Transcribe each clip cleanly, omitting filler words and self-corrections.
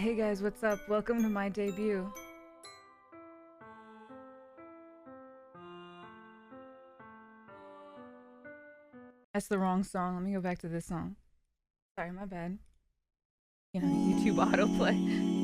Hey guys, what's up? Welcome to my debut. That's the wrong song. Let me go back to this song. Sorry, my bad. You know, YouTube autoplay.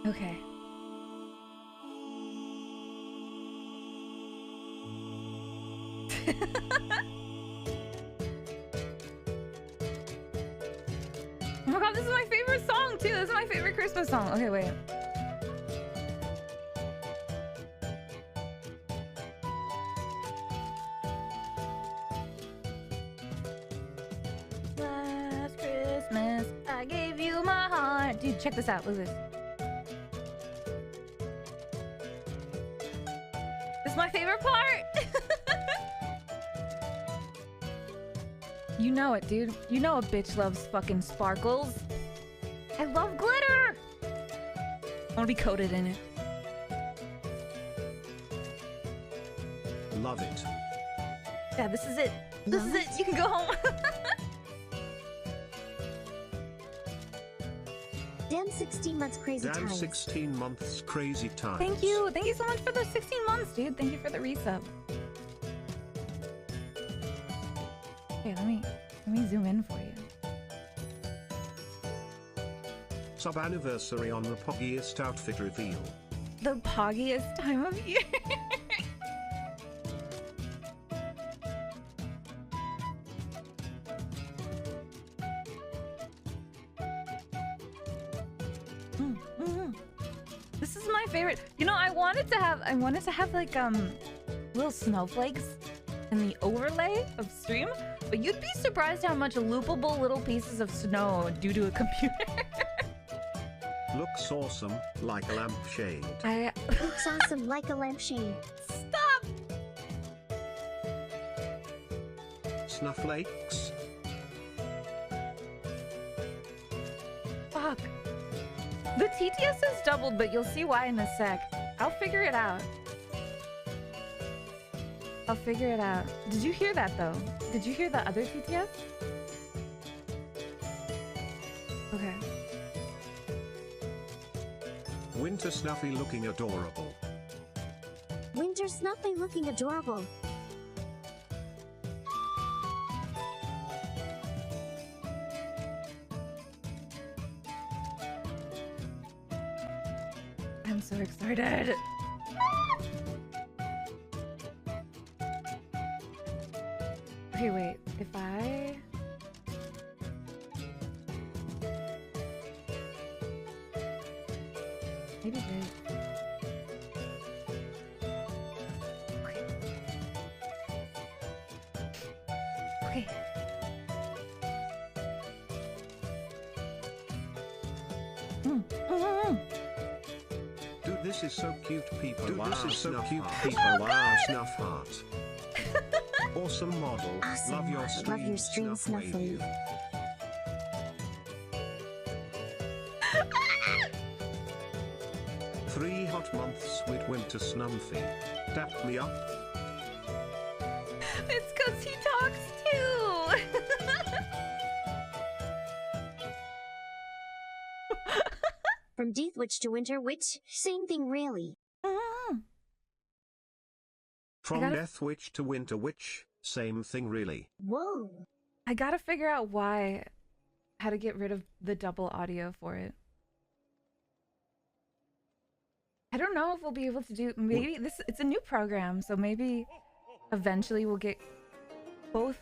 Okay. Oh my god, this is my favorite song too. This is my favorite Christmas song. Okay, wait. Last Christmas, I gave you my heart. Dude, check this out. Look at this. This is my favorite part. You know it, dude. You know a bitch loves fucking sparkles. I love glitter. I want to be coated in it. Love it. Yeah, this is it. This is it. You can go home. Damn 16 months crazy Damn times. 16 months crazy times. Thank you. Thank you so much for the 16 months, dude. Thank you for the resub. Okay, let me zoom in for you. Sub-anniversary on the poggiest outfit reveal. The poggiest time of year. This is my favorite. You know, I wanted to have like little snowflakes in the overlay of stream, but you'd be surprised how much loopable little pieces of snow due to a computer. Looks awesome, like a lampshade. Looks awesome like a lampshade. Stop! Snowflakes. Fuck. The TTS is doubled, but you'll see why in a sec. I'll figure it out. I'll figure it out. Did you hear that though? Did you hear the other TTS? Okay. Winter Snuffy looking adorable. Winter Snuffy looking adorable. I'm so excited. Okay, wait. If I... Maybe this. Okay. Okay. Dude, this is so cute, people. Dude, wow, this is so snuff cute, heart. people. Wow, God. snuff heart. Awesome model. Awesome Love your model. stream, Love your stream, Snuff Snuffy. wave. 3 hot months with Winter Snuffy. Dap me up. It's because he talks too. From Death Witch to Winter Witch, same thing really. From gotta- Death Witch to Winter Witch, same thing really. Whoa. I gotta figure out how to get rid of the double audio for it. I don't know if we'll be able to do, maybe it's a new program, so maybe eventually we'll get both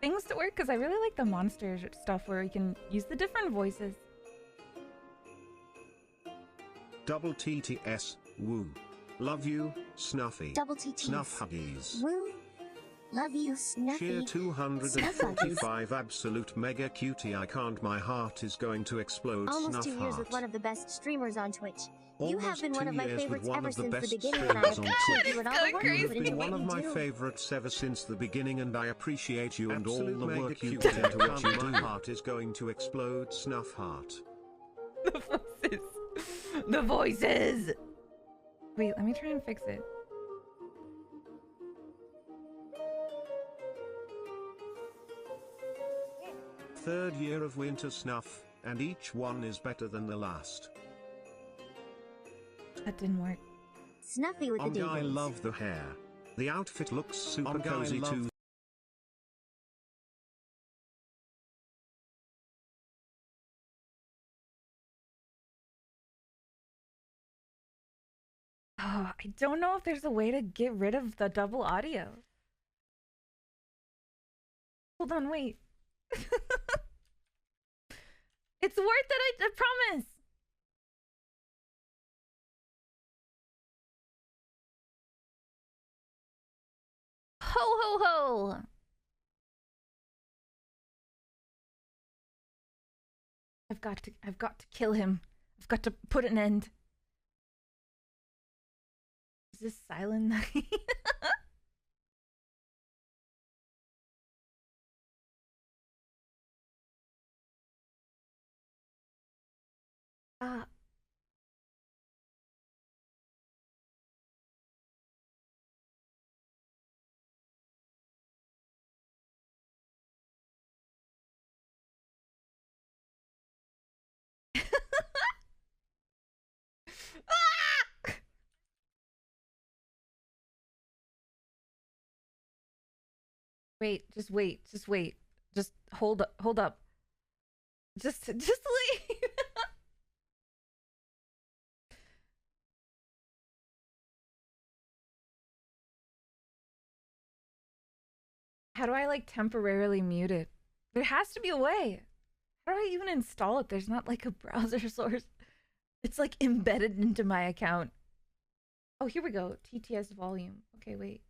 things to work, because I really like the monster stuff where we can use the different voices. Double TTS, woo. Love you, Snuffy. Double TTS. Snuff huggies. Woo. Love you, Snuffy. Sheer 245 absolute mega cutie. I can't, my heart is going to explode. Almost Snuff 2 years heart. with one of the best streamers on Twitch. You have been one of my years with favorites one ever of the since the best beginning, and I streamers on appreciate Twitch. you and all It's the work going you You've put been into one what of you my do. favorites ever since the beginning, and I appreciate you and all Absolute the mega Oh, cute into into what what you you do. My heart is going to explode, Snuff Heart. The voices. The voices. Wait, let me try and fix it. Third year of winter Snuff, and each one is better than the last. That didn't work. Snuffy with the I demons. love the hair. The outfit looks super cozy too. Oh, I don't know if there's a way to get rid of the double audio. Hold on, wait. It's worth it, I promise. Ho ho ho. I've got to kill him. I've got to put an end. Is this silent night? Ah. Ah! Wait, just wait, just wait. Just hold up, hold up. Just leave. How do I like temporarily mute it? There has to be a way. How do I even install it? There's not like a browser source. It's like embedded into my account. Oh, here we go. TTS volume. Okay, wait.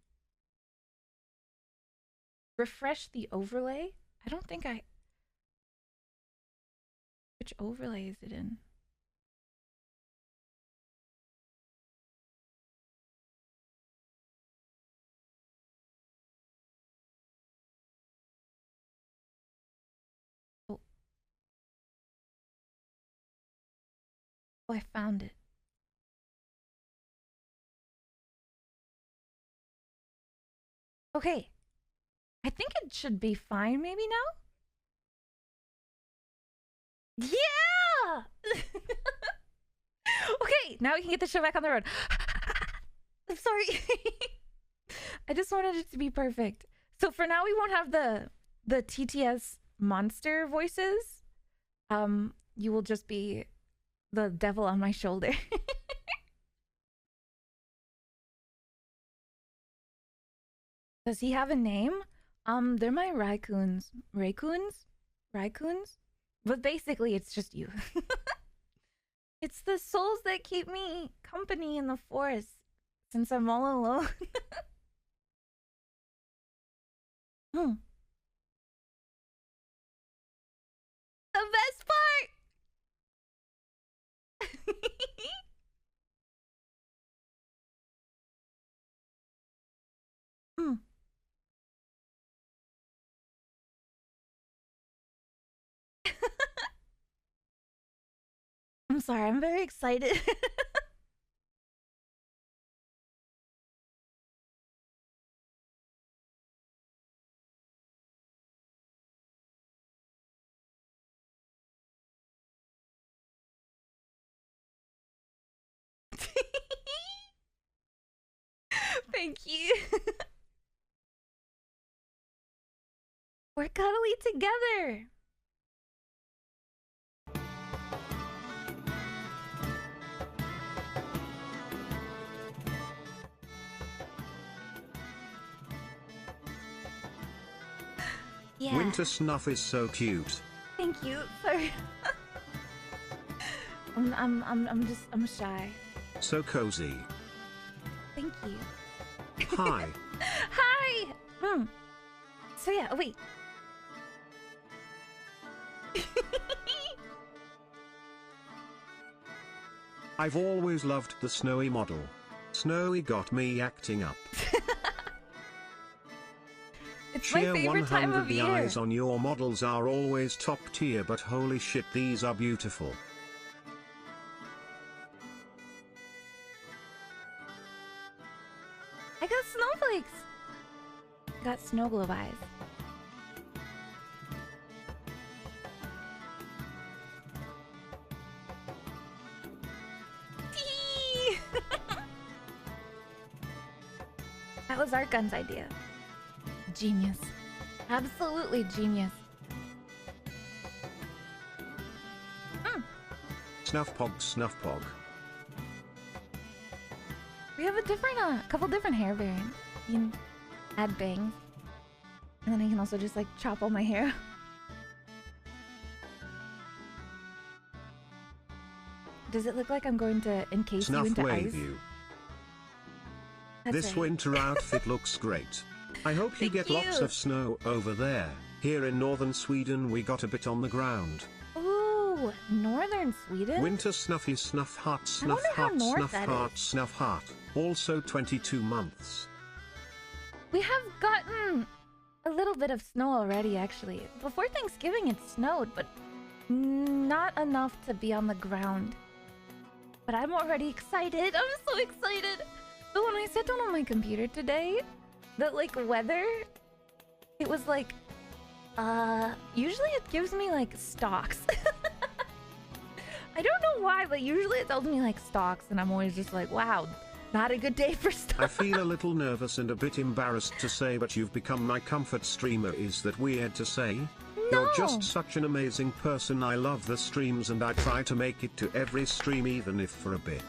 Refresh the overlay? I don't think I... Which overlay is it in? Oh. Oh, I found it. Okay. I think it should be fine maybe now? Yeah! Okay, now we can get the show back on the road. I'm sorry. I just wanted it to be perfect. So for now we won't have the TTS monster voices. You will just be the devil on my shoulder. Does he have a name? They're my raccoons. Raccoons? Raccoons? But basically it's just you. It's the souls that keep me company in the forest since I'm all alone. Hmm. The best part! Hmm. I'm sorry, I'm very excited. Thank you. We're cuddly together. Yeah. Winter Snuff is so cute. Thank you. Sorry. I'm shy. So cozy. Thank you. Hi. Hi. So yeah, oh, wait. I've always loved the Snowy model. Snowy got me acting up. It's my Cheer favorite time 100. of The year. eyes on your models are always top tier, but holy shit, these are beautiful. I got snowflakes. I got snow globe eyes. Tee! That was our gun's idea. Genius. Absolutely genius. Snuff pog. We have a couple different hair variants. You can add bangs. And then I can also just like chop all my hair. Does it look like I'm going to encase you Snuff into wave ice? you. That's This right. winter outfit looks great. I hope you Thank get lots you. of snow over there. Here in northern Sweden we got a bit on the ground. Ooh, northern Sweden? Winter Snuffy Snuff Heart Snuff wonder how Heart north Snuff that Heart Snuff Heart. Also 22 months. We have gotten a little bit of snow already, actually. Before Thanksgiving it snowed, but not enough to be on the ground. But I'm already excited. I'm so excited. So when I sat down on my computer today, the like weather, it was like, usually it gives me like stocks. I don't know why, but usually it tells me like stocks, and I'm always just like, wow, not a good day for I stocks. feel a little nervous and a bit embarrassed to say, but you've become my comfort streamer. Is that weird to say? You're just such an amazing person. I love the streams and I try to make it to every stream, even if for a bit.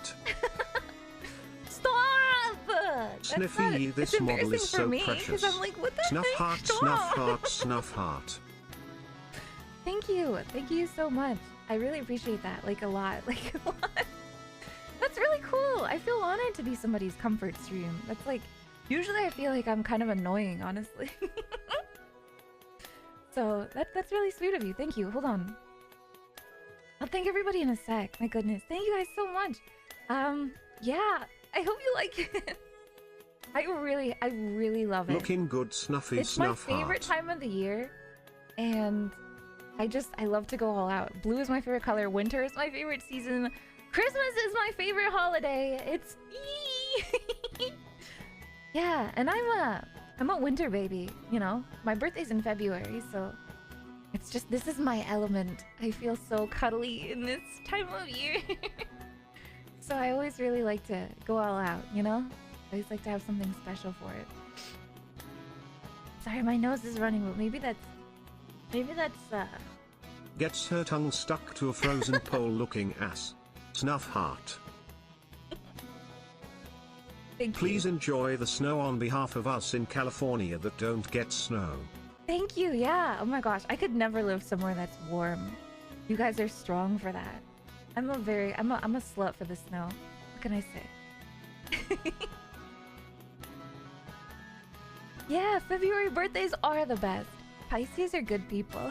Stop! That's Sniffy, not- this it's model is embarrassing so for me, precious. I'm like, what the Snuff heck? heart, Stop! snuff heart, snuff heart. Thank you so much. I really appreciate that, like a lot, like a lot. That's really cool. I feel honored to be somebody's comfort stream. That's like, usually I feel like I'm kind of annoying, honestly. So that's really sweet of you. Thank you. Hold on. I'll thank everybody in a sec. My goodness. Thank you guys so much. Yeah. I hope you like it. I really love it. Looking good, Snuffy, It's snuff my favorite heart. time of the year, and I love to go all out. Blue is my favorite color. Winter is my favorite season. Christmas is my favorite holiday. It's yeah, and I'm a winter baby. You know, my birthday's in February, so it's just this is my element. I feel so cuddly in this time of year. So I always really like to go all out. You know, I always like to have something special for it. Sorry, my nose is running, but maybe that's Gets her tongue stuck to a frozen pole looking ass. Snuff heart. thank Please you. enjoy the snow on behalf of us in California that don't get snow. Thank you. Yeah. Oh my gosh, I could never live somewhere that's warm. You guys are strong for that. I'm a slut for the snow. What can I say? Yeah, February birthdays are the best. Pisces are good people.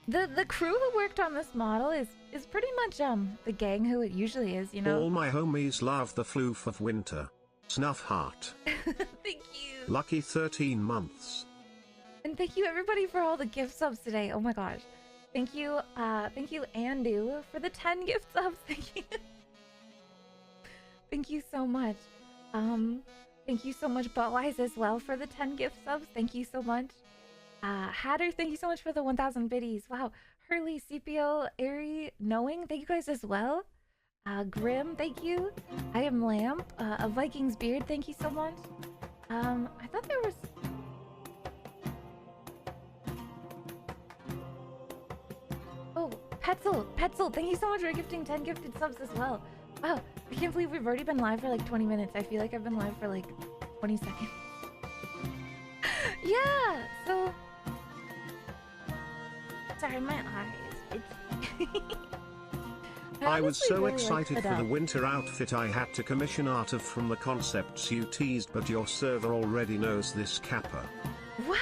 The crew who worked on this model is pretty much the gang who it usually is, you know. All my homies love the floof of winter. Snuff heart. Thank you. Lucky 13 months. And thank you everybody for all the gift subs today. Oh my gosh. Thank you Andu for the 10 gift subs. Thank you. Thank you so much. Thank you so much Buttwise as well for the 10 gift subs. Thank you so much. Hatter, thank you so much for the 1000 biddies. Wow. Hurley, CPO, Airy, Knowing, thank you guys as well. Grim, thank you. I am Lamp, a Viking's Beard, thank you so much. I thought there was... Oh, Petzel, thank you so much for gifting 10 gifted subs as well. Wow, I can't believe we've already been live for like 20 minutes. I feel like I've been live for like 20 seconds. Yeah, so... Sorry, my eyes. It's... I was honestly so really like excited for the Adele. winter outfit I had to commission art of from the concepts you teased, but your server already knows this kappa. What?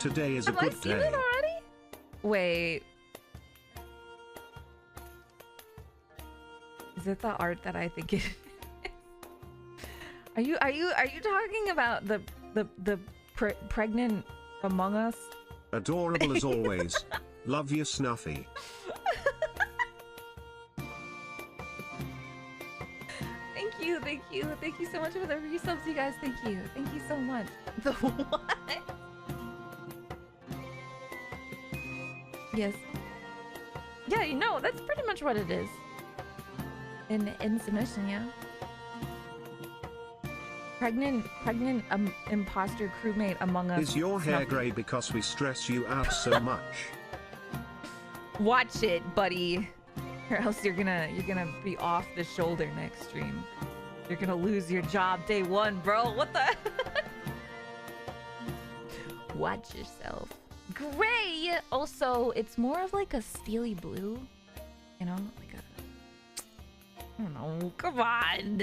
Today is a Have I good seen day. it already? Wait. Is it the art that I think it is? Are you talking about the pregnant Among Us? Adorable as always. Love you, Snuffy. Thank you so much for the resubs, you guys. Thank you so much. The what? Yes. Yeah, you know, that's pretty much what it is. In submission, yeah. Pregnant imposter crewmate Among Us. Is your hair grey because we stress you out so much? Watch it, buddy. Or else you're gonna be off the shoulder next stream. You're gonna lose your job day one, bro. What the? Watch yourself. Gray. Also, it's more of like a steely blue. You know, like a. I don't know. Come on.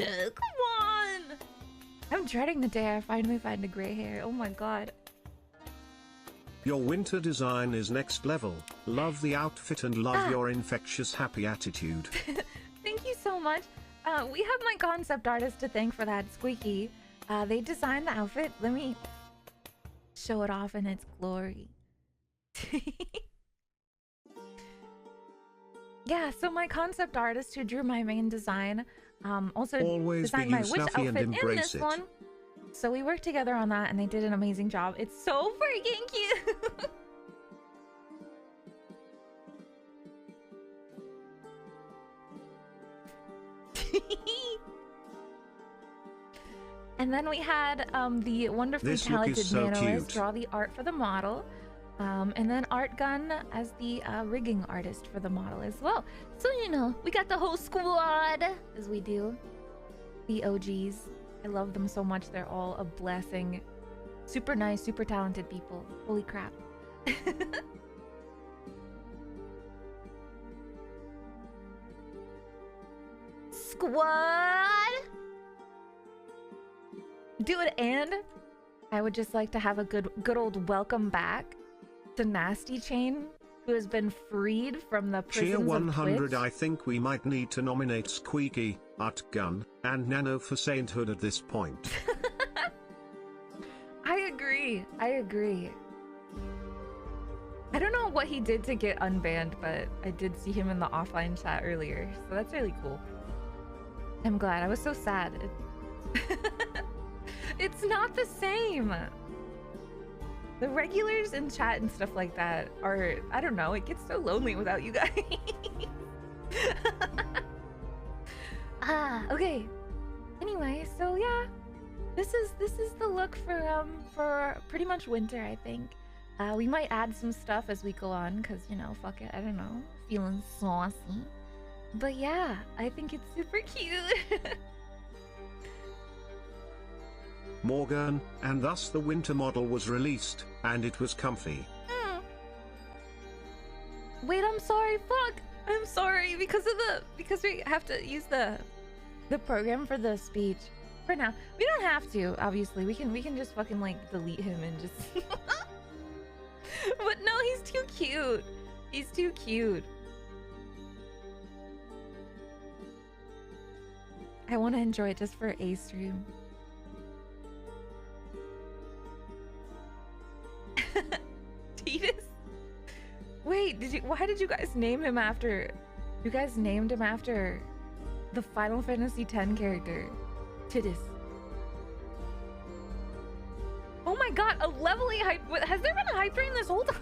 I'm dreading the day I finally find a gray hair. Oh my god. Your winter design is next level. Love the outfit and love your infectious happy attitude. Thank you so much. We have my concept artist to thank for that, Squeaky. They designed the outfit. Let me show it off in its glory. Yeah, so my concept artist who drew my main design also always designed my witch outfit in this one. So we worked together on that and they did an amazing job. It's so freaking cute. And then we had the wonderfully talented Nanoist draw the art for the model. And then Art Gun as the rigging artist for the model as well. So, you know, we got the whole squad, as we do. The OGs. I love them so much. They're all a blessing. Super nice, super talented people. Holy crap. Squad! Do it, and I would just like to have a good old welcome back to Nasty Chain, who has been freed from the prisons Cheer 100. of Twitch. I think we might need to nominate Squeaky, Art Gun, and Nano for sainthood at this point. I agree. I don't know what he did to get unbanned, but I did see him in the offline chat earlier, so that's really cool. I'm glad. I was so sad. It's not the same. The regulars in chat and stuff like that are, I don't know, it gets so lonely without you guys. Okay. Anyway, so yeah, this is the look for pretty much winter, I think. We might add some stuff as we go on, cause you know, fuck it, I don't know, feeling saucy. But yeah, I think it's super cute. Morgan, and thus the winter model was released, and it was comfy. Wait, I'm sorry, fuck! I'm sorry, because we have to use the program for the speech. For now. We don't have to, obviously. We can just fucking like delete him and just But no, he's too cute. He's too cute. I want to enjoy it just for a stream. Titus? Wait, why did you guys name him after... You guys named him after the Final Fantasy X character. Titus. Oh my god, a levelly hype... Has there been a hype train this whole time?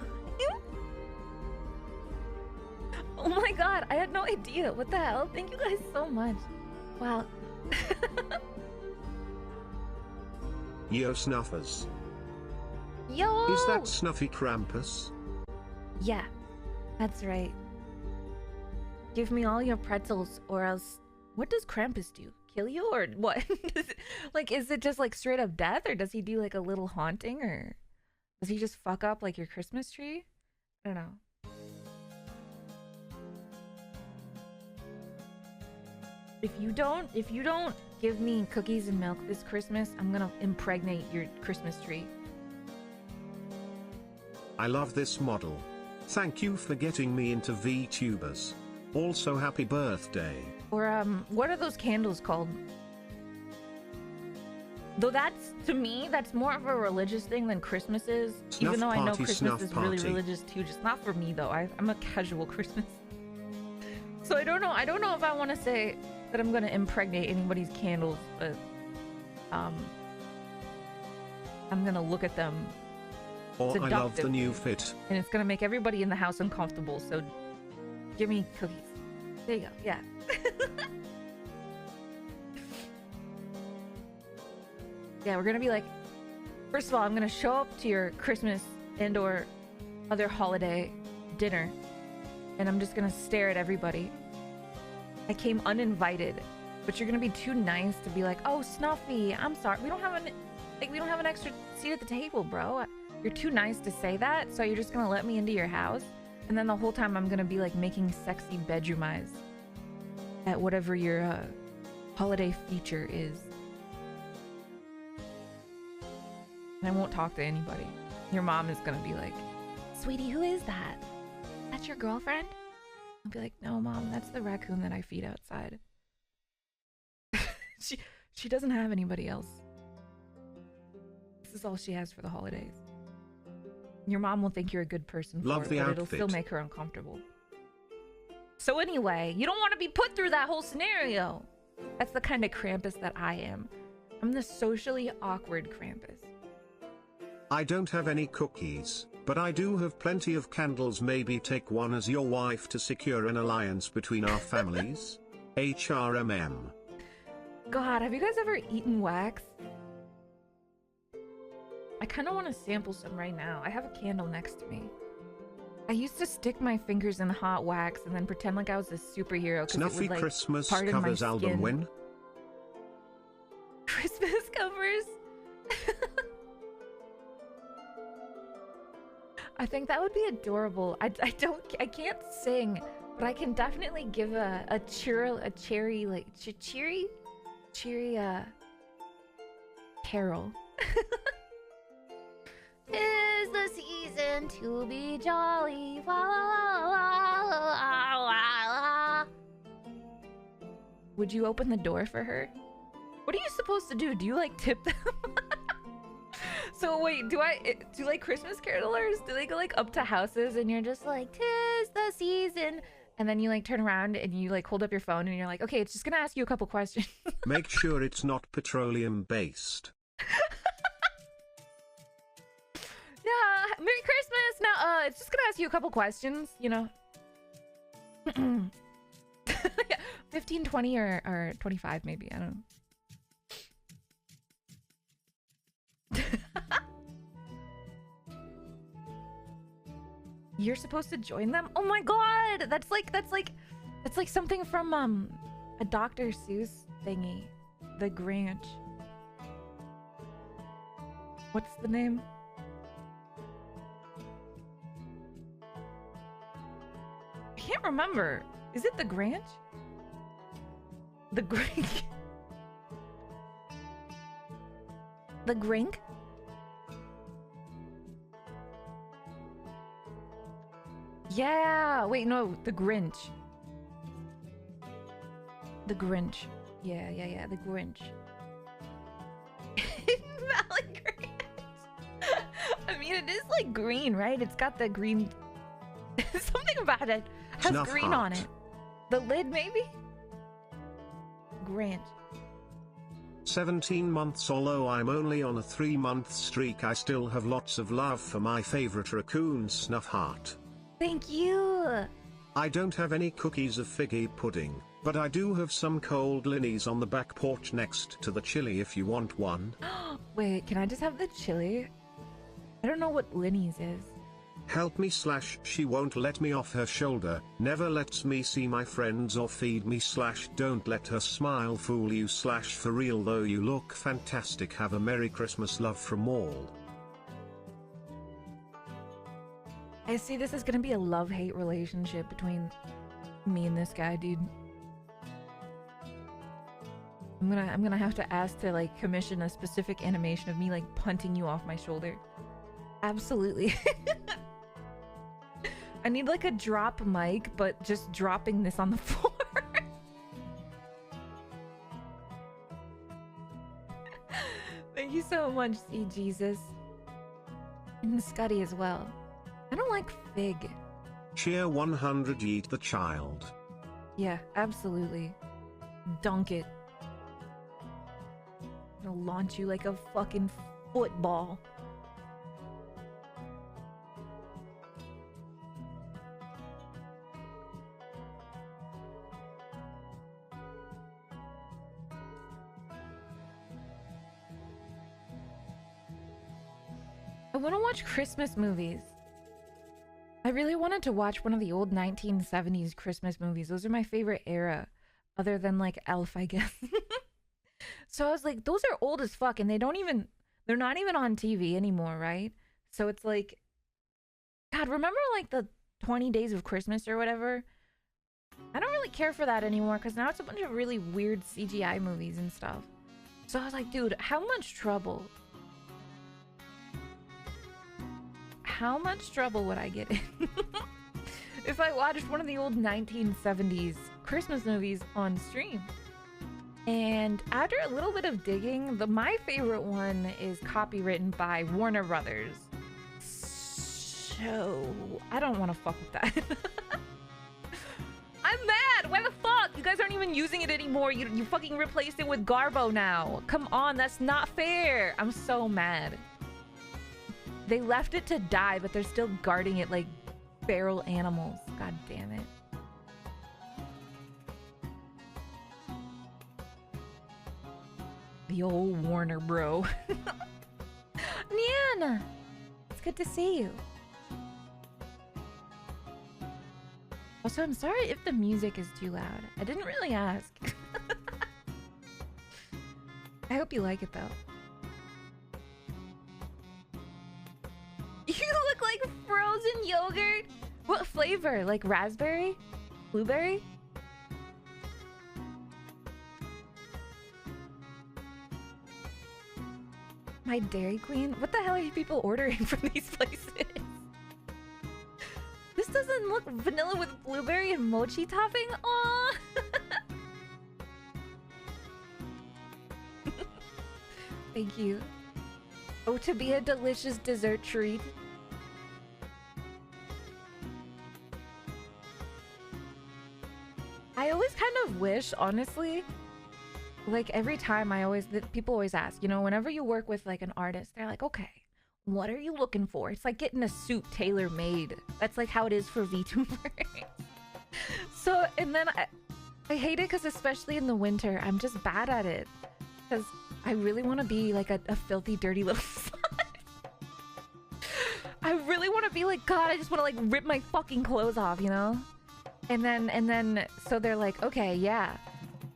Oh my god, I had no idea. What the hell? Thank you guys so much. Wow. Yo, Snuffers. Yo! Is that Snuffy Krampus? Yeah, that's right. Give me all your pretzels or else... What does Krampus do? Kill you or what? Is it just like straight up death, or does he do like a little haunting, or does he just fuck up like your Christmas tree? I don't know. If you don't give me cookies and milk this Christmas, I'm gonna impregnate your Christmas tree. I love this model. Thank you for getting me into VTubers. Also happy birthday. Or what are those candles called? Though that's, to me, that's more of a religious thing than Christmas is. Snuff even though I know party, Christmas snuff is really party. religious too, just not for me though. I'm a casual Christmas. So I don't know if I want to say that I'm gonna impregnate anybody's candles, but I'm gonna look at them Or I love the seductively, new fit. and it's gonna make everybody in the house uncomfortable, so give me cookies. There you go, yeah. Yeah, we're gonna be like, first of all, I'm gonna show up to your Christmas and or other holiday dinner, and I'm just gonna stare at everybody. I came uninvited, but you're gonna be too nice to be like, oh, Snuffy, I'm sorry, we don't have an extra seat at the table, bro. You're too nice to say that, so you're just gonna let me into your house, and then the whole time I'm gonna be like making sexy bedroom eyes at whatever your holiday feature is. And I won't talk to anybody. Your mom is gonna be like, sweetie, who is that? That's your girlfriend? I'll be like, no, mom, that's the raccoon that I feed outside. She doesn't have anybody else. This is all she has for the holidays. Your mom will think you're a good person for Love it, the but it'll outfit. still make her uncomfortable. So anyway, you don't want to be put through that whole scenario. That's the kind of Krampus that I am. I'm the socially awkward Krampus. I don't have any cookies, but I do have plenty of candles. Maybe take one as your wife to secure an alliance between our families. HRMM. God, have you guys ever eaten wax? I kind of want to sample some right now. I have a candle next to me. I used to stick my fingers in hot wax and then pretend like I was a superhero because it Snuffy would like Christmas harden my covers album skin. win. Christmas covers? I think that would be adorable. I can't sing, but I can definitely give a cheery like cheery carol. 'Tis the season to be jolly. Wa, la, la, la, la, la. Would you open the door for her? What are you supposed to do? Do you like tip them? So wait, do like Christmas carolers? Do they go like up to houses and you're just like, 'tis the season, and then you like turn around and you like hold up your phone and you're like, okay, it's just gonna ask you a couple questions. Make sure it's not petroleum based. Yeah, Merry Christmas. Now, it's just gonna ask you a couple questions, you know. Yeah, 15, 20, or 25 maybe. I don't know. You're supposed to join them? Oh my god! That's like something from a Dr. Seuss thingy. The Grinch. What's the name? I can't remember. Is it the Grinch? The Grinch. The Grink? Yeah! Wait, no, the Grinch. The Grinch. Yeah, the Grinch. Valley Grinch. I mean, it is like green, right? It's got the green... Something about it has Snuff green heart. on it. The lid, maybe? Grinch. 17 months. Although I'm only on a 3-month streak, I still have lots of love for my favorite raccoon, Snuff Heart. Thank you! I don't have any cookies of figgy pudding, but I do have some cold linnies on the back porch next to the chili if you want one. Wait, can I just have the chili? I don't know what Linny's is. Help me / she won't let me off her shoulder, never lets me see my friends or feed me / don't let her smile fool you / for real though you look fantastic. Have a Merry Christmas, love from all. I see this is gonna be a love-hate relationship between me and this guy, dude. I'm gonna have to ask to like commission a specific animation of me like punting you off my shoulder. Absolutely. I need like a drop mic, but just dropping this on the floor. so much see Jesus. And Scuddy as well. I don't like Fig. Cheer 100 eat the child. Yeah, absolutely. Dunk it. I'll launch you like a fucking football. I want to watch Christmas movies. I really wanted to watch one of the old 1970s Christmas movies. Those are my favorite era, other than like Elf, I guess. So I was like, those are old as fuck, and they're not even on TV anymore, right? So it's like, God, remember like the 20 Days of Christmas or whatever? I don't really care for that anymore because now it's a bunch of really weird CGI movies and stuff. So I was like, dude, how much trouble would I get in if I watched one of the old 1970s Christmas movies on stream? And after a little bit of digging, my favorite one is copywritten by Warner Brothers. So I don't want to fuck with that. I'm mad. Why the fuck? You guys aren't even using it anymore. You fucking replaced it with Garbo now. Come on, that's not fair. I'm so mad. They left it to die, but they're still guarding it like feral animals. God damn it. The old Warner bro. Niana! It's good to see you. Also, I'm sorry if the music is too loud. I didn't really ask. I hope you like it though. You look like frozen yogurt. What flavor? Like raspberry? Blueberry? My Dairy Queen? What the hell are you people ordering from these places? This doesn't look vanilla with blueberry and mochi topping? Aww! Thank you. Oh, to be a delicious dessert treat. I always kind of wish, honestly, like every time people always ask, you know, whenever you work with like an artist, they're like, okay, what are you looking for? It's like getting a suit tailor-made. That's like how it is for VTubers. So, and then I hate it because especially in the winter, I'm just bad at it. Because I really want to be like a filthy, dirty little slut. I really want to be like, God, I just want to like rip my fucking clothes off, you know? And then, so they're like, okay, yeah.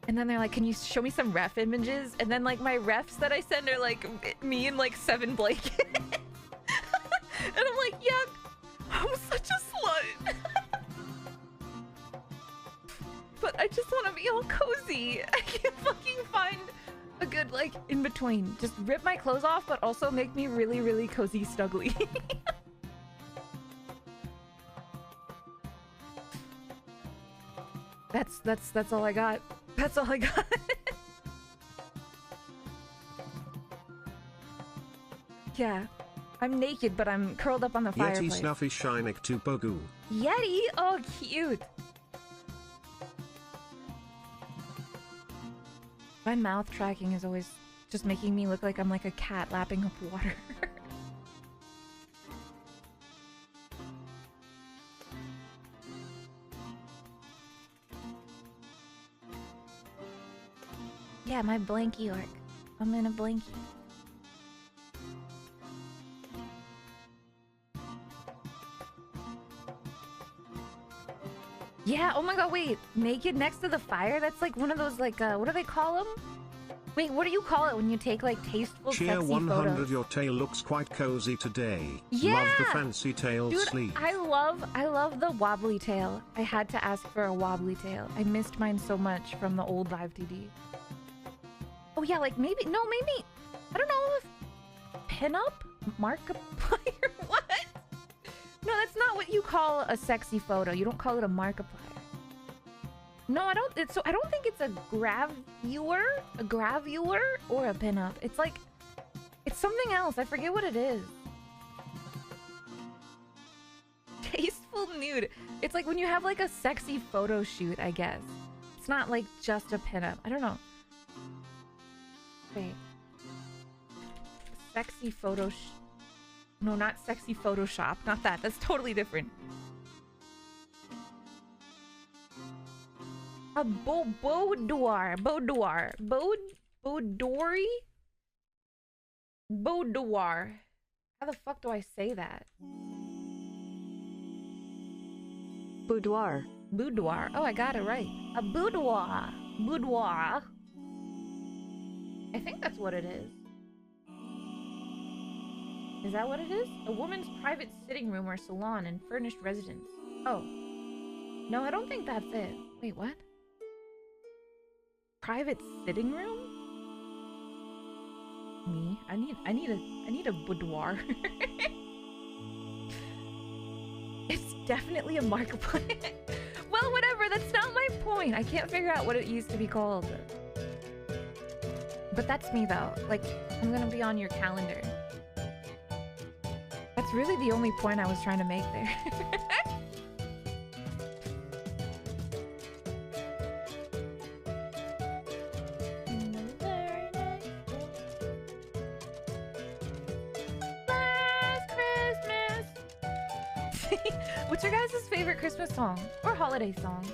And then they're like, can you show me some ref images? And then like my refs that I send are like me in like 7 blankets. And I'm like, yeah, I'm such a slut. But I just want to be all cozy. I can't fucking find a good like in between. Just rip my clothes off, but also make me really, really cozy snuggly. That's all I got. That's all I got. Yeah. I'm naked, but I'm curled up on the fireplace. Yeti Snuffy Shinek to Bogu. Yeti? Oh, cute. My mouth tracking is always just making me look like I'm like a cat lapping up water. Yeah, my blankie orc. I'm in a blankie. Yeah, oh my god, wait. Naked next to the fire? That's like one of those like, what do they call them? Wait, what do you call it when you take like tasteful, Cheer sexy 100, photos? your tail looks quite cozy today. Yeah! Love the fancy tail Dude, sleeve. I love the wobbly tail. I had to ask for a wobbly tail. I missed mine so much from the old live TD. Oh yeah, like maybe, I don't know if pinup? Markiplier? What? No, that's not what you call a sexy photo. You don't call it a Markiplier. No, I don't think it's a gravure or a pinup. It's something else. I forget what it is. Tasteful nude. It's like when you have like a sexy photo shoot, I guess. It's not like just a pinup. I don't know. Wait. Sexy photo no, not sexy Photoshop. Not that. That's totally different. A boudoir. Boudoir. Boudoir? Boudoir. How the fuck do I say that? Boudoir. Boudoir. Oh, I got it right. A boudoir. Boudoir. I think that's what it is. Is that what it is? A woman's private sitting room or salon and furnished residence. Oh. No, I don't think that's it. Wait, what? Private sitting room? Me? I need a boudoir. It's definitely a marketplace. Well, whatever, that's not my point. I can't figure out what it used to be called. But that's me though. Like, I'm gonna be on your calendar. That's really the only point I was trying to make there. What's your guys' favorite Christmas song or holiday song?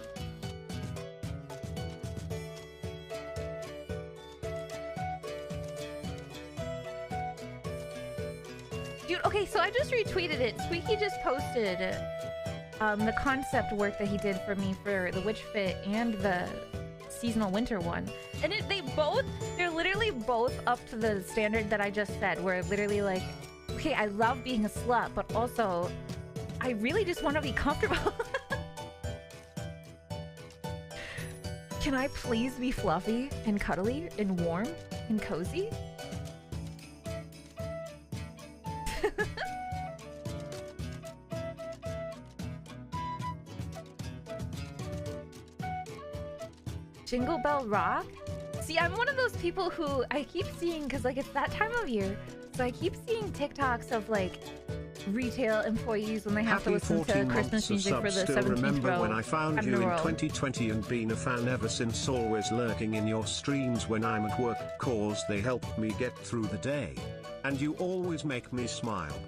Dude, okay, so I just retweeted it. Squeaky just posted the concept work that he did for me for the Witch Fit and the seasonal winter one. And they're literally both up to the standard that I just said. Where literally like, okay, I love being a slut, but also I really just want to be comfortable. Can I please be fluffy and cuddly and warm and cozy? Jingle Bell Rock? See, I'm one of those people who I keep seeing, because like it's that time of year, so I keep seeing TikToks of like retail employees when they have to listen to Christmas music for the 17th remember row. when I found you in 2020 and been a fan ever since, always lurking in your streams when I'm at work, cause they help me get through the day. And you always make me smile.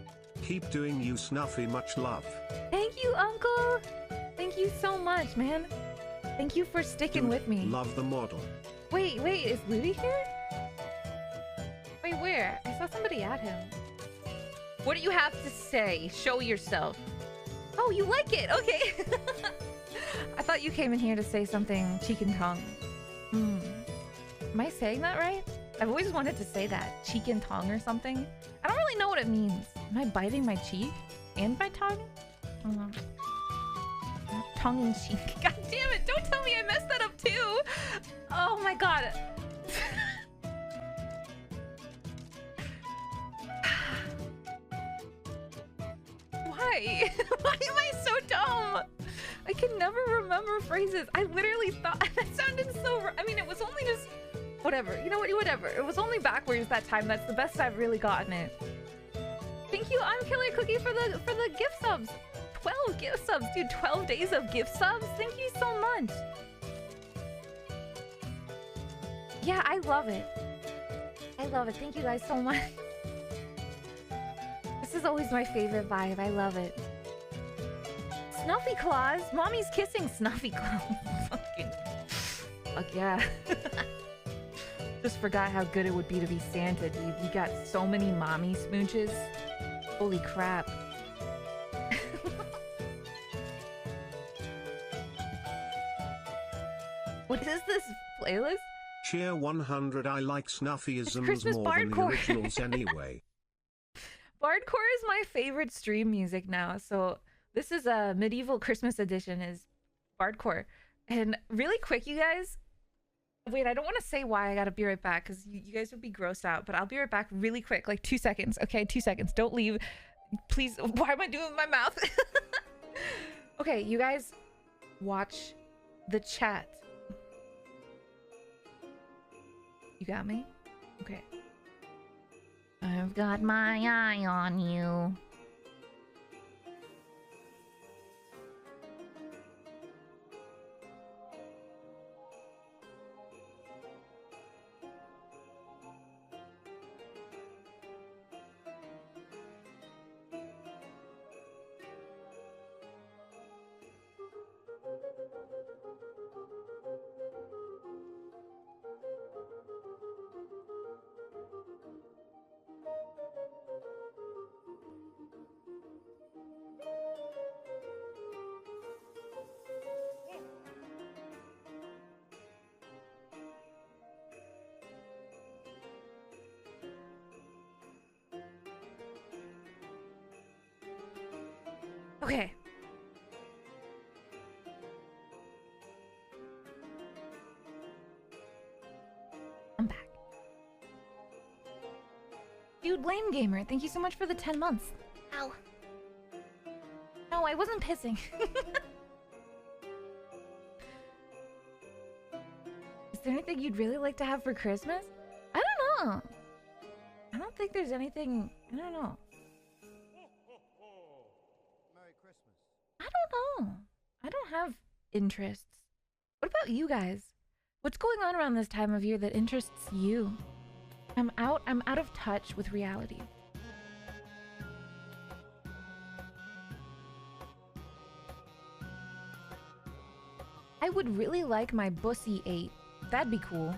Keep doing you, Snuffy, much love. Thank you, Uncle! Thank you so much, man. Thank you for sticking with me. Love the model. Wait, is Ludi here? Wait, where? I saw somebody at him. What do you have to say? Show yourself. Oh, you like it? Okay. I thought you came in here to say something cheek and tongue. Am I saying that right? I've always wanted to say that. Cheek and tongue or something. I don't really know what it means. Am I biting my cheek? And my tongue? Tongue in cheek. God damn it, don't tell me I messed that up too. Oh my god. Why? Why am I so dumb? I can never remember phrases. I literally thought that sounded so... I mean, it was only just... Whatever. You know what? Whatever. It was only backwards that time. That's the best I've really gotten it. Thank you, I'm Killer Cookie, for the gift subs. 12 gift subs, dude. 12 days of gift subs. Thank you so much. Yeah, I love it. I love it. Thank you guys so much. This is always my favorite vibe. I love it. Snuffy Claus. Mommy's kissing Snuffy Claus. Fuck yeah. Just forgot how good it would be to be Santa, dude. You got so many mommy smooches. Holy crap. What is this playlist? Cheer 100. I like Snuffyisms Christmas more than the Bardcore. originals anyway. Bardcore is my favorite stream music now. So this is a medieval Christmas edition is Bardcore. And really quick, you guys. Wait, I don't want to say why. I gotta be right back because you guys would be grossed out. But I'll be right back really quick, like 2 seconds. Okay, 2 seconds. Don't leave. Please. Why am I doing with my mouth? Okay, you guys watch the chat. You got me? Okay. I've got my eye on you. Okay. I'm back. Dude, Lame Gamer, thank you so much for the 10 months. Ow. No, I wasn't pissing. Is there anything you'd really like to have for Christmas? I don't know. I don't think there's anything... I don't know. I don't know. I don't have interests. What about you guys? What's going on around this time of year that interests you? I'm out of touch with reality. I would really like my bussy 8. That'd be cool.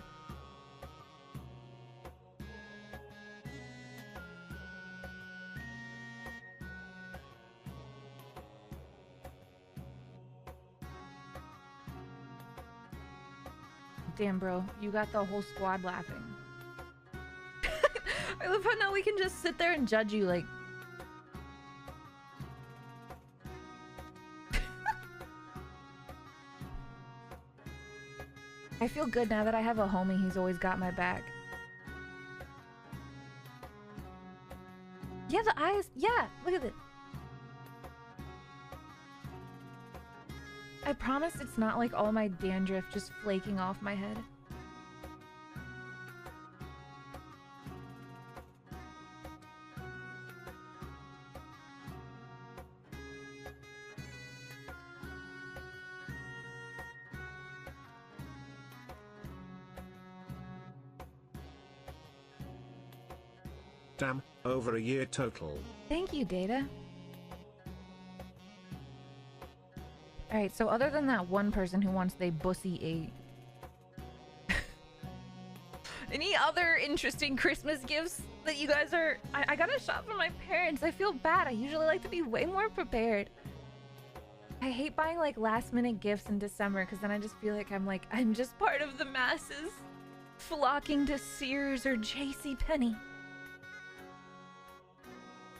Damn, bro, you got the whole squad laughing. I love how now we can just sit there and judge you like... I feel good now that I have a homie who's always got my back. Yeah, the eyes. Yeah, look at it. I promise it's not like all my dandruff just flaking off my head. Damn, over a year total. Thank you, Data. Alright, so other than that one person who wants the bussy 8. Any other interesting Christmas gifts that you guys are... I gotta shop for my parents. I feel bad. I usually like to be way more prepared. I hate buying like last minute gifts in December because then I just feel like I'm just part of the masses flocking to Sears or JCPenney.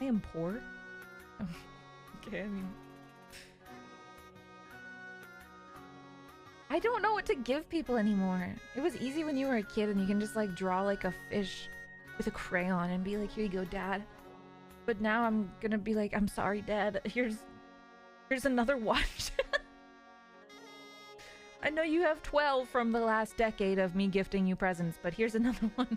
I am poor. Okay, I mean... I don't know what to give people anymore. It was easy when you were a kid and you can just like draw like a fish with a crayon and be like, here you go, Dad. But now I'm gonna be like, I'm sorry, Dad. Here's another watch. I know you have 12 from the last decade of me gifting you presents, but here's another one.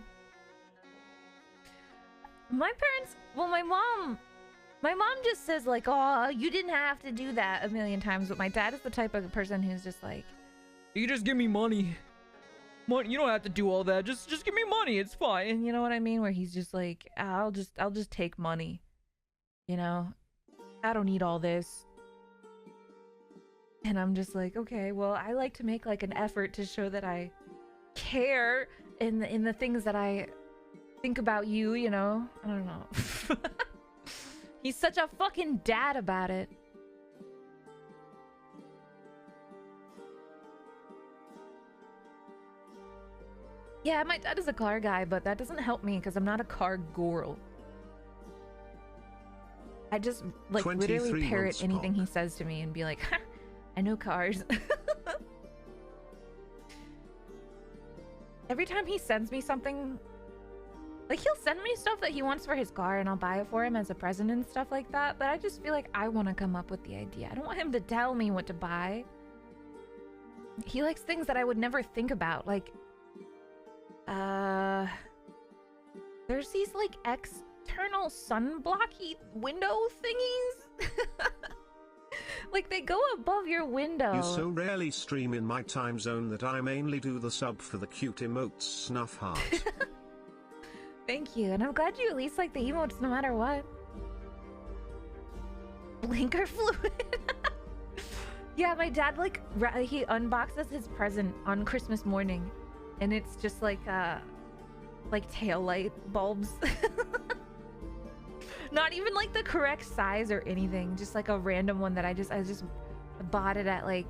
My parents, well, my mom just says like, oh, you didn't have to do that a million times. But my dad is the type of person who's just like, you just give me money. You don't have to do all that. Just give me money. It's fine. And you know what I mean? Where he's just like, I'll just take money. You know, I don't need all this. And I'm just like, okay, well, I like to make like an effort to show that I care in the things that I think about you, you know? I don't know. He's such a fucking dad about it. Yeah, my dad is a car guy, but that doesn't help me because I'm not a car girl. I just like literally parrot anything he says to me and be like, ha, I know cars. Every time he sends me something, like he'll send me stuff that he wants for his car and I'll buy it for him as a present and stuff like that, but I just feel like I want to come up with the idea. I don't want him to tell me what to buy. He likes things that I would never think about, like There's these like external sunblocky window thingies. Like they go above your window. You so rarely stream in my time zone that I mainly do the sub for the cute emotes snuff heart. Thank you, and I'm glad you at least like the emotes no matter what. Blinker fluid. Yeah, my dad like he unboxes his present on Christmas morning, and it's just like tail light bulbs. Not even like the correct size or anything, just like a random one that I just bought it at like,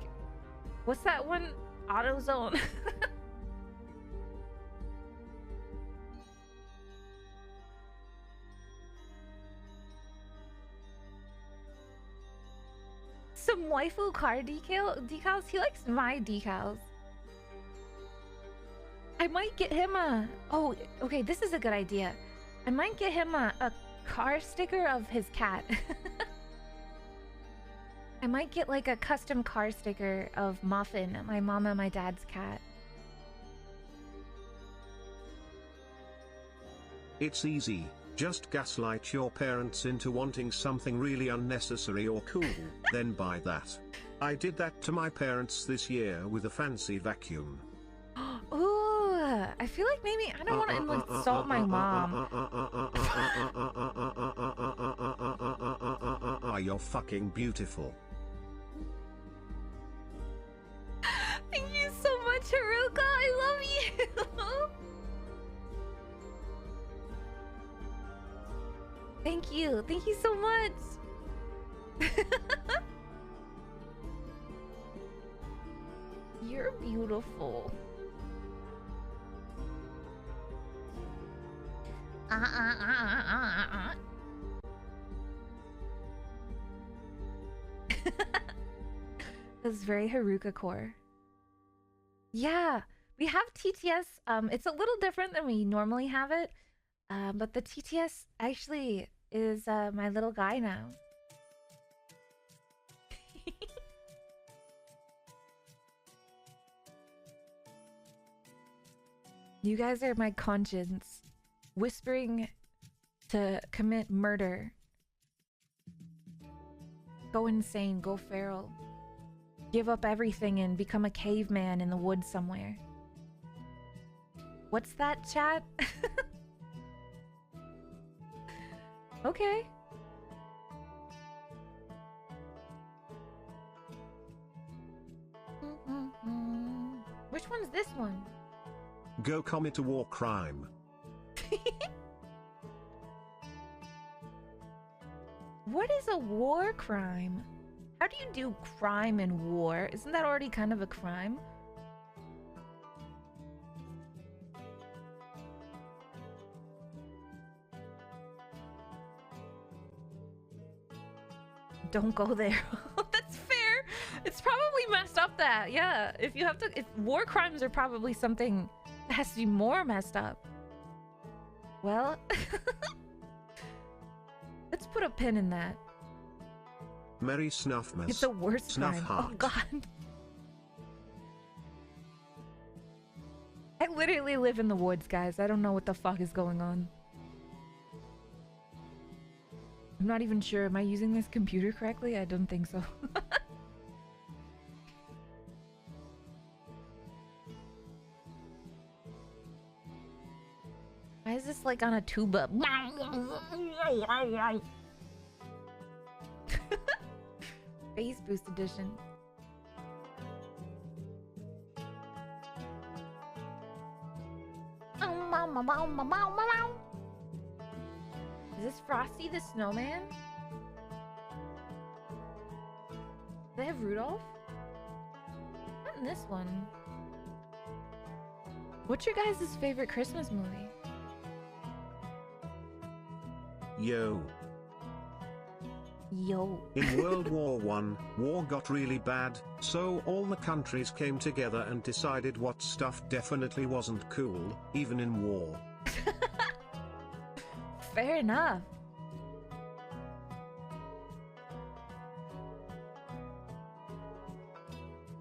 what's that one? AutoZone. Some waifu car decals. He likes my decals. I might get him a... Oh, okay, this is a good idea. I might get him a car sticker of his cat. I might get like a custom car sticker of Muffin, my mom and my dad's cat. It's easy. Just gaslight your parents into wanting something really unnecessary or cool, then buy that. I did that to my parents this year with a fancy vacuum. Ooh, I feel like maybe I don't want to insult my mom. You're fucking beautiful. Thank you so much, Haruka. I love you. Thank you. Thank you so much. You're beautiful. That's very Haruka core. Yeah, we have TTS. It's a little different than we normally have it. But the TTS actually is my little guy now. You guys are my conscience, whispering to commit murder. Go insane, go feral. Give up everything and become a caveman in the woods somewhere. What's that, chat? Okay. Which one's this one? Go commit a war crime. What is a war crime? How do you do crime in war? Isn't that already kind of a crime? Don't go there. That's fair. It's probably messed up that, yeah. If war crimes are probably something that has to be more messed up. Well, let's put a pin in that. Merry Snuffmas. It's the worst Snuff crime. heart. Oh god. I literally live in the woods, guys. I don't know what the fuck is going on. I'm not even sure. Am I using this computer correctly? I don't think so. Why is this like on a tuba? Bass Boost Edition. Is this Frosty the Snowman? Do they have Rudolph? Not in this one. What's your guys' favorite Christmas movie? Yo. Yo. In World War I, war got really bad, so all the countries came together and decided what stuff definitely wasn't cool, even in war. Fair enough.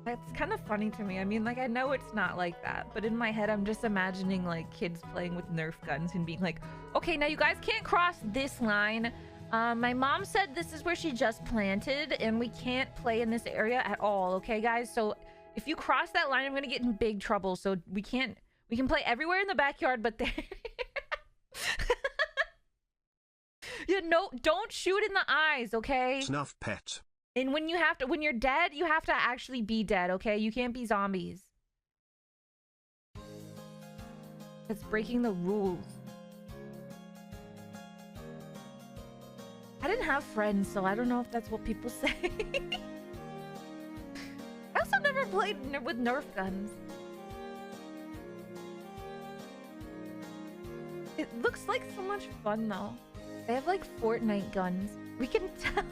That's kind of funny to me. I mean, like, I know it's not like that, but in my head, I'm just imagining, like, kids playing with Nerf guns and being like, okay, now you guys can't cross this line. My mom said this is where she just planted, and we can't play in this area at all, okay, guys? So if you cross that line, I'm gonna get in big trouble. So we can play everywhere in the backyard, but there... Yeah, no, don't shoot in the eyes, okay? Snuff pet. And when you're dead, you have to actually be dead, okay? You can't be zombies. It's breaking the rules. I didn't have friends, so I don't know if that's what people say. I also never played with Nerf guns. It looks like so much fun, though. They have, like, Fortnite guns. We can tell.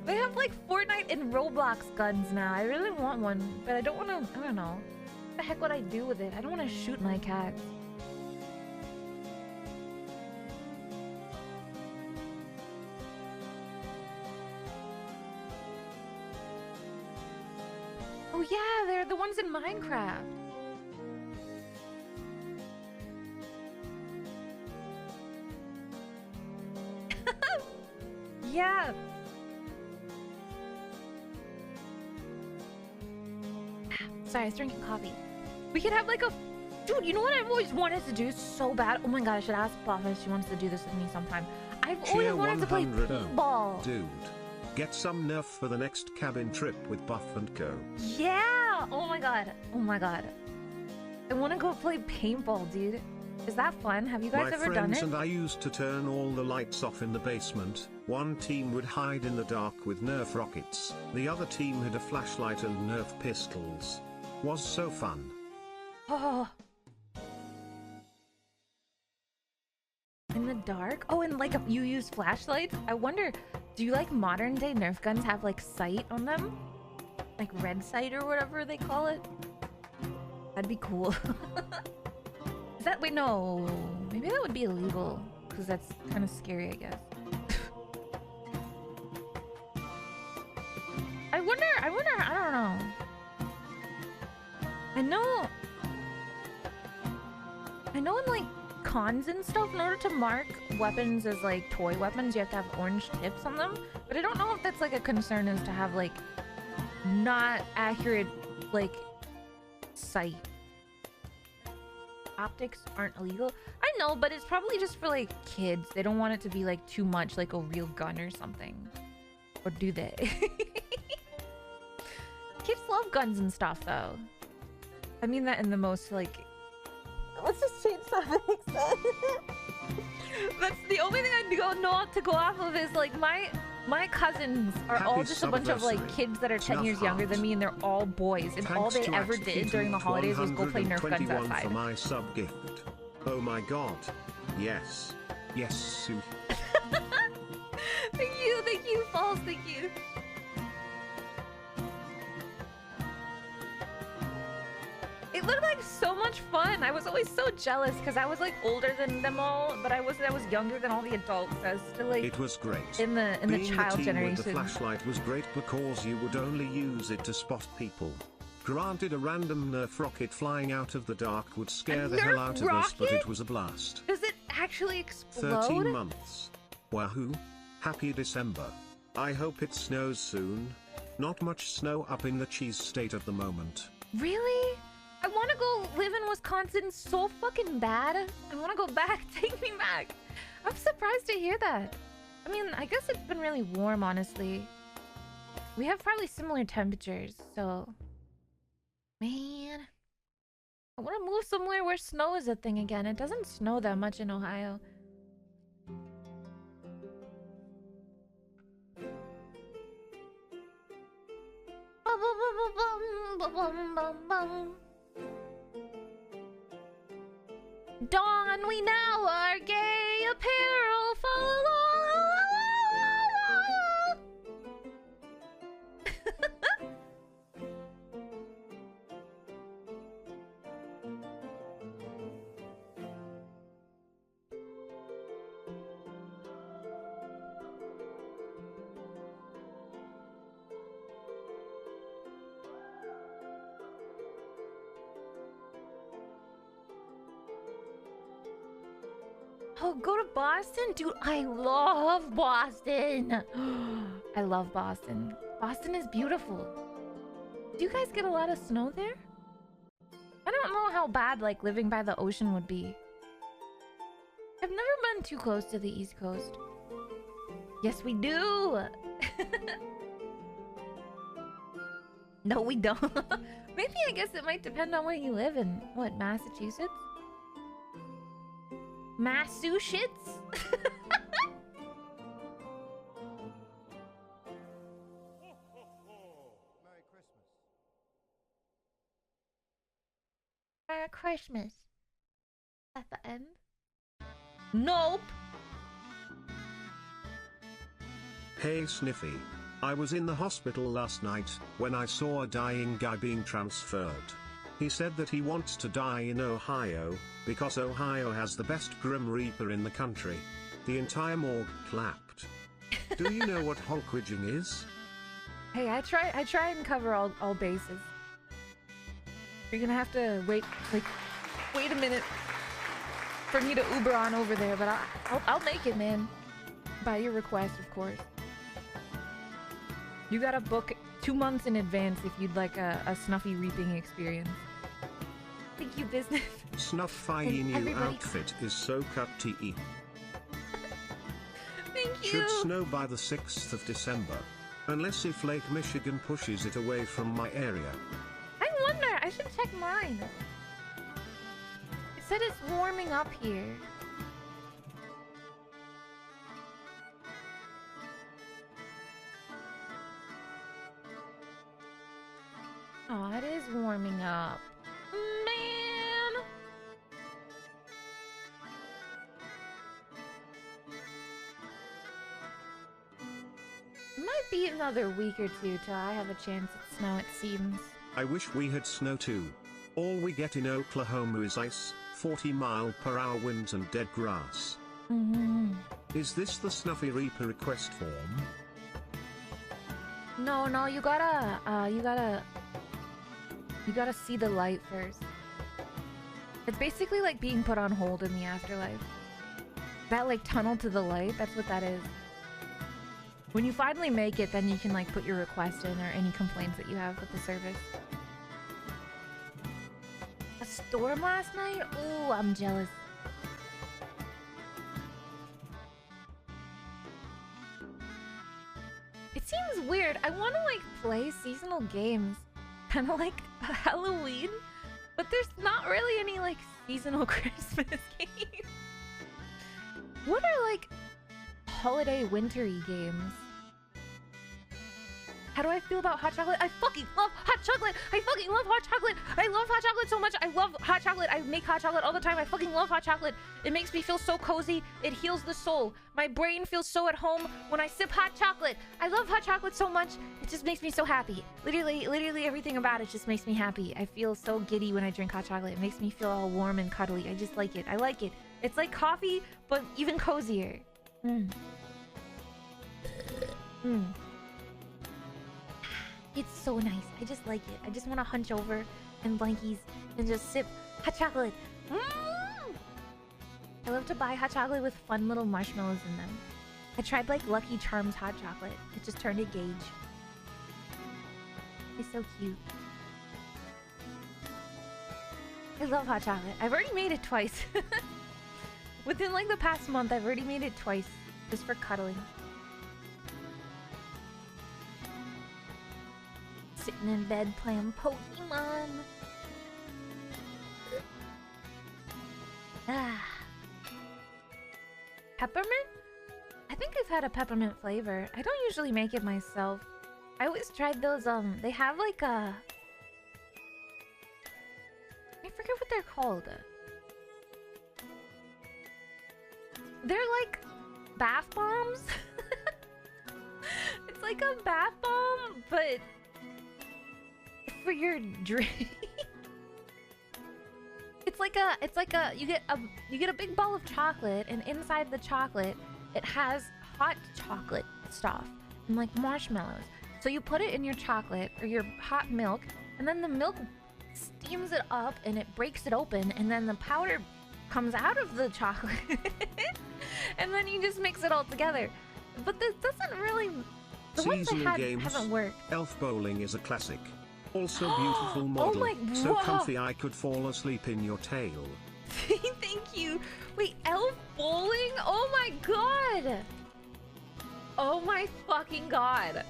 They have, like, Fortnite and Roblox guns now. I really want one, but I don't want to... I don't know. What the heck would I do with it? I don't want to shoot my cats. Oh, yeah, they're the ones in Minecraft. Yeah. Sorry, I was drinking coffee. We could have like a... Dude, you know what I've always wanted to do so bad? Oh my god, I should ask Buff if she wants to do this with me sometime. I've always wanted to play paintball. Dude, get some Nerf for the next cabin trip with Buff and Co. Yeah! Oh my god. Oh my god. I want to go play paintball, dude. Is that fun? Have you guys ever done it? My friends and I used to turn all the lights off in the basement. One team would hide in the dark with Nerf rockets. The other team had a flashlight and Nerf pistols. Was so fun. Oh. In the dark? Oh, and like you use flashlights? I wonder, do you like modern day Nerf guns have like sight on them? Like red sight or whatever they call it? That'd be cool. Is that, wait, no. Maybe that would be illegal. Because that's kind of scary, I guess. I wonder, I don't know. I know in like cons and stuff, in order to mark weapons as like toy weapons, you have to have orange tips on them. But I don't know if that's like a concern as to have like not accurate like sight. Optics aren't illegal. I know, but it's probably just for like kids. They don't want it to be like too much like a real gun or something. Or do they? Kids love guns and stuff though. I mean that in the most like... Let's just change topics. That's the only thing I know to go off of is like my cousins are all just a bunch of like kids that are 10 years younger than me, and they're all boys, and all they ever did during the holidays was go play Nerf guns outside. For my sub gift. Oh my god. Yes. Yes, Sue. Thank you, Falls, thank you. It looked like so much fun. I was always so jealous because I was like older than them all, but I was younger than all the adults. I was still like, it was great. In the child generation. With the flashlight was great because you would only use it to spot people. Granted, a random Nerf rocket flying out of the dark would scare the hell out of us, but it was a blast. Does it actually explode? 13 months. Wahoo! Happy December. I hope it snows soon. Not much snow up in the cheese state at the moment. Really? I want to go live in Wisconsin so fucking bad. I want to go back. Take me back. I'm surprised to hear that. I mean, I guess it's been really warm, honestly. We have probably similar temperatures, so... Man. I want to move somewhere where snow is a thing again. It doesn't snow that much in Ohio. Dawn, we now are gay apparel, follow. Oh, go to Boston? Dude, I love Boston. I love Boston. Boston is beautiful. Do you guys get a lot of snow there? I don't know how bad like living by the ocean would be. I've never been too close to the East Coast. Yes, we do. No, we don't. Maybe I guess it might depend on where you live in. What, Massachusetts? Massachusetts? Merry Christmas. At the end? Nope. Hey Sniffy. I was in the hospital last night when I saw a dying guy being transferred. He said that he wants to die in Ohio because Ohio has the best Grim Reaper in the country. The entire morgue clapped. Do you know what honkwidging is? Hey, I try and cover all bases. You're gonna have to wait a minute for me to Uber on over there, but I'll make it, man. By your request, of course. You gotta book 2 months in advance if you'd like a Snuffy reaping experience. Thank you, business. Snuffy new outfit is so cutty. Thank you. Should snow by the 6th of December. Unless if Lake Michigan pushes it away from my area. I wonder, I should check mine. It said it's warming up here. Oh, it is warming up. Man! It might be another week or two till I have a chance at snow, it seems. I wish we had snow too. All we get in Oklahoma is ice, 40-mile-per-hour winds and dead grass. Is this the Snuffy Reaper request form? No, you gotta see the light first. It's basically like being put on hold in the afterlife. That like tunnel to the light, that's what that is. When you finally make it, then you can like put your request in or any complaints that you have with the service. A storm last night? Ooh, I'm jealous. It seems weird. I want to like play seasonal games, kind of like Halloween, but there's not really any like seasonal Christmas games. What are like holiday wintry games? How do I feel about hot chocolate? I fucking love hot chocolate! I fucking love hot chocolate! I love hot chocolate so much! I love hot chocolate! I make hot chocolate all the time! I fucking love hot chocolate! It makes me feel so cozy. It heals the soul. My brain feels so at home when I sip hot chocolate. I love hot chocolate so much. It just makes me so happy. Literally everything about it just makes me happy. I feel so giddy when I drink hot chocolate. It makes me feel all warm and cuddly. I just like it. I like it. It's like coffee, but even cozier. It's so nice. I just like it. I just want to hunch over in blankies and just sip hot chocolate. I love to buy hot chocolate with fun little marshmallows in them. I tried like Lucky Charms hot chocolate. It just turned a gauge. It's so cute. I love hot chocolate. I've already made it twice. Within like the past month, I've already made it twice. Just for cuddling. Sitting in bed playing Pokemon. Peppermint? I think I've had a peppermint flavor. I don't usually make it myself. I always tried those, they have like a... I forget what they're called. They're like bath bombs. It's like a bath bomb, but for your drink. It's like a you get a big ball of chocolate, and inside the chocolate it has hot chocolate stuff and like marshmallows. So you put it in your chocolate or your hot milk, and then the milk steams it up and it breaks it open, and then the powder comes out of the chocolate. And then you just mix it all together. But this doesn't really... The ones I Seasonal had games. haven't worked. Elf bowling is a classic. Also beautiful Oh model. my... So Whoa. comfy I could fall asleep in your tail. Thank you. Wait, elf bowling? Oh my god. Oh my fucking god.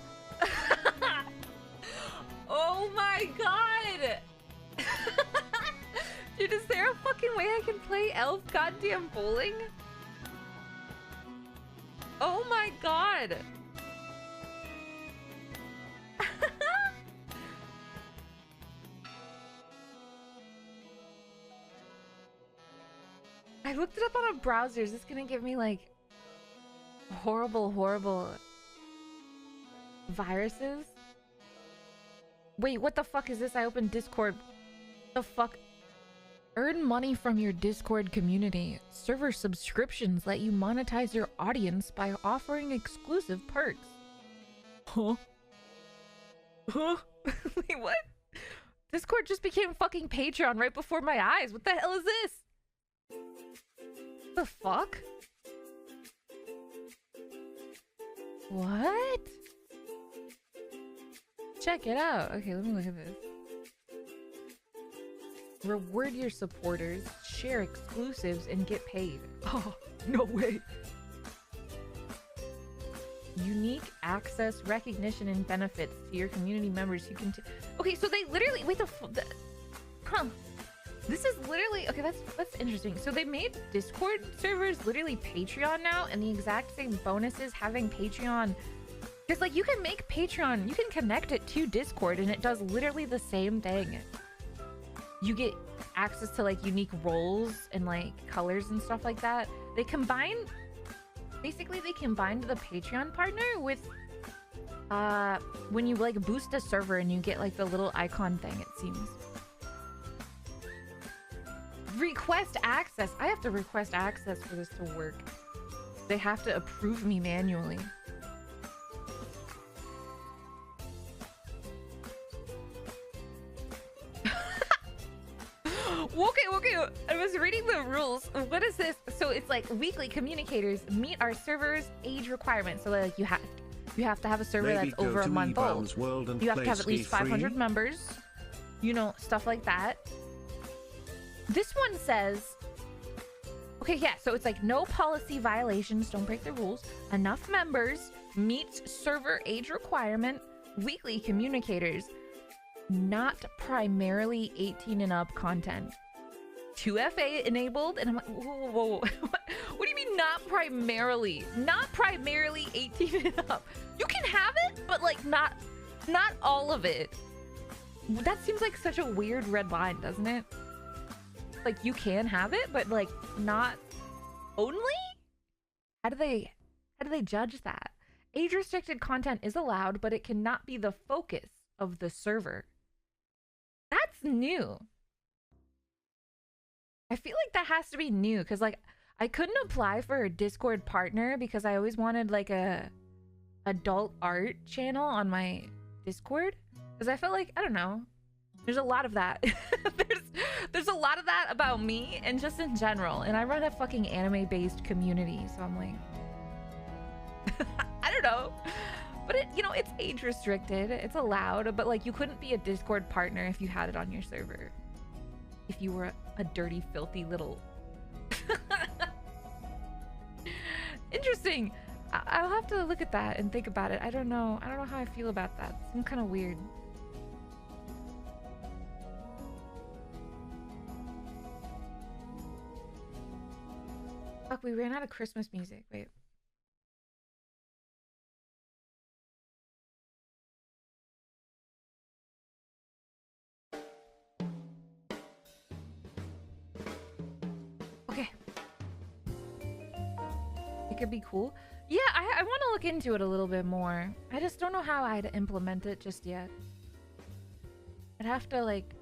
Oh my god. Dude, is there a fucking way I can play elf goddamn bowling? Oh my god. I looked it up on a browser. Is this gonna give me like horrible viruses? Wait, what the fuck is this? I opened Discord. The fuck? Earn money from your Discord community. Server subscriptions let you monetize your audience by offering exclusive perks. Huh? Huh? Wait, what? Discord just became fucking Patreon right before my eyes. What the hell is this? The fuck? What? Check it out. Okay, let me look at this. Reward your supporters, share exclusives, and get paid. Oh, no way. Unique access, recognition, and benefits to your community members. You can... Okay, so they literally... Wait, huh. This is literally... Okay, that's interesting. So they made Discord servers literally Patreon now, and the exact same bonuses having Patreon... Because, like, you can make Patreon, you can connect it to Discord, and it does literally the same thing. You get access to, like, unique roles and, like, colors and stuff like that. They combine... Basically, they combined the Patreon partner with... when you, like, boost a server and you get, like, the little icon thing, it seems. Request access. I have to request access for this to work. They have to approve me manually. Okay, I was reading the rules. What is this? So it's like weekly communicators meet our server's age requirements. So like you have to have a server Maybe that's over a month old. World and You have to play have at least 500 free? members. You know, stuff like that. This one says, okay, yeah, so it's like no policy violations, don't break the rules, enough members, meets server age requirement, weekly communicators, not primarily 18 and up content. 2FA enabled, and I'm like, whoa. What do you mean not primarily? Not primarily 18 and up. You can have it, but like not all of it. That seems like such a weird red line, doesn't it? Like you can have it, but like not only? How do they judge that? Age restricted content is allowed, but it cannot be the focus of the server. That's new. I feel like that has to be new because like I couldn't apply for a Discord partner because I always wanted like a adult art channel on my Discord because I felt like, I don't know, there's a lot of that. there's a lot of that about me and just in general, and I run a fucking anime based community, so I'm like I don't know, but it, you know, it's age restricted, it's allowed, but like you couldn't be a Discord partner if you had it on your server, if you were a dirty filthy little interesting. I'll have to look at that and think about it. I don't know how I feel about that. It's kind of weird. Fuck, we ran out of Christmas music. Wait. Okay. It could be cool. Yeah, I want to look into it a little bit more. I just don't know how I'd implement it just yet. I'd have to, like,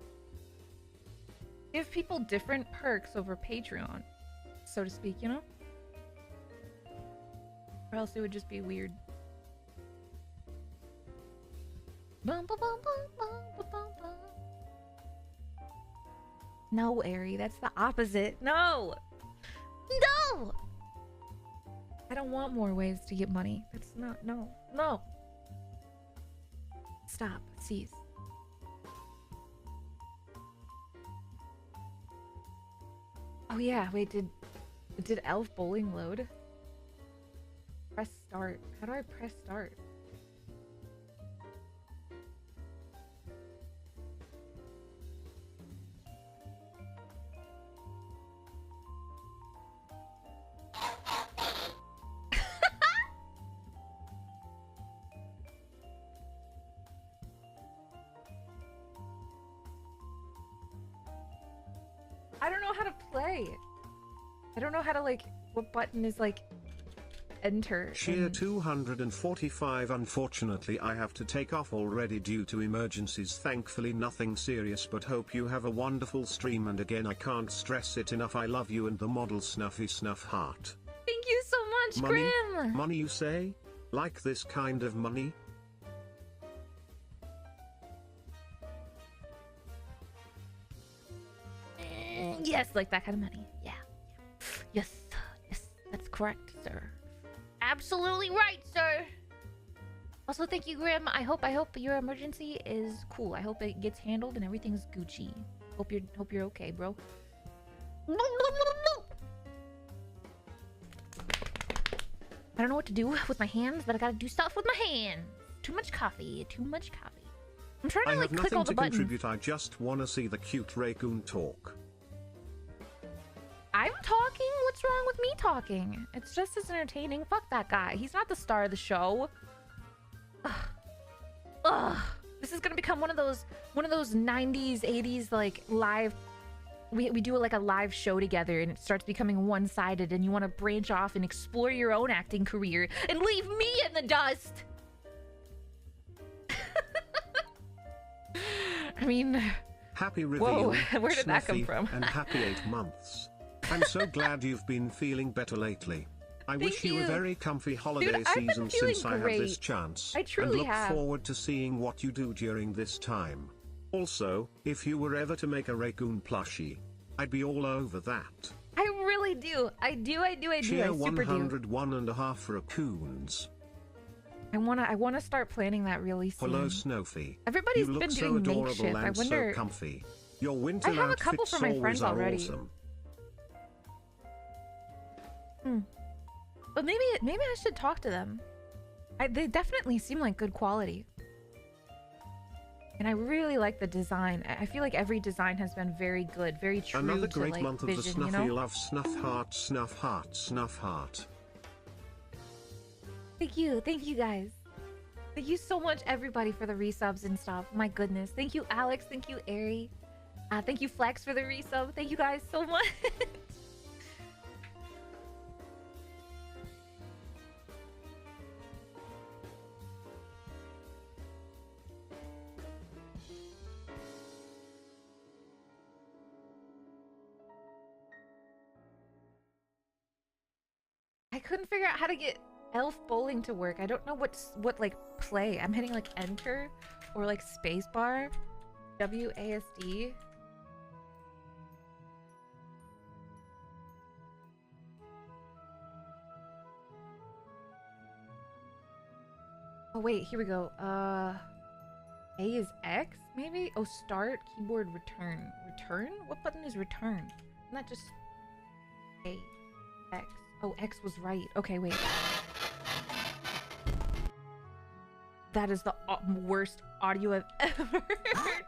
give people different perks over Patreon, so to speak, you know? Or else it would just be weird. No, Ari, that's the opposite. No! No! I don't want more ways to get money. That's not... No. No! Stop. Cease. Oh yeah, wait, did Elf Bowling load? Press start. How do I press start? I don't know how to play. I don't know how to, like, what button is, like, enter. Cheer 245. Unfortunately, I have to take off already due to emergencies. Thankfully, nothing serious, but hope you have a wonderful stream. And again, I can't stress it enough. I love you and the model Snuffy Snuff Heart. Thank you so much, Money? Grim! Money, you say? Like this kind of money? Yes, like that kind of money. Yeah. Yes. Yes, that's correct, sir. Absolutely right, sir. Also, thank you, Grim. I hope your emergency is cool. I hope it gets handled and everything's Gucci. Hope you're okay, bro. I don't know what to do with my hands, but I gotta do stuff with my hands. Too much coffee. Too much coffee. I'm trying to like click all the buttons. I have nothing to contribute. I just wanna see the cute raccoon talk. I'm talking? What's wrong with me talking? It's just as entertaining. Fuck that guy. He's not the star of the show. Ugh. Ugh. This is gonna become one of those 90s, 80s like live. We do like a live show together, and it starts becoming one-sided, and you want to branch off and explore your own acting career and leave me in the dust. I mean, happy reveal. Whoa, where did that come from? And happy 8 months. I'm so glad you've been feeling better lately. I wish you a very comfy holiday season since I have this chance. I truly and look forward to seeing what you do during this time. Also, if you were ever to make a raccoon plushie, I'd be all over that. I really do. I do. Cheer I super 101.5 raccoons. I wanna start planning that really soon. Hello, Snuffy. Everybody's you been look doing so adorable makeshift. and I wonder. So comfy. Your winter I have a couple outfits for my friends are already. awesome. But maybe I should talk to them. They definitely seem like good quality. And I really like the design. I feel like every design has been very good, very true Another to great like month of vision, the Snuffy you know? love. Snuff heart, snuff heart, snuff heart. Thank you guys. Thank you so much, everybody, for the resubs and stuff. My goodness. Thank you, Alex. Thank you, Ari. Thank you, Flex, for the resub. Thank you guys so much. I couldn't figure out how to get Elf Bowling to work. I don't know what like play. I'm hitting like enter or like spacebar. WASD. Oh wait, here we go. A is X maybe? Oh, start, keyboard, return. Return? What button is return? Isn't that just A, X? Oh, X was right. Okay, wait. That is the worst audio I've ever heard.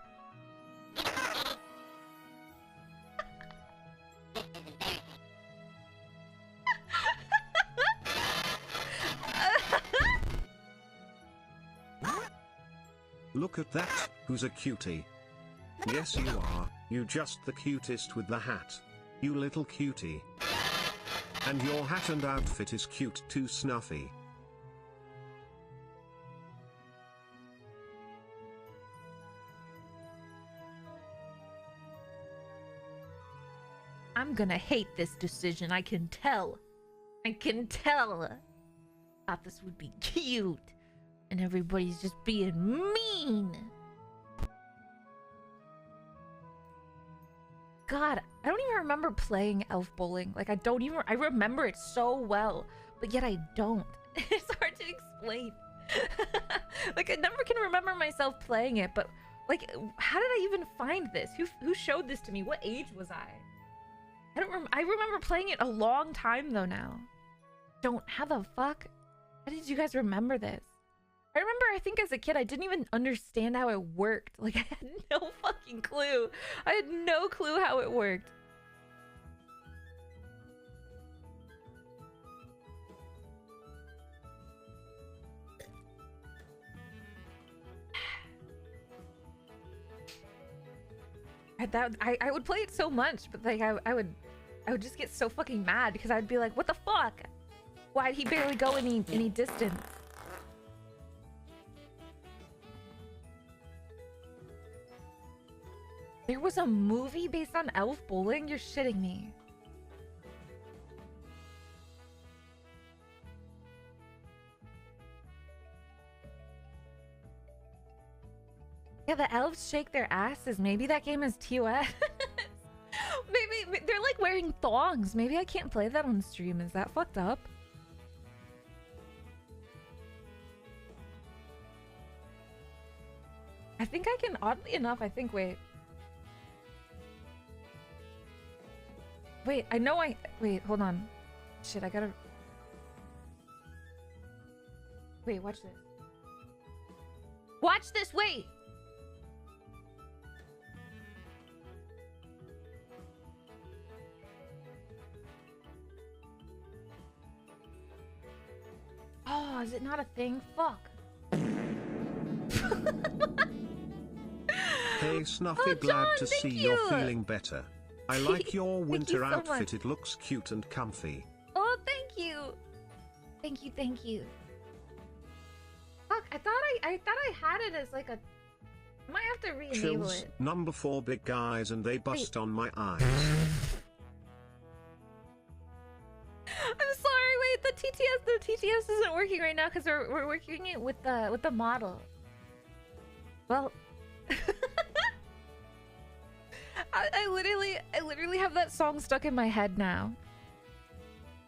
Look at that, who's a cutie? Yes, you are. You just the cutest with the hat. You little cutie. And your hat and outfit is cute too, Snuffy. I'm gonna hate this decision. I can tell. I can tell. Thought this would be cute. And everybody's just being mean. God, I don't even remember playing Elf Bowling. Like, I remember it so well, but yet I don't. It's hard to explain. Like, I never can remember myself playing it, but like, how did I even find this? Who showed this to me? What age was I? I remember playing it a long time though now. How the fuck? How did you guys remember this? I remember, I think as a kid, I didn't even understand how it worked. Like, I had no fucking clue. I had no clue how it worked. I would play it so much, but like I would just get so fucking mad because I'd be like, what the fuck? Why'd he barely go any distance? There was a movie based on Elf Bowling? You're shitting me. Yeah, the elves shake their asses. Maybe that game is TOS. Maybe they're like wearing thongs. Maybe I can't play that on stream. Is that fucked up? I think I can, oddly enough, wait, wait, hold on. Shit, I gotta... Wait, watch this. Watch this, wait! Oh, is it not a thing? Fuck. Hey Snuffy, Oh, glad John, to see thank you're you. feeling better. I like your winter so outfit, much. it looks cute and comfy. Oh, thank you. Thank you, thank you. Fuck, I thought I had it as like a... I might have to re-enable Chills, it. number 4 big guys and they bust on my eyes. I'm sorry, wait, the TTS isn't working right now because we're working it with the model. Well, I literally have that song stuck in my head now.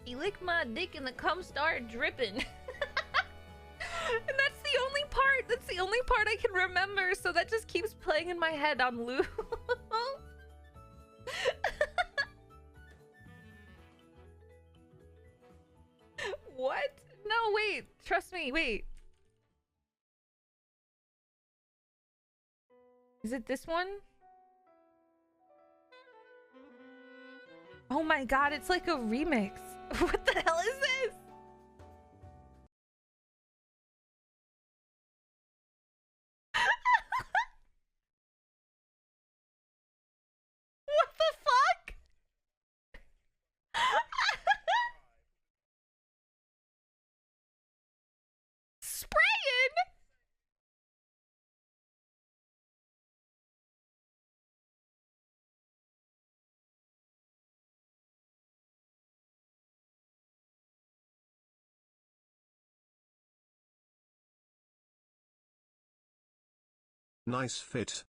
He licked my dick and the cum started dripping. And that's the only part I can remember, so that just keeps playing in my head on loop. What? No, wait. Trust me. Wait. Is it this one? Oh my god, it's like a remix. What the hell is this? What the fuck? Spraying? Nice fit.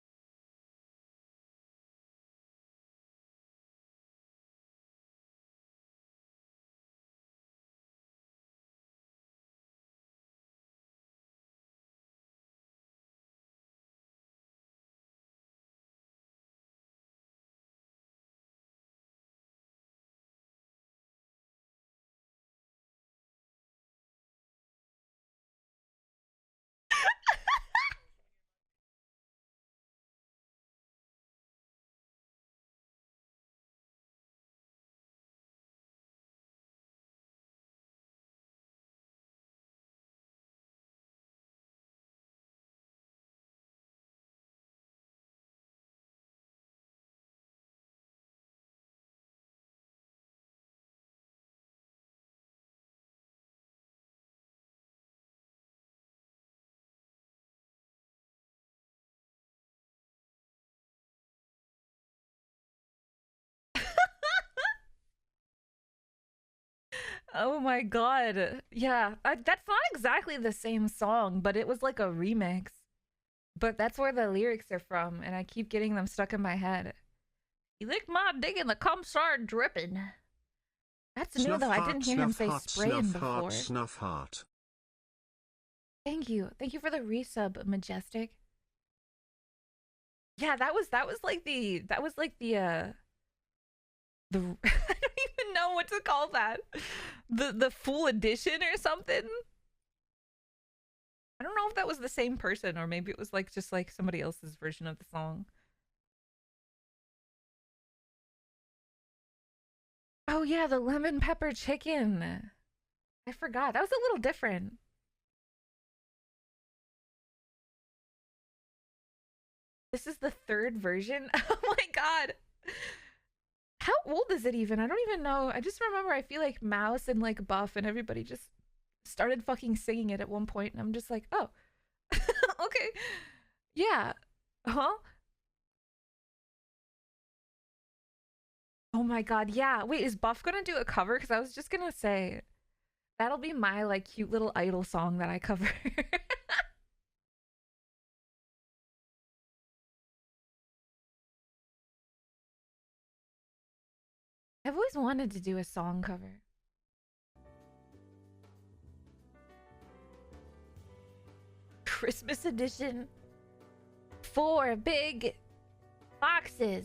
Oh my god. Yeah, that's not exactly the same song, but it was like a remix. But that's where the lyrics are from, and I keep getting them stuck in my head. He licked my dick and the cum started dripping. That's new Snuff though. I heart, didn't hear him snuff say heart, spraying snuff before. heart, snuff heart. Thank you. Thank you for the resub, Majestic. Yeah, that was like the I don't even know what to call that. The full edition or something. I don't know if that was the same person or maybe it was like just like somebody else's version of the song. Oh yeah, the lemon pepper chicken. I forgot. That was a little different. This is the third version. Oh my god. How old is it even? I don't even know. I just remember I feel like Mouse and like Buff and everybody just started fucking singing it at one point and I'm just like, oh. Okay. Yeah. Huh? Oh my god, yeah. Wait, is Buff gonna do a cover? Because I was just gonna say that'll be my like cute little idol song that I cover. I've always wanted to do a song cover. Christmas edition. 4 big boxes.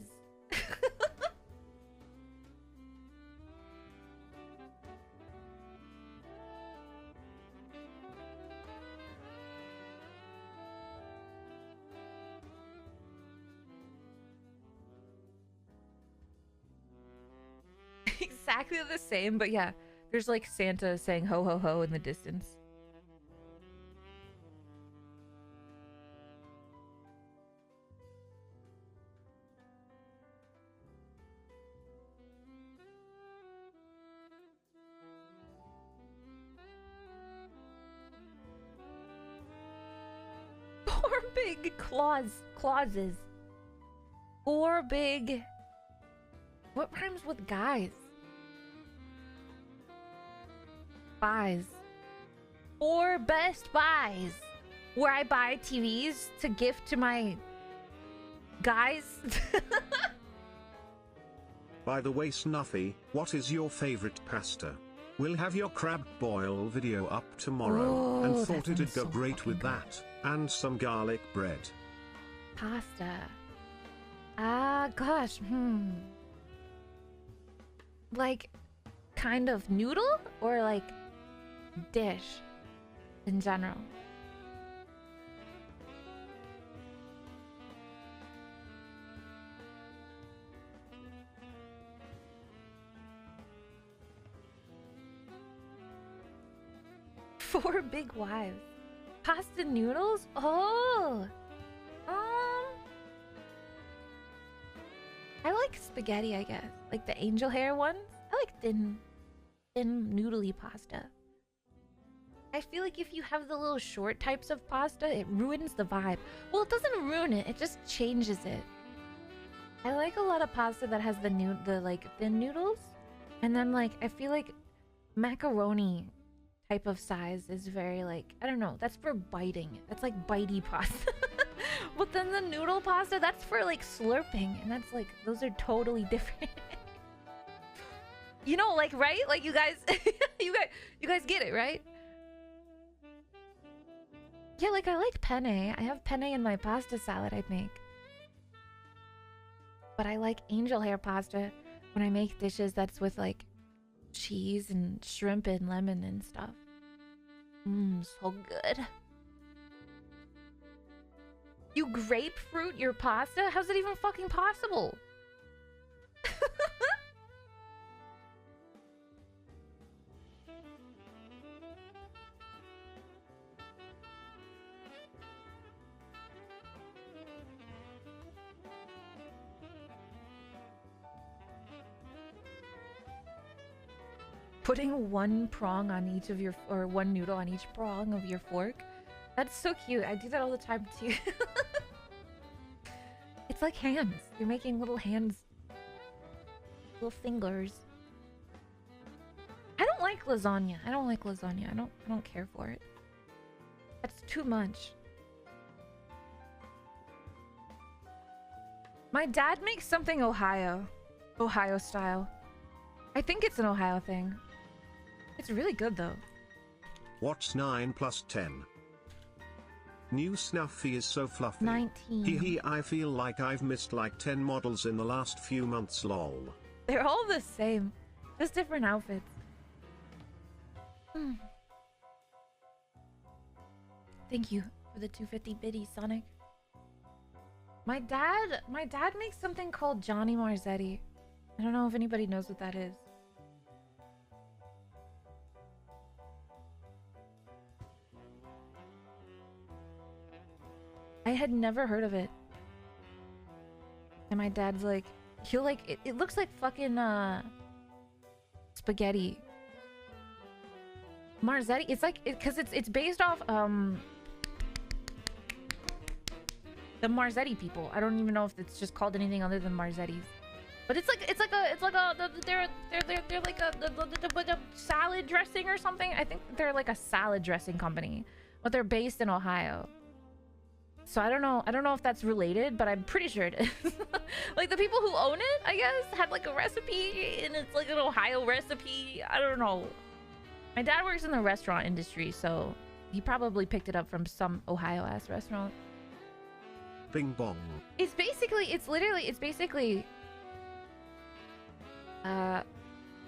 Exactly the same, but yeah, there's like Santa saying ho ho ho in the distance. Four big clauses. 4 big. What rhymes with guys? Buys. 4 Best Buys, where I buy TVs to gift to my guys. By the way, Snuffy, what is your favorite pasta? We'll have your crab boil video up tomorrow, and Ooh, thought that it'd sounds go so great with fucking that, and some garlic bread. Pasta. Ah, gosh. Like, kind of noodle or like dish in general? Four big wives. Pasta noodles? Oh. I like spaghetti, I guess. Like the angel hair ones. I like thin noodly pasta. I feel like if you have the little short types of pasta, it ruins the vibe. Well, it doesn't ruin it, it just changes it. I like a lot of pasta that has the like thin noodles. And then like I feel like macaroni type of size is very like, I don't know, that's for biting. That's like bitey pasta. But then the noodle pasta, that's for like slurping, and that's like, those are totally different. You know, like, right? Like you guys you guys get it, right? Yeah, like I like penne. I have penne in my pasta salad I make. But I like angel hair pasta when I make dishes that's with like cheese and shrimp and lemon and stuff. So good. You grapefruit your pasta? How's it even fucking possible? Putting one prong on each of your, or one noodle on each prong of your fork. That's so cute. I do that all the time too. It's like hands. You're making little hands. Little fingers. I don't like lasagna. I don't like lasagna. I don't care for it. That's too much. My dad makes something Ohio style. I think it's an Ohio thing. It's really good though. What's 9 plus 10? New Snuffy is so fluffy. 19. Hee, I feel like I've missed like 10 models in the last few months, lol. They're all the same. Just different outfits. Thank you for the 250 biddies, Sonic. My dad makes something called Johnny Marzetti. I don't know if anybody knows what that is. I had never heard of it. And my dad's like, he'll like, it looks like fucking spaghetti. Marzetti, it's like, because it's based off the Marzetti people. I don't even know if it's just called anything other than Marzettis. But it's like they're like a salad dressing or something. I think they're like a salad dressing company, but they're based in Ohio. So I don't know if that's related, but I'm pretty sure it is. Like the people who own it, I guess, had like a recipe and it's like an Ohio recipe. I don't know. My dad works in the restaurant industry, so he probably picked it up from some Ohio ass restaurant. Bing bong. It's basically I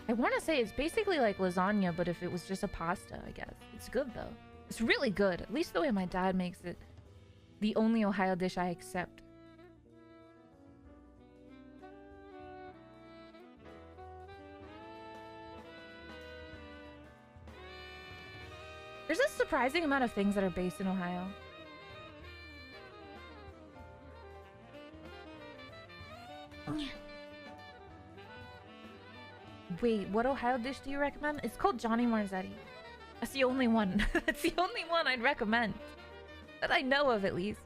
want to say it's basically like lasagna, but if it was just a pasta, I guess. It's good though. It's really good. At least the way my dad makes it. The only Ohio dish I accept. There's a surprising amount of things that are based in Ohio. Wait, what Ohio dish do you recommend? It's called Johnny Marzetti. That's the only one. That's the only one I'd recommend. That I know of, at least.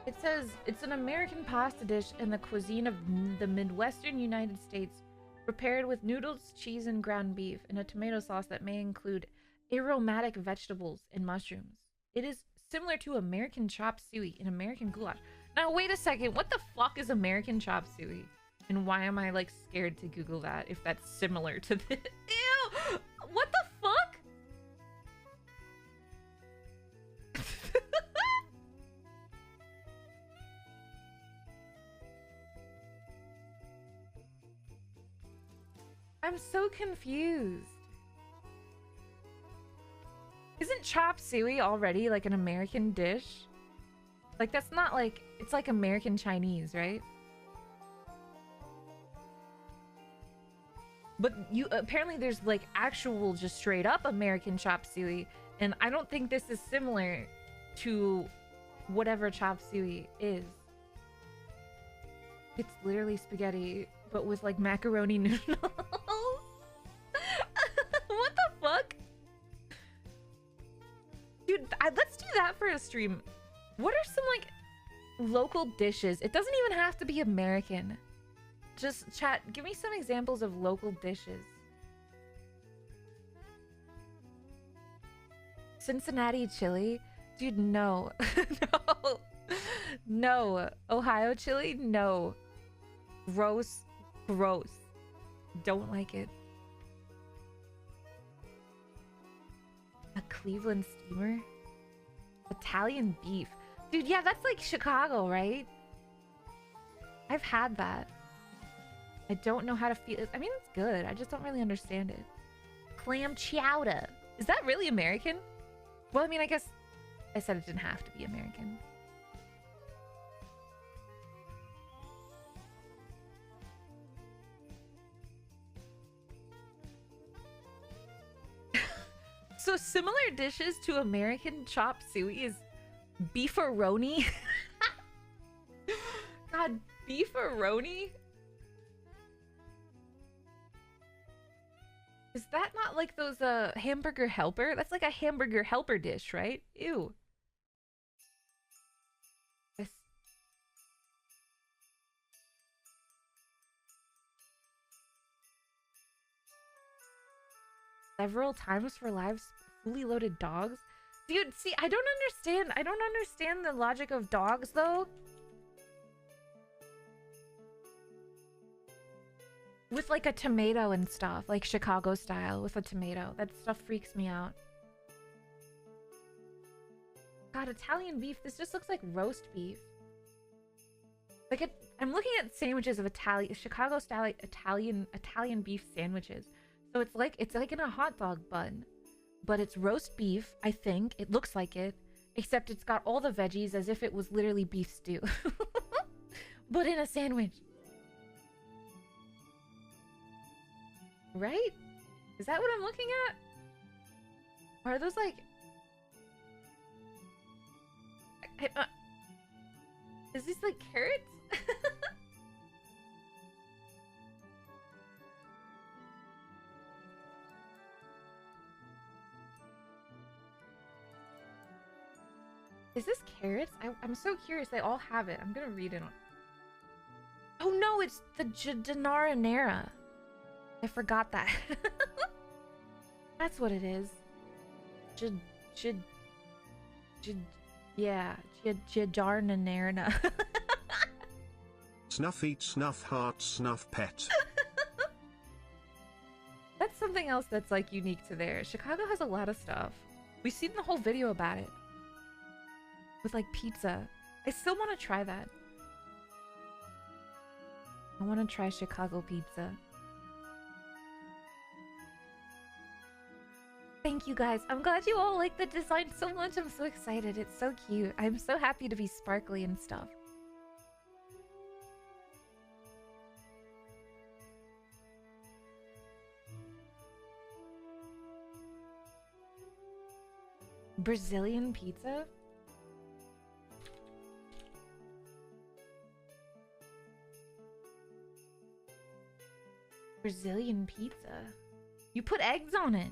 It says, it's an American pasta dish in the cuisine of the Midwestern United States, prepared with noodles, cheese, and ground beef, and a tomato sauce that may include aromatic vegetables and mushrooms. It is similar to American chop suey and American goulash. Now, wait a second. What the fuck is American chop suey? And why am I, like, scared to Google that if that's similar to this? Ew! What the fuck? I'm so confused. Isn't chop suey already, like, an American dish? Like, that's not, like... It's, like, American Chinese, right? But you apparently there's like actual just straight up American chop suey, and I don't think this is similar to whatever chop suey is. It's literally spaghetti, but with like macaroni noodles. What the fuck? Dude, let's do that for a stream. What are some like local dishes? It doesn't even have to be American. Just chat, give me some examples of local dishes. Cincinnati chili? Dude, no. No. No. Ohio chili? No. Gross. Gross. Don't like it. A Cleveland steamer? Italian beef. Dude, yeah, that's like Chicago, right? I've had that. I don't know how to feel it. I mean, it's good. I just don't really understand it. Clam chowder. Is that really American? Well, I mean, I guess I said it didn't have to be American. So similar dishes to American chop suey is beefaroni. God, beefaroni? Is that not like those hamburger helper? That's like a hamburger helper dish, right? Ew. This. Several times for live fully loaded dogs? Dude, see, I don't understand. I don't understand the logic of dogs, though. With like a tomato and stuff, like Chicago style with a tomato. That stuff freaks me out. God, Italian beef. This just looks like roast beef. Like I'm looking at sandwiches of Chicago style Italian beef sandwiches. So it's like in a hot dog bun. But it's roast beef, I think. It looks like it. Except it's got all the veggies as if it was literally beef stew. But in a sandwich. Right? Is that what I'm looking at? Or are those like... Is this like carrots? Is this carrots? I'm so curious. They all have it. I'm gonna read it on... Oh no, it's the Jardinara. I forgot that. That's what it is. Jardinara. Snuff eat snuff heart snuff pet. That's something else that's like unique to there. Chicago has a lot of stuff. We've seen the whole video about it. With like pizza. I still want to try that. I want to try Chicago pizza. Thank you guys. I'm glad you all like the design so much. I'm so excited. It's so cute. I'm so happy to be sparkly and stuff. Brazilian pizza? Brazilian pizza? You put eggs on it.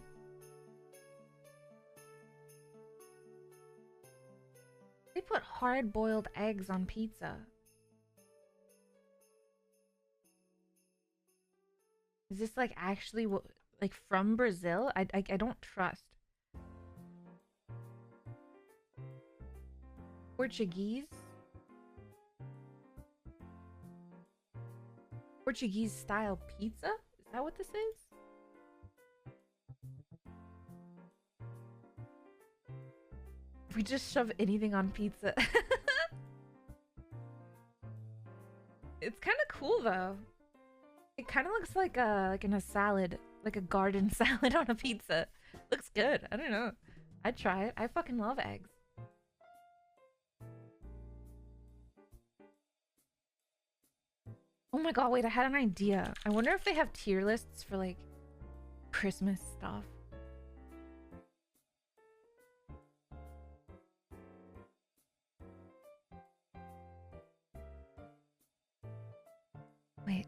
They put hard-boiled eggs on pizza. Is this like actually like from Brazil? I don't trust. Portuguese? Portuguese style pizza? Is that what this is? We just shove anything on pizza. It's kind of cool though. It kind of looks like in a salad, like a garden salad on a pizza. Looks good. I don't know. I'd try it. I fucking love eggs. Oh my god, wait, I had an idea. I wonder if they have tier lists for like Christmas stuff. Wait.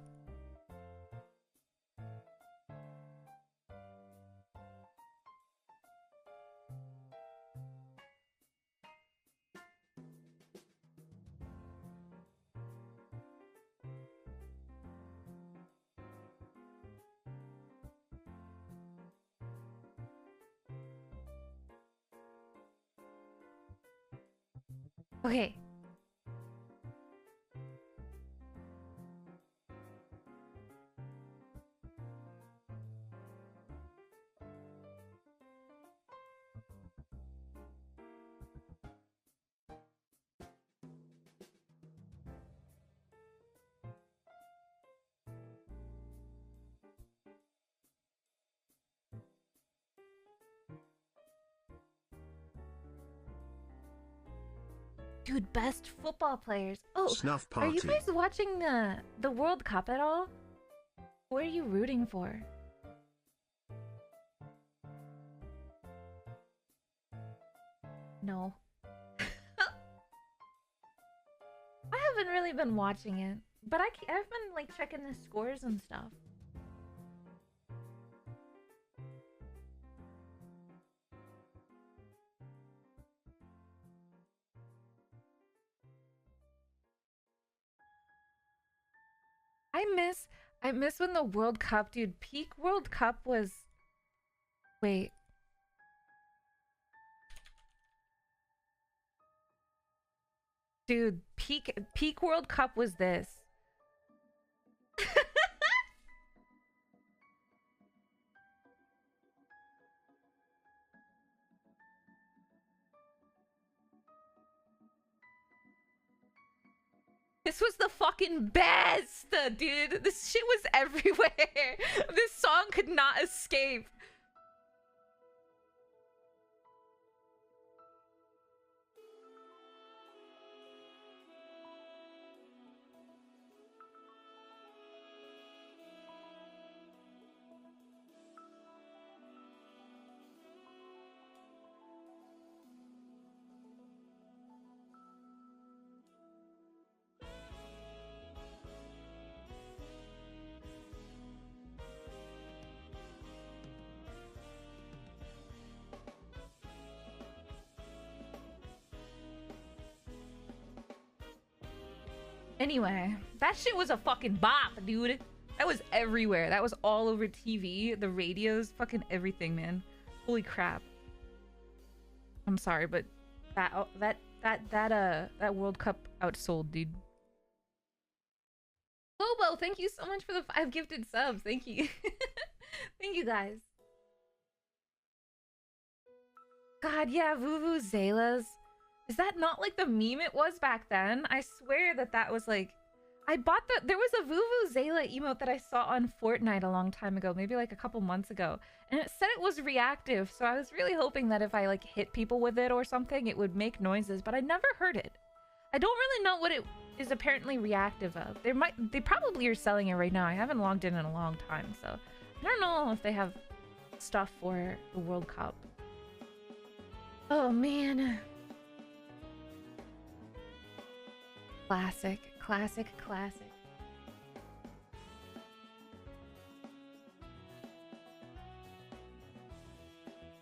Okay. Dude, best football players. Oh, Snuff are you party. guys watching the World Cup at all? Who are you rooting for? No. I haven't really been watching it, but I've been like checking the scores and stuff. I miss when the World Cup, dude, peak World Cup was... Wait. Dude, peak World Cup was this. This was the fucking best, dude. This shit was everywhere. This song could not escape. Anyway, that shit was a fucking bop, dude. That was everywhere. That was all over TV, the radios, fucking everything, man. Holy crap. I'm sorry, but that World Cup outsold, dude. Bobo, thank you so much for the 5 gifted subs. Thank you. Thank you, guys. God, yeah, Vuvuzelas. Is that not like the meme it was back then? I swear that was like... I bought the... There was a Vuvuzela emote that I saw on Fortnite a long time ago. Maybe like a couple months ago. And it said it was reactive. So I was really hoping that if I like hit people with it or something, it would make noises. But I never heard it. I don't really know what it is apparently reactive of. They probably are selling it right now. I haven't logged in a long time. So I don't know if they have stuff for the World Cup. Oh, man. Classic, classic, classic.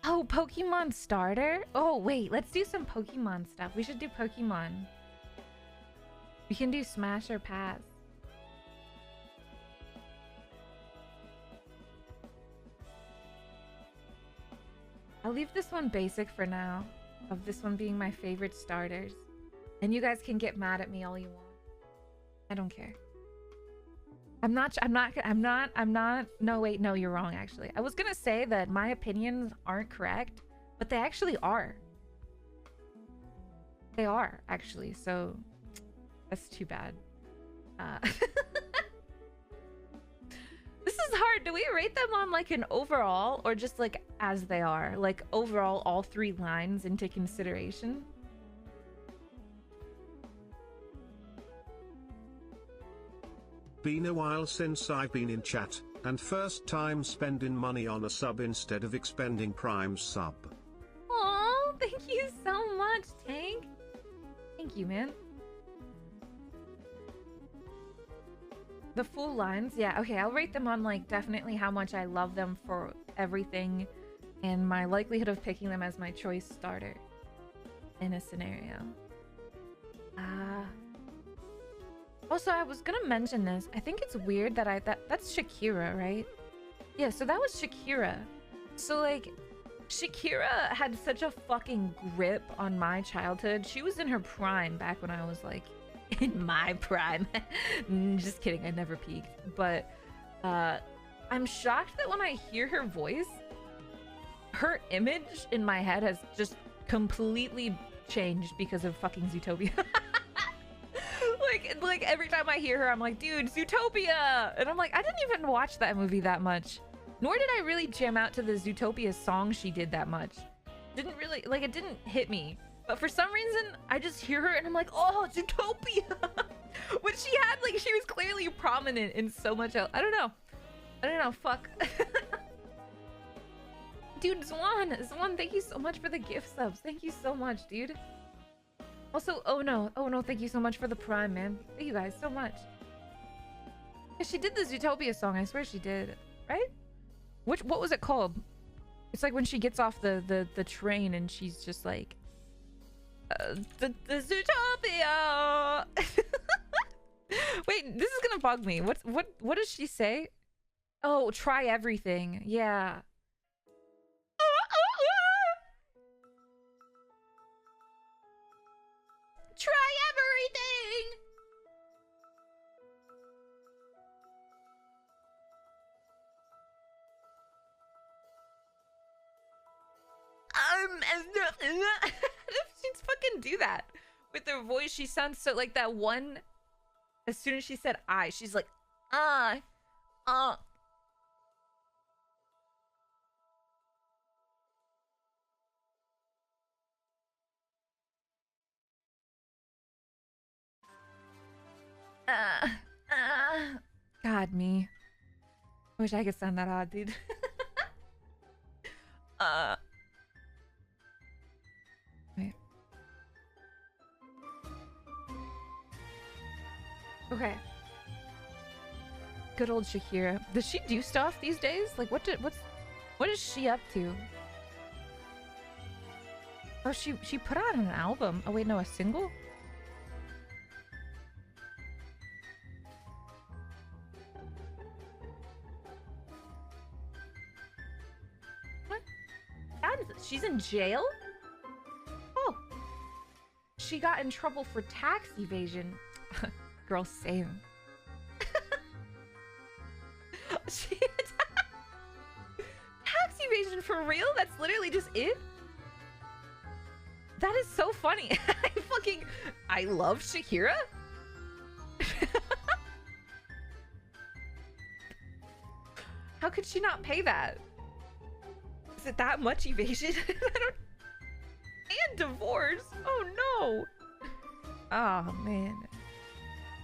Oh, Pokemon starter? Oh, wait, let's do some Pokemon stuff. We should do Pokemon. We can do Smash or Pass. I'll leave this one basic for now, of this one being my favorite starters. And you guys can get mad at me all you want. I don't care. No, wait, no, you're wrong, actually. I was gonna say that my opinions aren't correct, but they actually are. They are, actually, so that's too bad. This is hard. Do we rate them on like an overall or just like as they are? Like overall, all 3 lines into consideration? Been a while since I've been in chat, and first time spending money on a sub instead of expending Prime's sub. Oh, thank you so much, Tank. Thank you, man. The full lines? Yeah, okay, I'll rate them on like definitely how much I love them for everything and my likelihood of picking them as my choice starter in a scenario. Also, I was gonna mention this. I think it's weird that that's Shakira, right? Yeah, so that was Shakira. So like, Shakira had such a fucking grip on my childhood. She was in her prime back when I was like, in my prime. Just kidding, I never peaked. But I'm shocked that when I hear her voice, her image in my head has just completely changed because of fucking Zootopia. like every time I hear her, I'm like, dude, Zootopia! And I'm like, I didn't even watch that movie that much. Nor did I really jam out to the Zootopia song she did that much. Didn't really, like, it didn't hit me. But for some reason, I just hear her and I'm like, oh, Zootopia! When she had, like, she was clearly prominent in so much else. I don't know, fuck. Dude, Zwan, thank you so much for the gift subs. Thank you so much, dude. Also, oh no, thank you so much for the prime, man. Thank you guys so much. Yeah, she did the Zootopia song, I swear she did, right? What was it called? It's like when she gets off the train and she's just like, the Zootopia. Wait, this is gonna bug me. What does she say? Oh, try everything. Yeah. Try She'd fucking do that with her voice. She sounds so like that one. As soon as she said I, she's like, uh. God, me. I wish I could sound that odd, dude. Wait. Okay. Good old Shakira. Does she do stuff these days? Like, what is she up to? Oh, she put out an album. Oh wait, no, a single? What? She's in jail? Oh. She got in trouble for tax evasion. Girl, same. Tax evasion for real? That's literally just it? That is so funny. I love Shakira. How could she not pay that? Is it that much evasion? And divorce. Oh no. Oh man.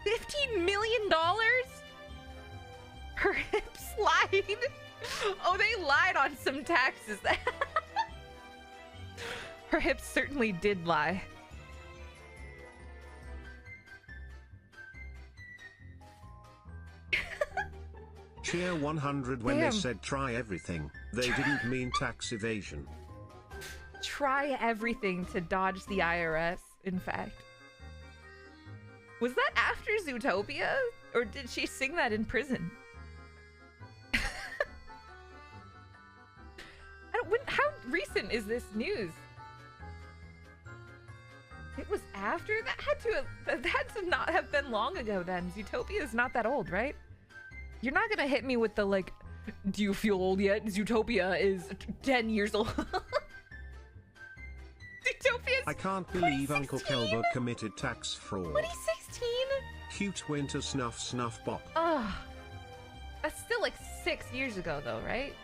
$15 million? Her hips lied. Oh, they lied on some taxes. Her hips certainly did lie. Cheer 100 when they said try everything. They didn't mean tax evasion. Try everything to dodge the IRS, in fact. Was that after Zootopia? Or did she sing that in prison? How recent is this news? It was after? That had to not have been long ago then. Zootopia is not that old, right? You're not gonna hit me with the like, do you feel old yet? Zootopia is 10 years old. Zootopia is I can't believe Uncle Kelbo committed tax fraud. 2016? Cute winter snuff bop. Ugh. That's still like 6 years ago though, right?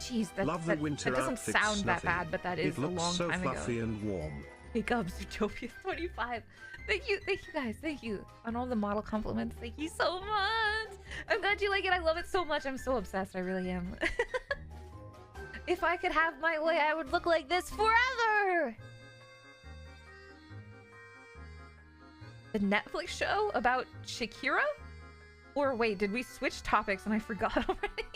Jeez, that doesn't sound Snuffy. that bad, but that is a long time ago. It looks so fluffy and warm. Big up, Zootopia 25. Thank you guys, thank you. On all the model compliments, thank you so much. I'm glad you like it, I love it so much. I'm so obsessed, I really am. If I could have my way, I would look like this forever. The Netflix show about Shakira? Or wait, did we switch topics and I forgot already?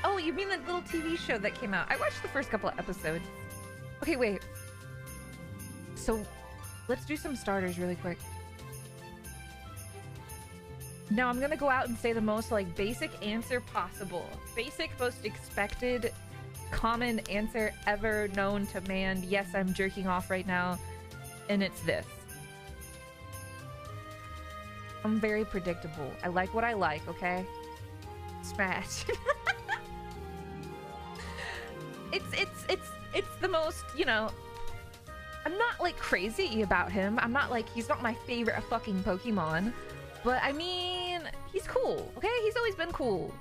Oh, you mean the little TV show that came out? I watched the first couple of episodes. Okay, wait. So, let's do some starters really quick. Now, I'm gonna go out and say the most, like, basic answer possible. Basic, most expected, common answer ever known to man. Yes, I'm jerking off right now. And it's this. I'm very predictable. I like what I like, okay? Smash. It's the most, you know, I'm not like crazy about him. I'm not like, he's not my favorite fucking Pokemon, but I mean, he's cool, okay? He's always been cool.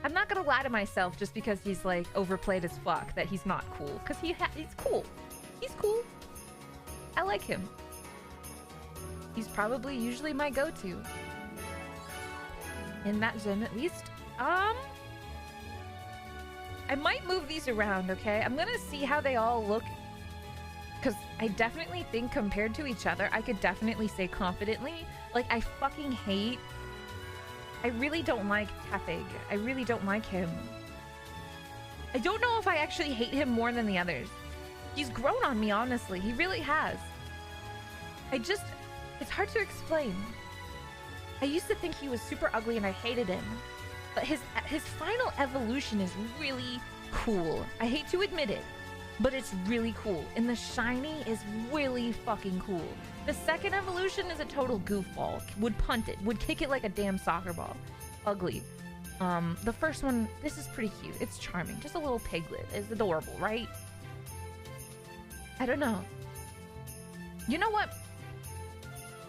I'm not gonna lie to myself just because he's like overplayed as fuck that he's not cool, because he's cool. He's cool. I like him. He's probably usually my go-to. In that gym, at least. I might move these around, okay? I'm gonna see how they all look. Because I definitely think compared to each other, I could definitely say confidently, like, I fucking hate... I really don't like Tefig. I really don't like him. I don't know if I actually hate him more than the others. He's grown on me, honestly. He really has. It's hard to explain. I used to think he was super ugly and I hated him. But his final evolution is really cool. I hate to admit it. but it's really cool. And the shiny is really fucking cool. The second evolution is a total goofball. Would punt it, would kick it like a damn soccer ball. Ugly. The first one, this is pretty cute. It's charming. Just a little piglet. It's adorable, right? I don't know. You know what?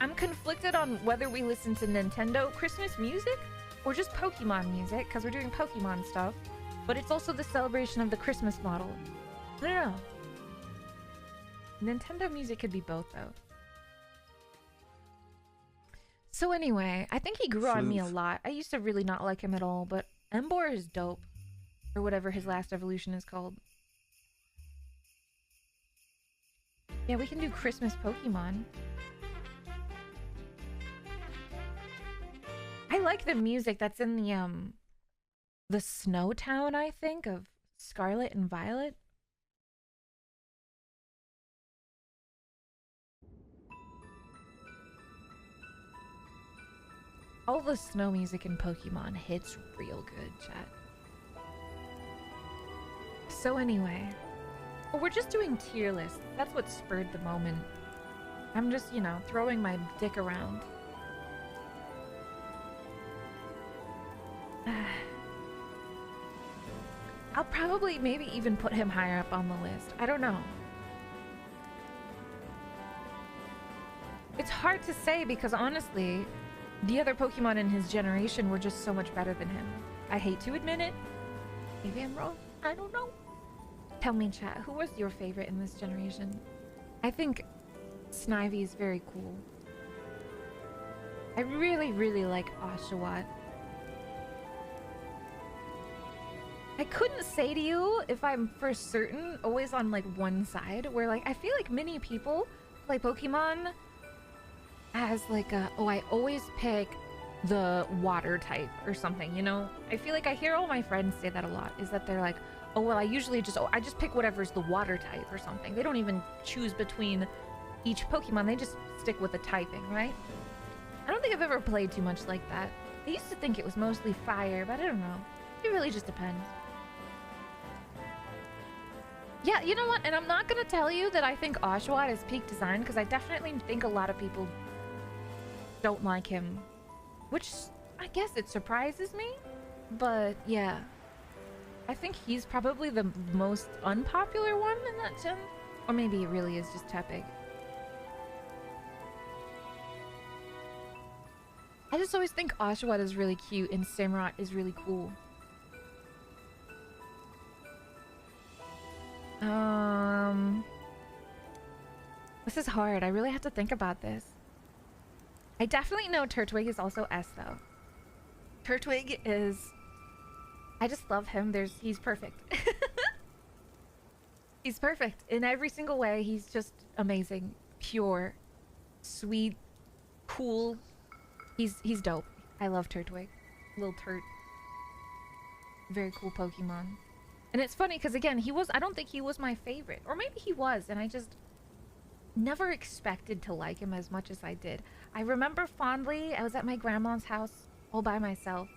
I'm conflicted on whether we listen to Nintendo Christmas music or just Pokemon music, because we're doing Pokemon stuff. But it's also the celebration of the Christmas model. I don't know. Nintendo music could be both, though. So anyway, I think he grew on me a lot. I used to really not like him at all, but Embor is dope. Or whatever his last evolution is called. Yeah, we can do Christmas Pokemon. I like the music that's in the Snow Town, I think, of Scarlet and Violet. All the snow music in Pokemon hits real good, chat. So anyway, well, we're just doing tier lists. That's what spurred the moment. I'm just, you know, throwing my dick around. I'll probably maybe even put him higher up on the list. I don't know. It's hard to say because honestly, the other Pokemon in his generation were just so much better than him. I hate to admit it. Maybe I'm wrong. I don't know. Tell me, chat, who was your favorite in this generation? I think Snivy is very cool. I really, really like Oshawott. I couldn't say to you if I'm for certain always on like one side, where like I feel like many people play Pokemon as like a, oh, I always pick the water type or something, you know? I feel like I hear all my friends say that a lot, is that they're like, oh, well, I just pick whatever's the water type or something. They don't even choose between each Pokemon. They just stick with the typing, right? I don't think I've ever played too much like that. I used to think it was mostly fire, but I don't know. It really just depends. Yeah, you know what? And I'm not gonna tell you that I think Oshawott is peak design, because I definitely think a lot of people don't like him. Which, I guess it surprises me. But, yeah. I think he's probably the most unpopular one in that gen. Or maybe it really is just Tepig. I just always think Oshawott is really cute and Samurott is really cool. This is hard. I really have to think about this. I definitely know Turtwig is also S though. Turtwig is... I just love him. He's perfect. He's perfect in every single way. He's just amazing. Pure. Sweet. Cool. He's dope. I love Turtwig. Little Turt. Very cool Pokemon. And it's funny because again, I don't think he was my favorite. Or maybe he was and I just never expected to like him as much as I did. I remember fondly, I was at my grandma's house all by myself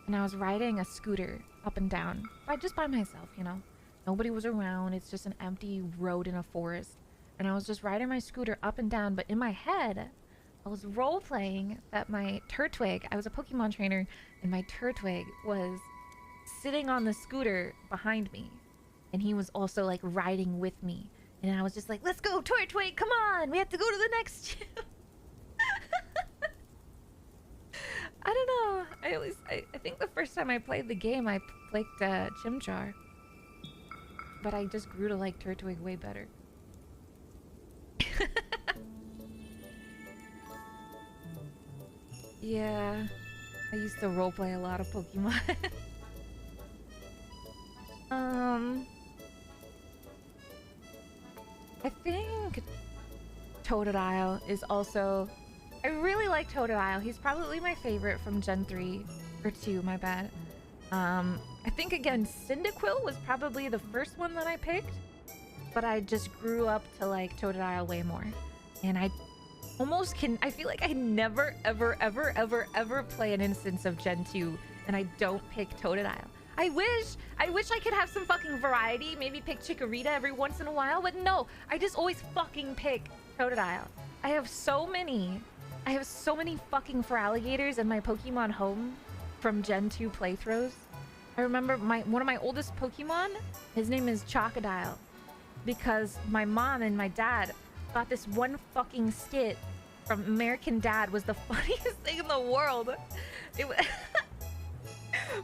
and I was riding a scooter up and down. Just by myself, you know. Nobody was around. It's just an empty road in a forest. And I was just riding my scooter up and down, but in my head, I was role-playing that my Turtwig, I was a Pokemon trainer, and my Turtwig was sitting on the scooter behind me. And he was also like riding with me. And I was just like, let's go, Turtwig, come on! We have to go to the next gym! I don't know. I think the first time I played the game, I picked Chimchar. But I just grew to like Turtwig way better. Yeah. I used to roleplay a lot of Pokemon. I think Totodile is also... I really like Totodile. He's probably my favorite from Gen 3 or 2, my bad. I think again, Cyndaquil was probably the first one that I picked, but I just grew up to like Totodile way more. And I feel like I never, ever, ever, ever, ever play an instance of Gen 2 and I don't pick Totodile. I wish I could have some fucking variety. Maybe pick Chikorita every once in a while, but no, I just always fucking pick Totodile. I have so many fucking Feraligators in my Pokemon home from Gen 2 playthroughs. I remember one of my oldest Pokemon, his name is Chocodile, because my mom and my dad thought this one fucking skit from American Dad was the funniest thing in the world.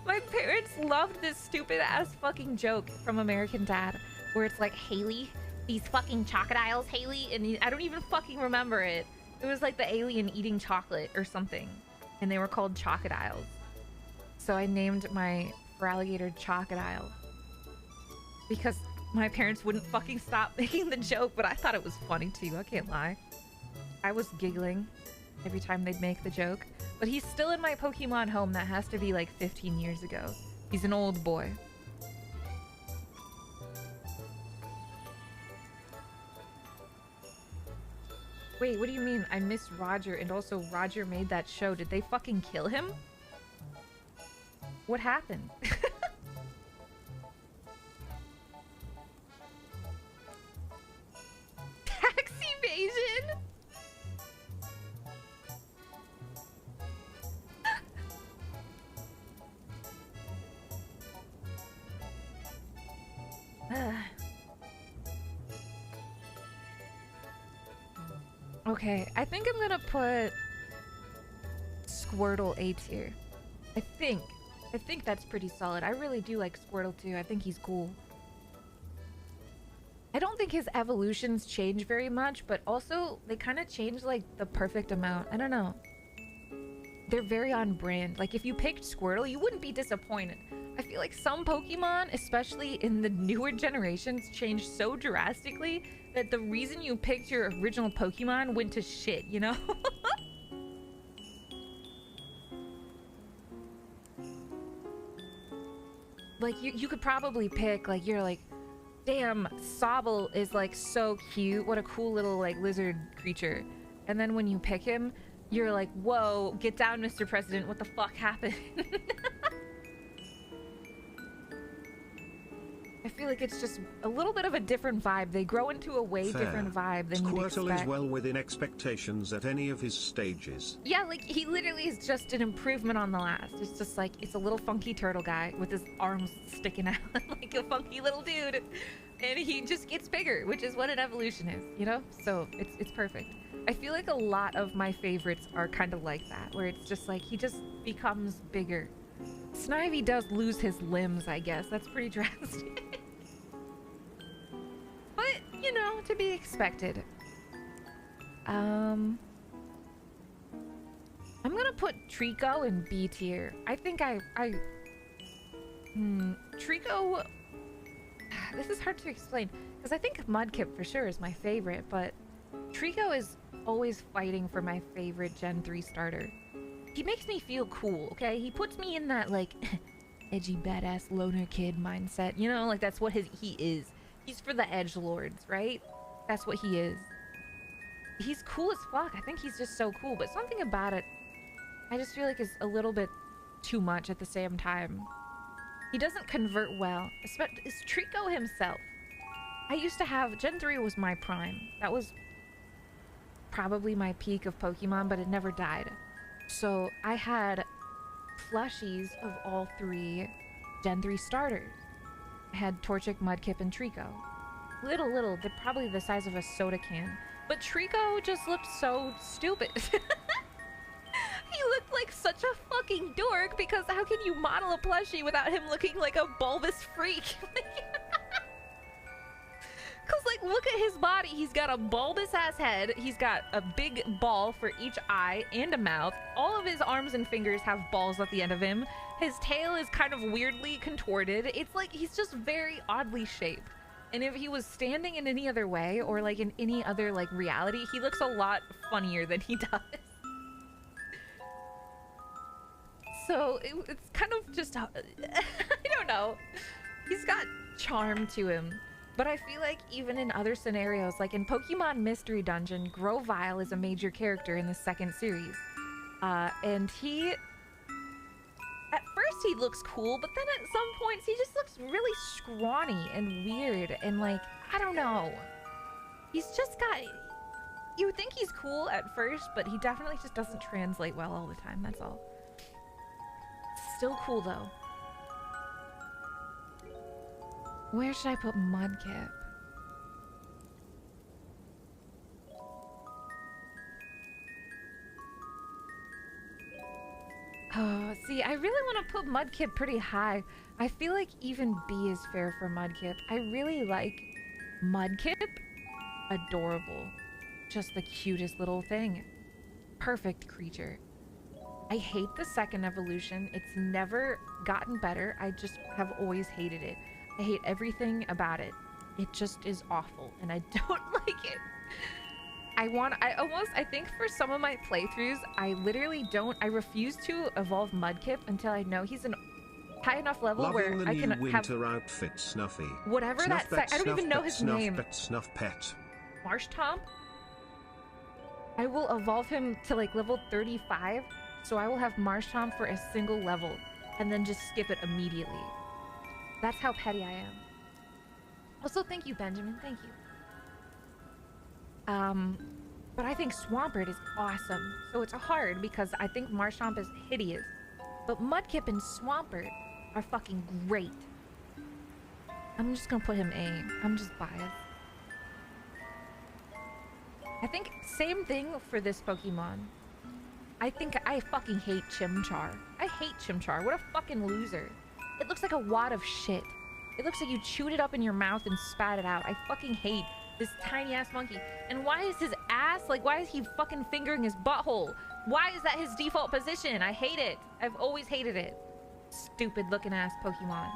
My parents loved this stupid ass fucking joke from American Dad, where it's like, Haley, these fucking Chocodiles, Haley, and I don't even fucking remember it. It was like the alien eating chocolate or something, and they were called Chocodiles. So I named my Feraligator Chocodile because my parents wouldn't fucking stop making the joke, but I thought it was funny too, I can't lie. I was giggling every time they'd make the joke. But he's still in my Pokemon home. That has to be like 15 years ago. He's an old boy. Wait, what do you mean? I miss Roger, and also Roger made that show. Did they fucking kill him? What happened? Tax evasion? Okay, I think I'm gonna put Squirtle A tier. I think that's pretty solid. I really do like Squirtle too. I think he's cool. I don't think his evolutions change very much, but also they kind of change like the perfect amount. I don't know. They're very on brand. Like if you picked Squirtle, you wouldn't be disappointed. I feel like some Pokemon, especially in the newer generations, change so drastically that the reason you picked your original Pokemon went to shit, you know? Like you could probably pick, like, you're like, damn, Sobble is like so cute, what a cool little like lizard creature. And then when you pick him, you're like, whoa, get down, Mr. President, what the fuck happened? I feel like it's just a little bit of a different vibe. They grow into a way different vibe than you'd expect. Squirtle is well within expectations at any of his stages. Yeah, like he literally is just an improvement on the last. It's just like, it's a little funky turtle guy with his arms sticking out like a funky little dude. And he just gets bigger, which is what an evolution is, you know? So it's perfect. I feel like a lot of my favorites are kind of like that, where it's just like, he just becomes bigger. Snivy does lose his limbs, I guess. That's pretty drastic. But, you know, to be expected. I'm gonna put Trico in B tier. I think Trico... This is hard to explain, because I think Mudkip for sure is my favorite, but Trico is always fighting for my favorite Gen 3 starter. He makes me feel cool, okay? He puts me in that, like, edgy, badass loner kid mindset. You know, like, that's what he is. He's for the edgelords, right? That's what he is. He's cool as fuck. I think he's just so cool, but something about it, I just feel like is a little bit too much at the same time. He doesn't convert well. It's Trico himself. I used to have... Gen 3 was my prime. That was probably my peak of Pokemon, but it never died. So I had plushies of all 3 Gen 3 starters. I had Torchic, Mudkip, and Trico. Little, they're probably the size of a soda can. But Trico just looked so stupid. He looked like such a fucking dork, because how can you model a plushie without him looking like a bulbous freak? Because, like, look at his body. He's got a bulbous-ass head. He's got a big ball for each eye and a mouth. All of his arms and fingers have balls at the end of him. His tail is kind of weirdly contorted. It's like he's just very oddly shaped. And if he was standing in any other way, or, like, in any other, like, reality, he looks a lot funnier than he does. So, it's kind of just... I don't know. He's got charm to him. But I feel like even in other scenarios, like in Pokemon Mystery Dungeon, Grovyle is a major character in the second series. And he... At first he looks cool, but then at some points he just looks really scrawny and weird and like, I don't know. He's just got, you would think he's cool at first, but he definitely just doesn't translate well all the time, that's all. Still cool though. Where should I put Mudkip? Oh, see, I really want to put Mudkip pretty high. I feel like even B is fair for Mudkip. I really like Mudkip. Adorable. Just the cutest little thing. Perfect creature. I hate the second evolution. It's never gotten better. I just have always hated it. I hate everything about it. It just is awful, and I don't like it. I think for some of my playthroughs, I refuse to evolve Mudkip until I know he's an high enough level Loving where I can the new have winter outfit, Snuffy. whatever Snuff that I don't even know his name. Snuff pet. Marsh Tomp. I will evolve him to like level 35, so I will have Marsh Tomp for a single level, and then just skip it immediately. That's how petty I am. Also, thank you, Benjamin. Thank you. But I think Swampert is awesome. So it's hard because I think Marshtomp is hideous. But Mudkip and Swampert are fucking great. I'm just gonna put him A. I'm just biased. I think same thing for this Pokemon. I think I fucking hate Chimchar. I hate Chimchar. What a fucking loser. It looks like a wad of shit. It looks like you chewed it up in your mouth and spat it out. I fucking hate this tiny ass monkey. And why is his ass, like, why is he fucking fingering his butthole? Why is that his default position? I hate it. I've always hated it. Stupid looking ass Pokemon.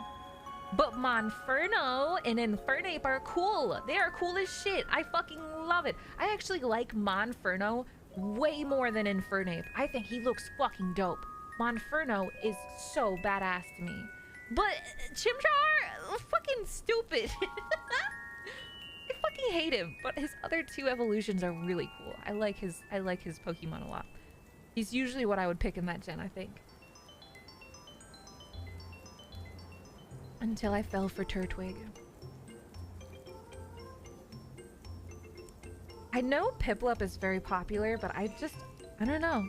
But Monferno and Infernape are cool. They are cool as shit. I fucking love it. I actually like Monferno way more than Infernape. I think he looks fucking dope. Monferno is so badass to me. But Chimchar, fucking stupid. I fucking hate him, but his other two evolutions are really cool. I like his Pokemon a lot. He's usually what I would pick in that gen, I think. Until I fell for Turtwig. I know Piplup is very popular, but I don't know.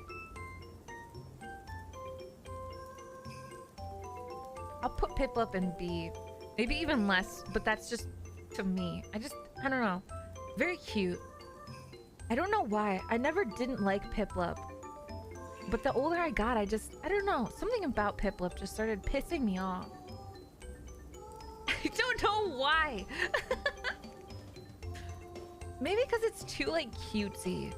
I'll put Piplup in B. Maybe even less, but that's just to me. I don't know. Very cute. I don't know why. I never didn't like Piplup. But the older I got, I don't know. Something about Piplup just started pissing me off. I don't know why. Maybe because it's too, like, cutesy.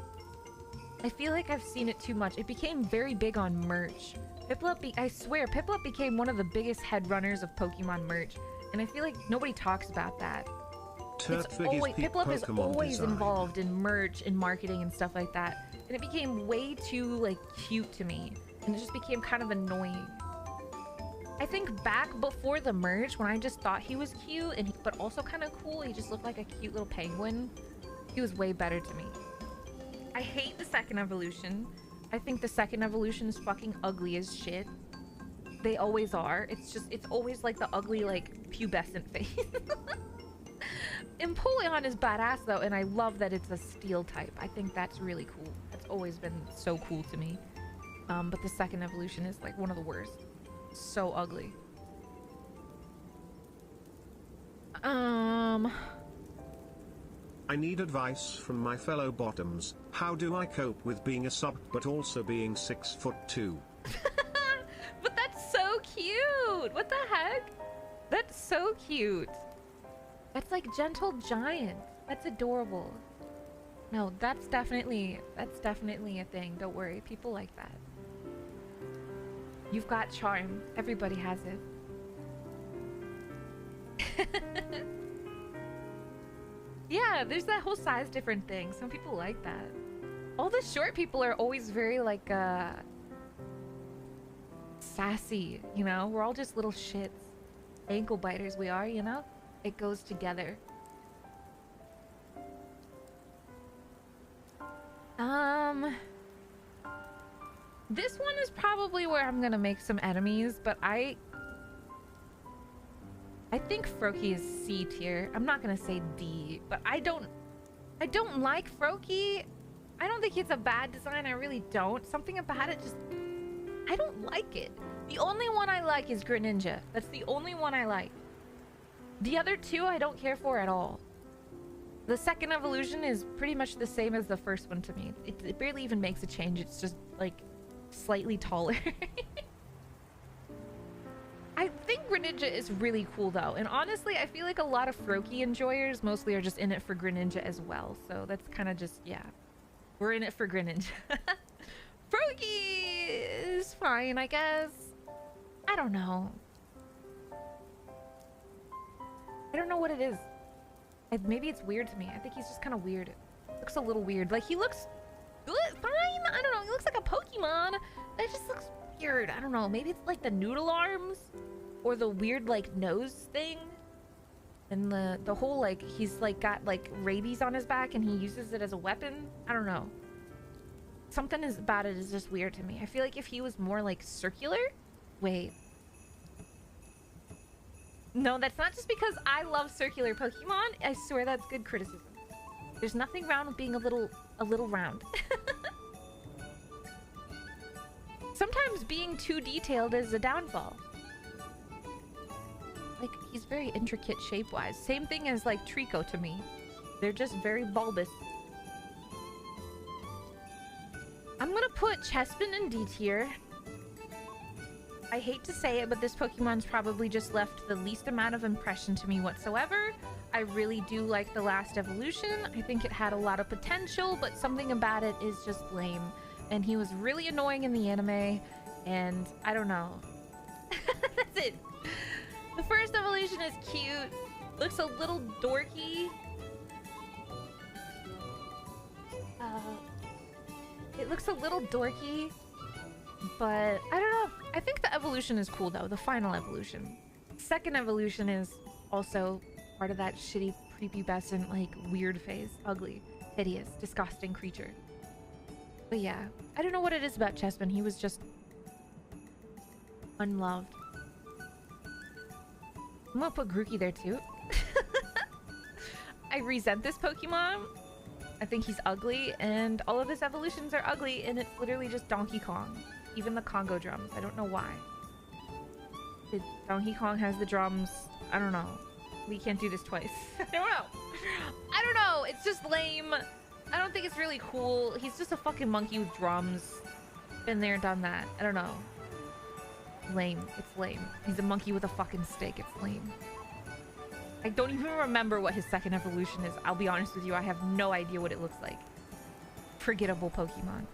I feel like I've seen it too much. It became very big on merch. I swear, Piplup became one of the biggest headrunners of Pokemon merch. And I feel like nobody talks about that. Piplup is always involved in merch and marketing and stuff like that. And it became way too, like, cute to me. And it just became kind of annoying. I think back before the merge, when I just thought he was cute, but also kind of cool, he just looked like a cute little penguin. He was way better to me. I hate the second evolution. I think the second evolution is fucking ugly as shit. They always are. It's always like the ugly, like, pubescent face. Empoleon is badass though, and I love that it's a steel type. I think that's really cool. That's always been so cool to me. But the second evolution is like one of the worst. So ugly. I need advice from my fellow bottoms. How do I cope with being a sub but also being 6'2"? But that's so cute! What the heck? That's so cute. That's like gentle giant. That's adorable. No, that's definitely a thing. Don't worry. People like that. You've got charm. Everybody has it. Yeah, there's that whole size different thing. Some people like that. All the short people are always very like sassy, you know? We're all just little shits. Ankle biters we are, you know? It goes together. This one is probably where I'm gonna make some enemies, but I think Froakie is C tier. I'm not gonna say D, but I don't like Froakie. I don't think it's a bad design. I really don't. Something about it just, I don't like it. The only one I like is Greninja. That's the only one I like. The other two I don't care for at all. The second evolution is pretty much the same as the first one to me. It barely even makes a change. It's just like slightly taller. I think Greninja is really cool though. And honestly, I feel like a lot of Froakie enjoyers mostly are just in it for Greninja as well. So that's kind of just, yeah. We're in it for Greninja. Froakie is fine, I guess. I don't know. I don't know what it is. Maybe it's weird to me. I think he's just kind of weird. Looks a little weird. Like, he looks good, fine. I don't know. He looks like a Pokemon. That just looks weird. I don't know. Maybe it's like the noodle arms or the weird, like, nose thing. And the whole, like, he's, like, got, like, rabies on his back and he uses it as a weapon. I don't know. Something about it is just weird to me. I feel like if he was more, like, circular... Wait. No, that's not just because I love circular Pokemon. I swear that's good criticism. There's nothing wrong with being a little round. Sometimes being too detailed is a downfall. Like, he's very intricate shape-wise. Same thing as, like, Trico to me. They're just very bulbous. I'm gonna put Chespin in D tier. I hate to say it, but this Pokemon's probably just left the least amount of impression to me whatsoever. I really do like the last evolution. I think it had a lot of potential, but something about it is just lame. And he was really annoying in the anime, and I don't know. That's it. The first evolution is cute. Looks a little dorky. It looks a little dorky. But I don't know. I think the evolution is cool though. The final evolution. Second evolution is also part of that shitty prepubescent, like, weird phase. Ugly, hideous, disgusting creature. But yeah, I don't know what it is about Chespin. He was just unloved. I'm gonna put Grookey there too. I resent this Pokemon. I think he's ugly, and all of his evolutions are ugly, and it's literally just Donkey Kong. Even the Congo drums. I don't know why. Donkey Kong has the drums. I don't know. We can't do this twice. I don't know. I don't know. It's just lame. I don't think it's really cool. He's just a fucking monkey with drums. Been there, done that. I don't know. Lame. It's lame. He's a monkey with a fucking stick. It's lame. I don't even remember what his second evolution is. I'll be honest with you. I have no idea what it looks like. Forgettable Pokemon.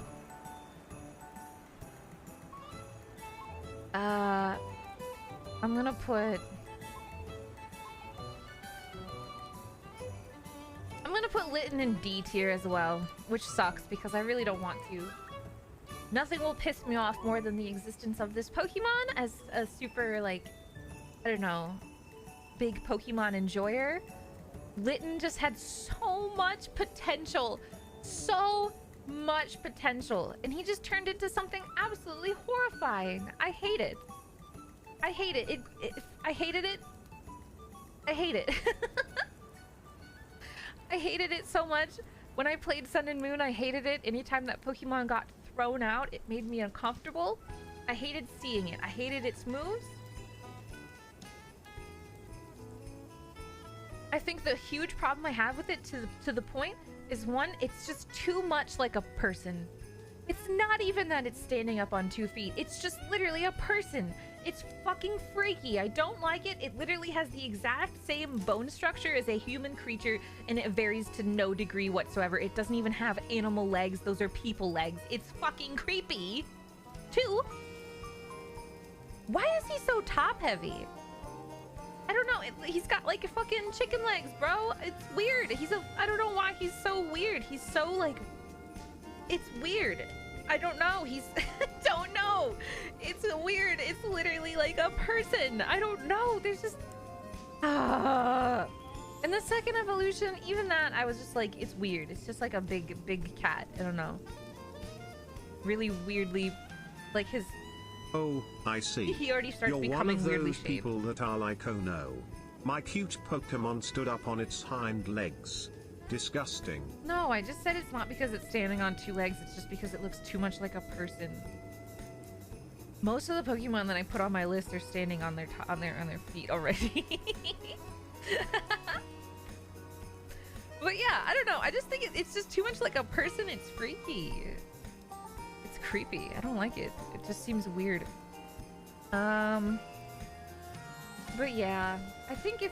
I'm gonna put Litten in D tier as well, which sucks because I really don't want to. Nothing will piss me off more than the existence of this Pokemon as a super, like, I don't know, big Pokemon enjoyer. Litten just had so much potential. So much potential. And he just turned into something absolutely horrifying. I hate it. I hate it. I hated it. I hate it. I hated it so much. When I played Sun and Moon, I hated it. Anytime that Pokemon got thrown out, it made me uncomfortable. I hated seeing it. I hated its moves. I think the huge problem I have with it, to the point, is one, it's just too much like a person. It's not even that it's standing up on 2 feet. It's just literally a person. It's fucking freaky. I don't like it. It literally has the exact same bone structure as a human creature, and it varies to no degree whatsoever. It doesn't even have animal legs. Those are people legs. It's fucking creepy. 2, why is he so top heavy? I don't know. He's got like fucking chicken legs, bro. It's weird. I don't know why he's so weird. He's so like, it's weird. I don't know. Don't know. It's weird. It's literally like a person. I don't know. There's just, And the second evolution, even that, I was just like, it's weird. It's just like a big cat. I don't know. Really weirdly like his, Oh, I see. he already starts You're one becoming of weirdly those shaped. people that are like, oh no. My cute Pokemon stood up on its hind legs. Disgusting. No, I just said it's not because it's standing on 2 legs, it's just because it looks too much like a person. Most of the Pokemon that I put on my list are standing on their feet already. But yeah, I don't know. I just think it's just too much like a person. It's freaky. It's creepy. I don't like it. It just seems weird. But yeah, I think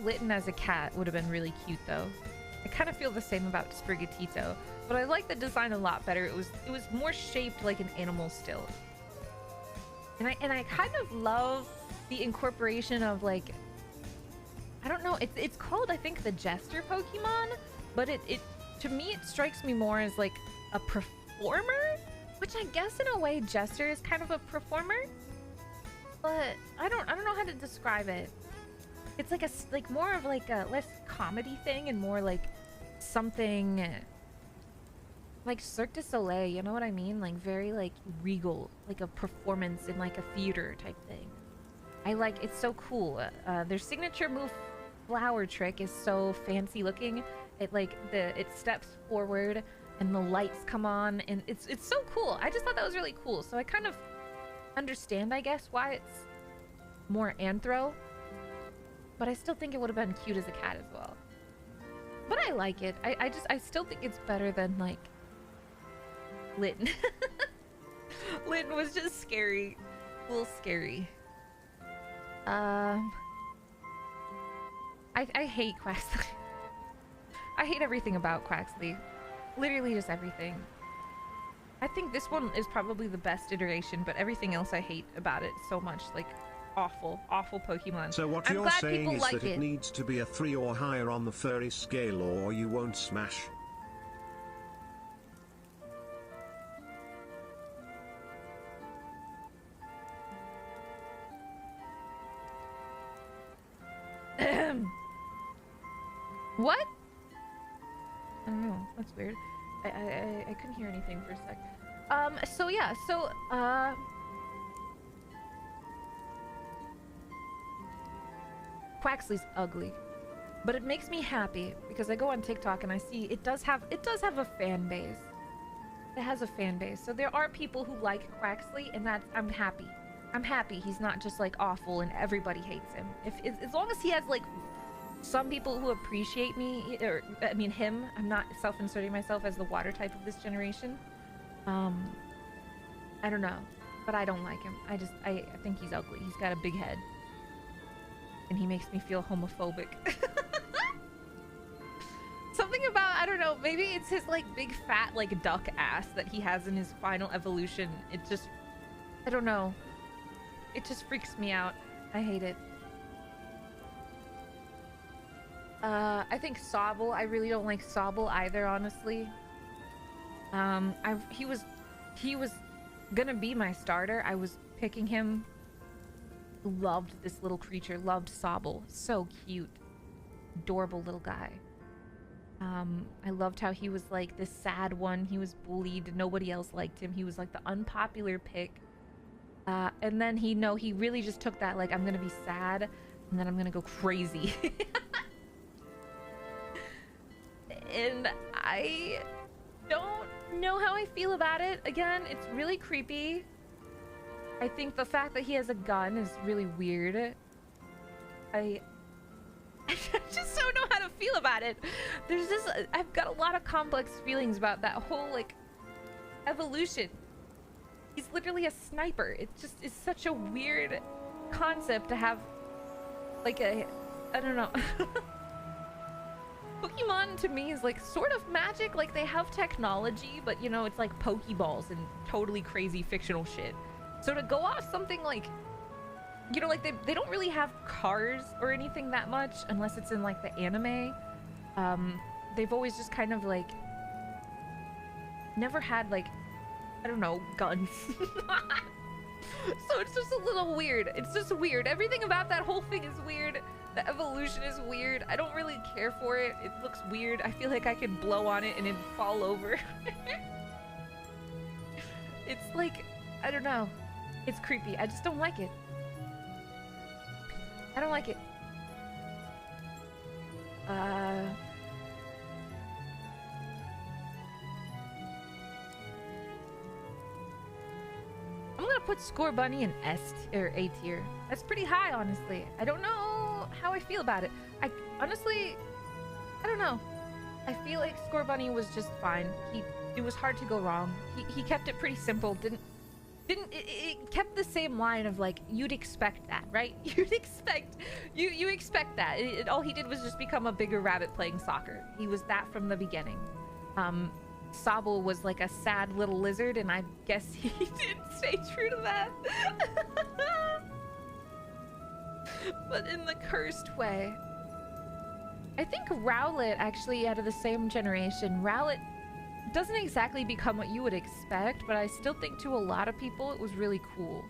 Litten as a cat would have been really cute though. I kind of feel the same about Sprigatito, but I like the design a lot better. It was more shaped like an animal still. And I kind of love the incorporation of like, I don't know, it's called, I think, the Jester Pokemon, but it to me it strikes me more as like a performer, which I guess in a way Jester is kind of a performer, but I don't know how to describe it. It's like more of like a less comedy thing and more like something like Cirque du Soleil, you know what I mean? Like very like regal, like a performance in like a theater type thing. I like, it's so cool. Their signature move flower trick is so fancy looking. It like it steps forward and the lights come on and it's so cool. I just thought that was really cool. So I kind of understand, I guess, why it's more anthro, but I still think it would have been cute as a cat as well. But I like it. I still think it's better than like Litten. Litten was just scary. A little scary. I hate Quaxley. I hate everything about Quaxley. Literally just everything. I think this one is probably the best iteration, but everything else I hate about it so much. Like, awful Pokemon. So what you're saying is that it needs to be a 3 or higher on the furry scale or you won't smash. What? I don't know. That's weird. I couldn't hear anything for a sec. So yeah, Quaxley's ugly, but it makes me happy because I go on TikTok and I see it does have a fan base. It has a fan base, so there are people who like Quaxley, and I'm happy. I'm happy he's not just like awful and everybody hates him. As long as he has like some people who appreciate me, or I mean him. I'm not self-inserting myself as the water type of this generation. I don't know, but I don't like him. I think he's ugly. He's got a big head, and he makes me feel homophobic. Something about, I don't know, maybe it's his like big fat like duck ass that he has in his final evolution. It just, I don't know. It just freaks me out. I hate it. I think Sobble, I really don't like Sobble either, honestly. He was gonna be my starter. I was picking him. Loved this little creature, loved Sobble. So cute. Adorable little guy. I loved how he was like this sad one. He was bullied. Nobody else liked him. He was like the unpopular pick. And then he really just took that, like, I'm gonna be sad and then I'm gonna go crazy. And I don't know how I feel about it. Again, it's really creepy. I think the fact that he has a gun is really weird. I just don't know how to feel about it. I've got a lot of complex feelings about that whole, like, evolution. He's literally a sniper. It just is such a weird concept to have, like, I don't know. Pokemon to me is like sort of magic. Like, they have technology, but you know, it's like Pokeballs and totally crazy fictional shit. So to go off something like, you know, like they don't really have cars or anything that much unless it's in like the anime. They've always just kind of like never had, like, I don't know, guns. So it's just a little weird. It's just weird. Everything about that whole thing is weird. The evolution is weird. I don't really care for it. It looks weird. I feel like I could blow on it and it'd fall over. It's like, I don't know. It's creepy. I just don't like it. I don't like it. I'm gonna put Score Bunny in or A tier. That's pretty high, honestly. I don't know how I feel about it. Honestly, I don't know. I feel like Score Bunny was just fine. It was hard to go wrong. He kept it pretty simple. It kept the same line of like, you'd expect that, right? You'd expect, you expect that. All he did was just become a bigger rabbit playing soccer. He was that from the beginning. Sobble was like a sad little lizard, and I guess he did stay true to that. But in the cursed way. I think Rowlet, actually, out of the same generation, Rowlet doesn't exactly become what you would expect, but I still think to a lot of people it was really cool.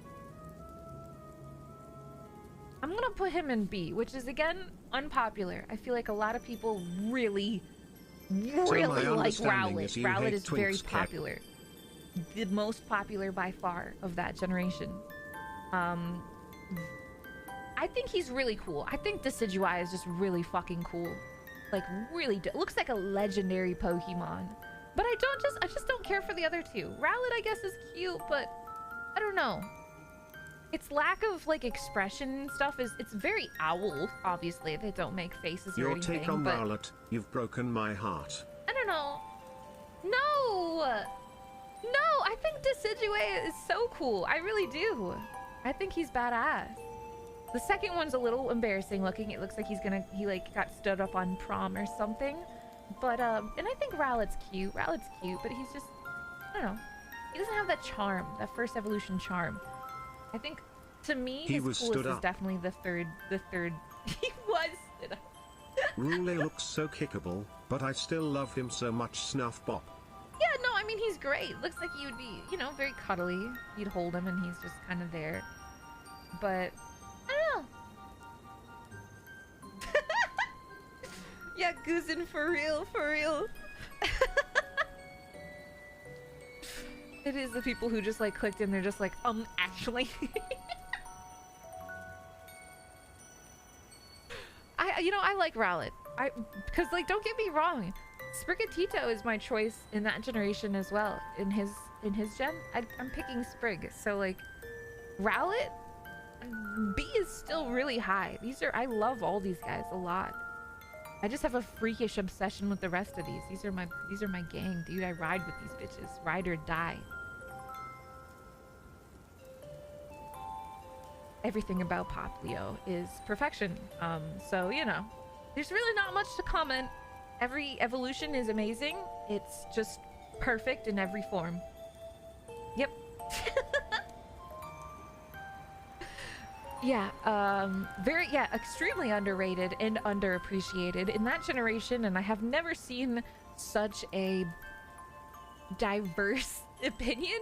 I'm gonna put him in B, which is, again, unpopular. I feel like a lot of people really like Rowlet. Rowlet is very popular. The most popular by far of that generation. I think he's really cool. I think Decidueye is just really fucking cool. Like, really, looks like a legendary Pokemon. But I just don't care for the other two. Rowlet, I guess, is cute, but I don't know. Its lack of, like, expression and stuff it's very owl, obviously. They don't make faces or anything. Your take on Rowlet, you've broken my heart. I don't know. No! No, I think Decidueye is so cool. I really do. I think he's badass. The second one's a little embarrassing looking. It looks like he like got stood up on prom or something. But, and I think Rowlet's cute. Rowlet's cute, but he's just, I don't know. He doesn't have that charm, that first evolution charm. I think, to me, his coolest is definitely the third. He was stood up. Roulé looks so kickable, but I still love him so much. Snuff Bop. Yeah, no, I mean, he's great. Looks like he would be, you know, very cuddly. You'd hold him and he's just kind of there. But, I don't know. Yeah, Goozin, for real, for real. It is the people who just like clicked in, they're just like, actually. I like Rowlet. Because like, don't get me wrong, Sprigatito is my choice in that generation as well. In his gen, I'm picking Sprig. So like, Rowlet, B is still really high. I love all these guys a lot. I just have a freakish obsession with the rest of these. These are my gang, dude. I ride with these bitches. Ride or die. Everything about Popplio is perfection. So, you know, there's really not much to comment. Every evolution is amazing. It's just perfect in every form. Yep. Yeah, extremely underrated and underappreciated in that generation, and I have never seen such a diverse opinion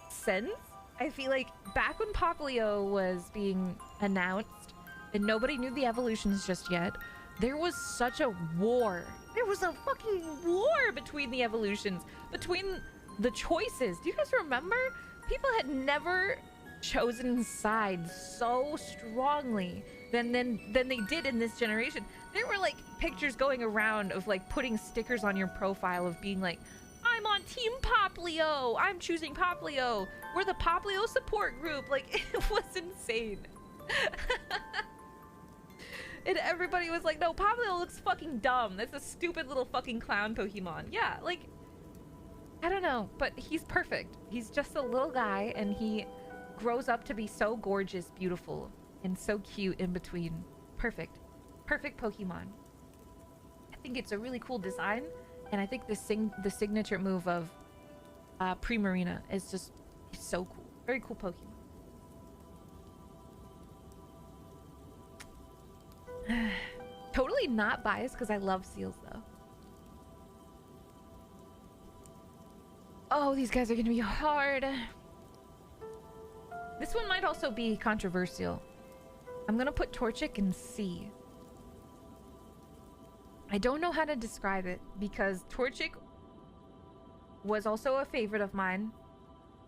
since. I feel like back when Popplio was being announced and nobody knew the evolutions just yet, there was such a war. There was a fucking war between the evolutions, between the choices. Do you guys remember? People had never chosen sides so strongly than they did in this generation. There were like pictures going around of like putting stickers on your profile of being like, I'm on Team Popplio, I'm choosing Popplio, we're the Popplio support group. Like, it was insane. And everybody was like, no, Popplio looks fucking dumb, that's a stupid little fucking clown Pokemon. Yeah, like, I don't know, but he's perfect. He's just a little guy and he grows up to be so gorgeous, beautiful, and so cute in between. Perfect. Perfect Pokemon. I think it's a really cool design, and I think the signature move of Primarina is just so cool. Very cool Pokemon. Totally not biased because I love seals though. Oh, these guys are gonna be hard. This one might also be controversial. I'm gonna put Torchic in C. I don't know how to describe it because Torchic was also a favorite of mine.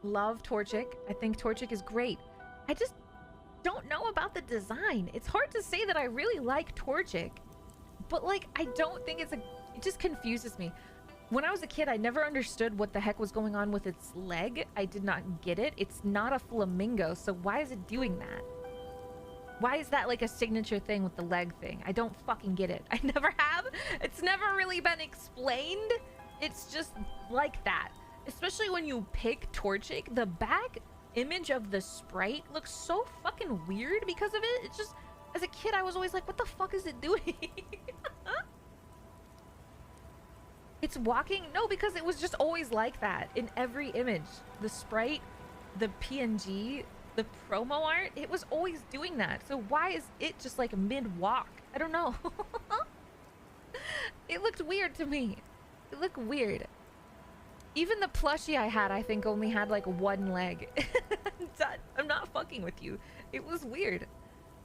love Torchic. I think Torchic is great. I just don't know about the design. It's hard to say that I really like Torchic, but like I don't think it's a, it just confuses me. When I was a kid, I never understood what the heck was going on with its leg. I did not get it. It's not a flamingo, so why is it doing that? Why is that like a signature thing with the leg thing? I don't fucking get it. I never have. It's never really been explained. It's just like that. Especially when you pick Torchic, the back image of the sprite looks so fucking weird because of it. It's just, as a kid, I was always like, what the fuck is it doing? It's walking? No, because it was just always like that in every image. The sprite, the PNG, the promo art, it was always doing that. So why is it just like mid-walk? I don't know. It looked weird to me. It looked weird. Even the plushie I had, I think, only had like one leg. I'm not fucking with you. It was weird.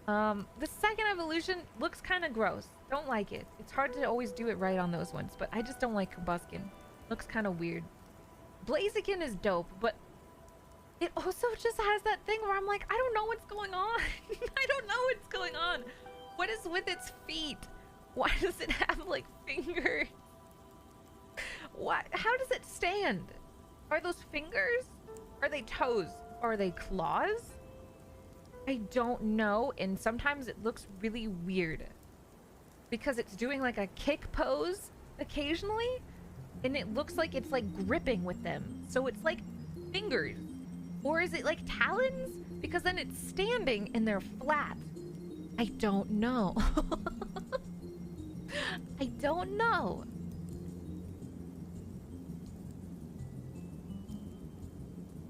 The second evolution looks kind of gross. Don't like it. It's hard to always do it right on those ones, but I just don't like Combuskin. Looks kind of weird. Blaziken is dope, but it also just has that thing where I'm like, I don't know what's going on. I don't know what's going on. What is with its feet? Why does it have like fingers? What? How does it stand? Are those fingers? Are they toes? Are they claws? I don't know, and sometimes it looks really weird because it's doing like a kick pose occasionally, and it looks like it's like gripping with them, so it's like fingers. Or is it like talons? Because then it's standing and they're flat. I don't know. I don't know.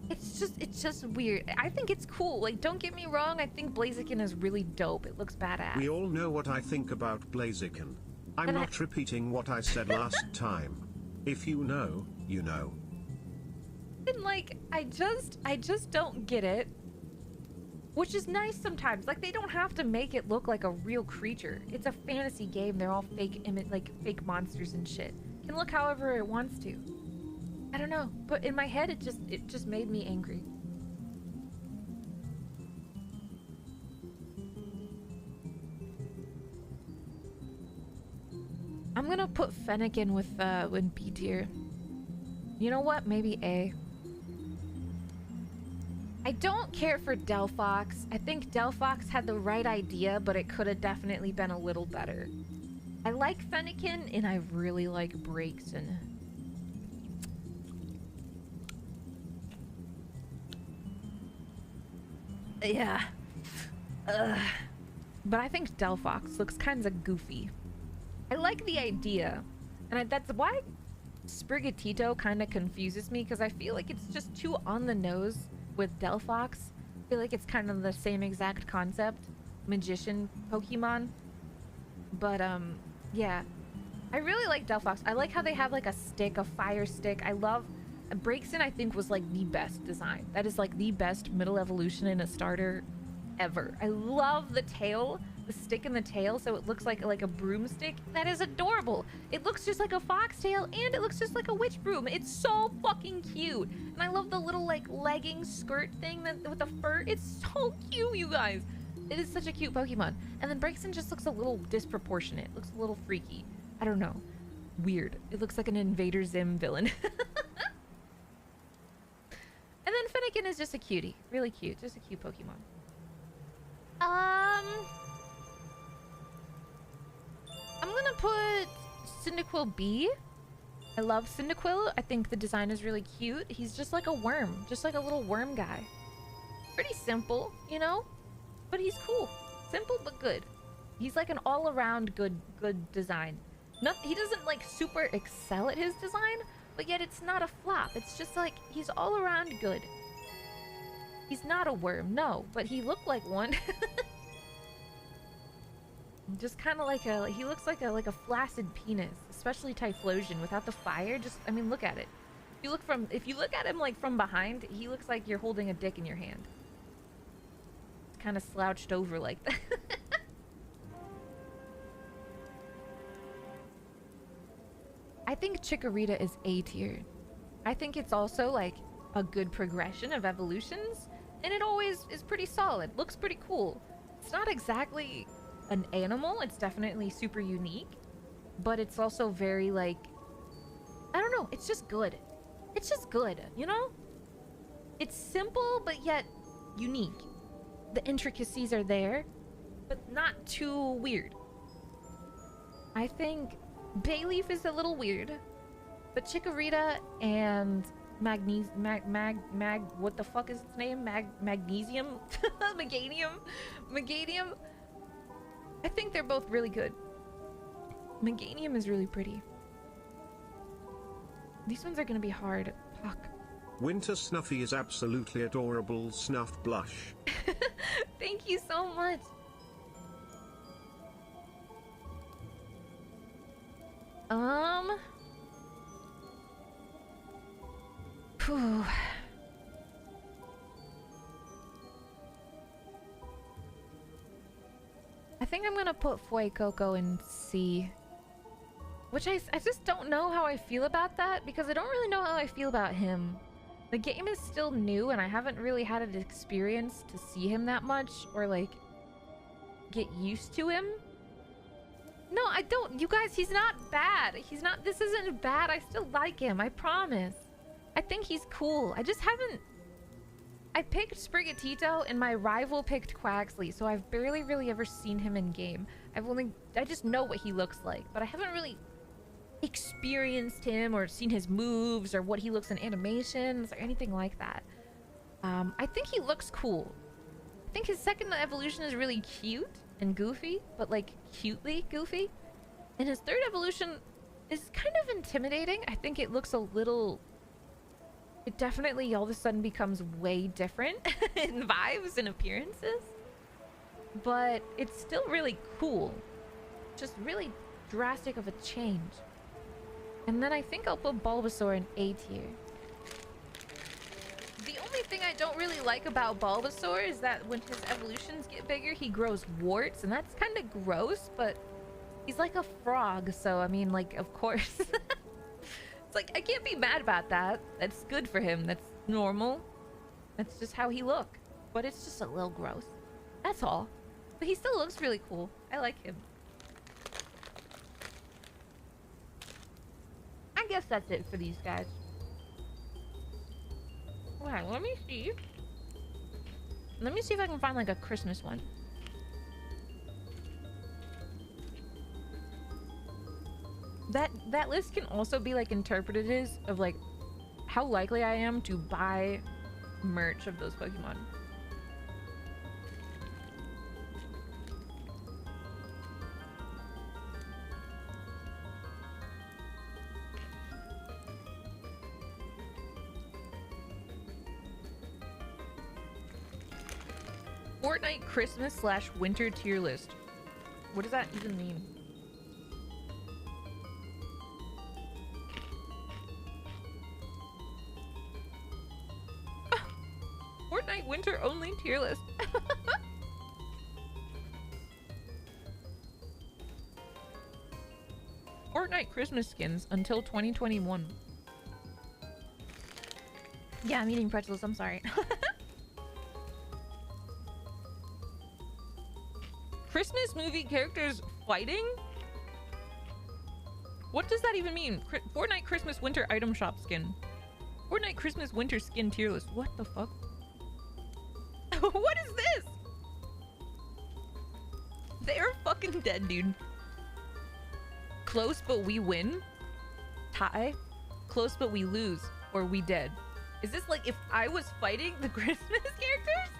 It's just weird. I think it's cool. Like, don't get me wrong. I think Blaziken is really dope. It looks badass. We all know what I think about Blaziken. I'm not repeating what I said last time. If you know, you know. And like, I just don't get it. Which is nice sometimes. Like, they don't have to make it look like a real creature. It's a fantasy game. They're all fake fake monsters and shit. It can look however it wants to. I don't know, but in my head it just made me angry. I'm gonna put Fennekin in B tier. You know what? Maybe A. I don't care for Delphox. I think Delphox had the right idea, but it could have definitely been a little better. I like Fennekin, and I really like Braixen. Yeah. But I think Delphox looks kind of goofy. I like the idea. And that's why Sprigatito kind of confuses me, because I feel like it's just too on the nose with Delphox. I feel like it's kind of the same exact concept. Magician Pokemon. But, yeah. I really like Delphox. I like how they have like a stick, a fire stick. I love... Braixen, I think, was like the best design. That is like the best middle evolution in a starter ever. I love the tail, the stick in the tail, so it looks like a broomstick. That is adorable. It looks just like a foxtail, and it looks just like a witch broom. It's so fucking cute. And I love the little like legging skirt thing with the fur. It's so cute, you guys. It is such a cute Pokemon. And then Braixen just looks a little disproportionate. Looks a little freaky. I don't know. Weird. It looks like an Invader Zim villain. And then Fennekin is just a cutie. Really cute. Just a cute Pokemon. I'm gonna put Cyndaquil B. I love Cyndaquil. I think the design is really cute. He's just like a worm. Just like a little worm guy. Pretty simple, you know? But he's cool. Simple but good. He's like an all-around good design. He doesn't like super excel at his design, but yet it's not a flop. It's just like, he's all around good. He's not a worm, no, but he looked like one. Just kind of like he looks like a flaccid penis, especially Typhlosion without the fire. Just, I mean, look at it. If you look at him like from behind, he looks like you're holding a dick in your hand. It's kind of slouched over like that. I think Chikorita is A tier. I think it's also like a good progression of evolutions, and it always is pretty solid. Looks pretty cool. It's not exactly an animal, it's definitely super unique, but it's also very like, I don't know, it's just good. It's just good, you know? It's simple, but yet unique. The intricacies are there, but not too weird. I think Bayleaf is a little weird, but Chikorita and what the fuck is its name? Magnesium? Meganium? I think they're both really good. Meganium is really pretty. These ones are gonna be hard. Fuck. Winter Snuffy is absolutely adorable. Snuff blush. Thank you so much. Phew. I think I'm gonna put Fuecoco in C. Which I just don't know how I feel about that, because I don't really know how I feel about him. The game is still new, and I haven't really had an experience to see him that much, or like, get used to him. No, I don't. You guys, he's not bad. He's not, this isn't bad. I still like him, I promise. I think he's cool. I just haven't... I picked Sprigatito, and my rival picked Quaxley, so I've barely really ever seen him in game. I just know what he looks like, but I haven't really experienced him or seen his moves or what he looks in animations or anything like that. I think he looks cool. I think his second evolution is really cute and goofy, but like cutely goofy. And his third evolution is kind of intimidating. I think it looks a little... It definitely all of a sudden becomes way different in vibes and appearances. But it's still really cool. Just really drastic of a change. And then I think I'll put Bulbasaur in A tier. The only thing I don't really like about Bulbasaur is that when his evolutions get bigger, he grows warts, and that's kind of gross, but he's like a frog, so I mean, like, of course. It's like, I can't be mad about that. That's good for him. That's normal. That's just how he look. But it's just a little gross. That's all. But he still looks really cool. I like him. I guess that's it for these guys. Okay, let me see. Let me see if I can find like a Christmas one. That list can also be like interpreted as of like how likely I am to buy merch of those Pokemon. Fortnite Christmas / winter tier list. What does that even mean? Fortnite winter only tier list. Fortnite Christmas skins until 2021. Yeah, I'm eating pretzels, I'm sorry. Christmas movie characters fighting? What does that even mean? Fortnite Christmas winter item shop skin. Fortnite Christmas winter skin tier list. What the fuck? What is this? They're fucking dead, dude. Close but we win? Tie? Close but we lose. Or we dead. Is this like if I was fighting the Christmas characters?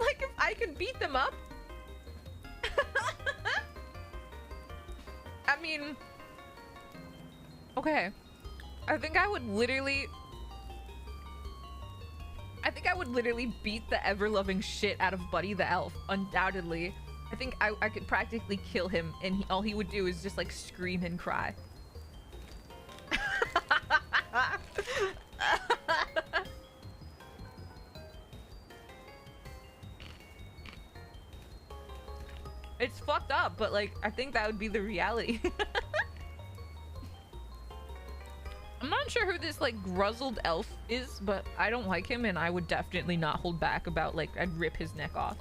Like if I could beat them up? I mean... Okay. I think I would literally beat the ever-loving shit out of Buddy the Elf. Undoubtedly. I think I could practically kill him, and all he would do is just like scream and cry. It's fucked up, but like I think that would be the reality. I'm not sure who this like gruzzled elf is, but I don't like him, and I would definitely not hold back about like I'd rip his neck off.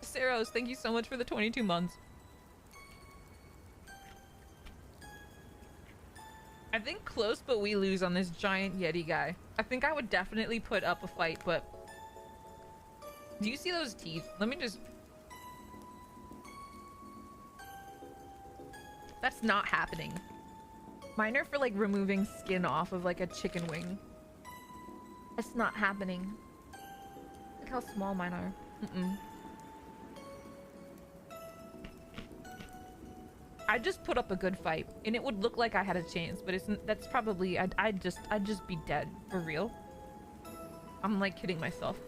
Saros, thank you so much for the 22 months. I think close, but we lose on this giant Yeti guy. I think I would definitely put up a fight, but... Do you see those teeth? Let me just... That's not happening. Mine are for, like, removing skin off of, like, a chicken wing. That's not happening. Look how small mine are. Mm-mm. I'd just put up a good fight, and it would look like I had a chance, but that's probably... I'd just be dead, for real. I'm, like, kidding myself.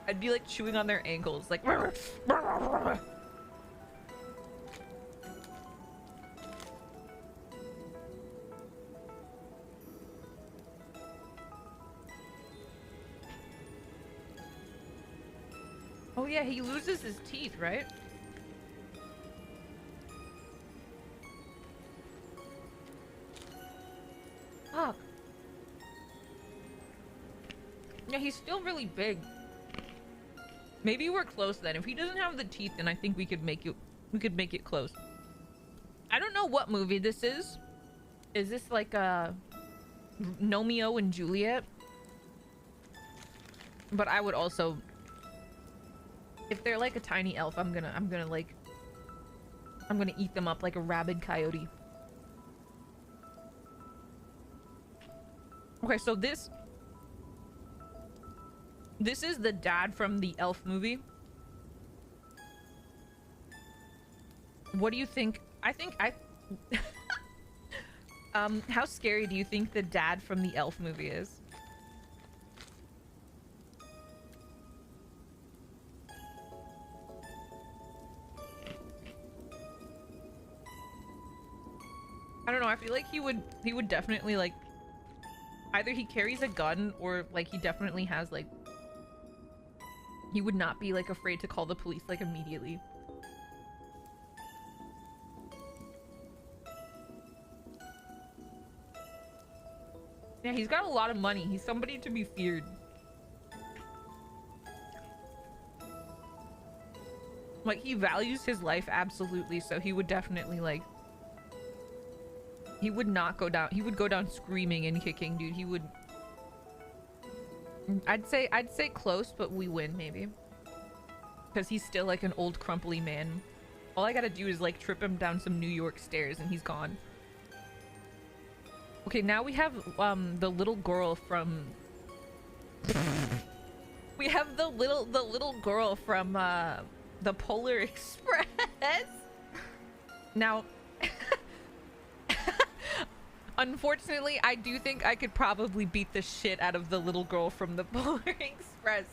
I'd be, like, chewing on their ankles, like... Oh yeah, he loses his teeth, right? Fuck. Yeah, he's still really big. Maybe we're close then. If he doesn't have the teeth, then I think we could make it close. I don't know what movie this is. Is this like a Romeo and Juliet? But I would also, if they're like a tiny elf, I'm gonna eat them up like a rabid coyote. Okay, so this is the dad from the Elf movie. What do you think? How scary do you think the dad from the Elf movie is? I don't know, I feel like he would definitely like either he carries a gun or like he definitely has like he would not be like afraid to call the police like immediately. Yeah, he's got a lot of money. He's somebody to be feared. Like he values his life absolutely, so he would definitely like he would not go down. He would go down screaming and kicking, dude. He would. I'd say close, but we win maybe. Because he's still like an old crumply man. All I gotta do is like trip him down some New York stairs and he's gone. Okay, now we have the little girl from. We have the little girl from the Polar Express. Now. Unfortunately, I do think I could probably beat the shit out of the little girl from the Polar Express.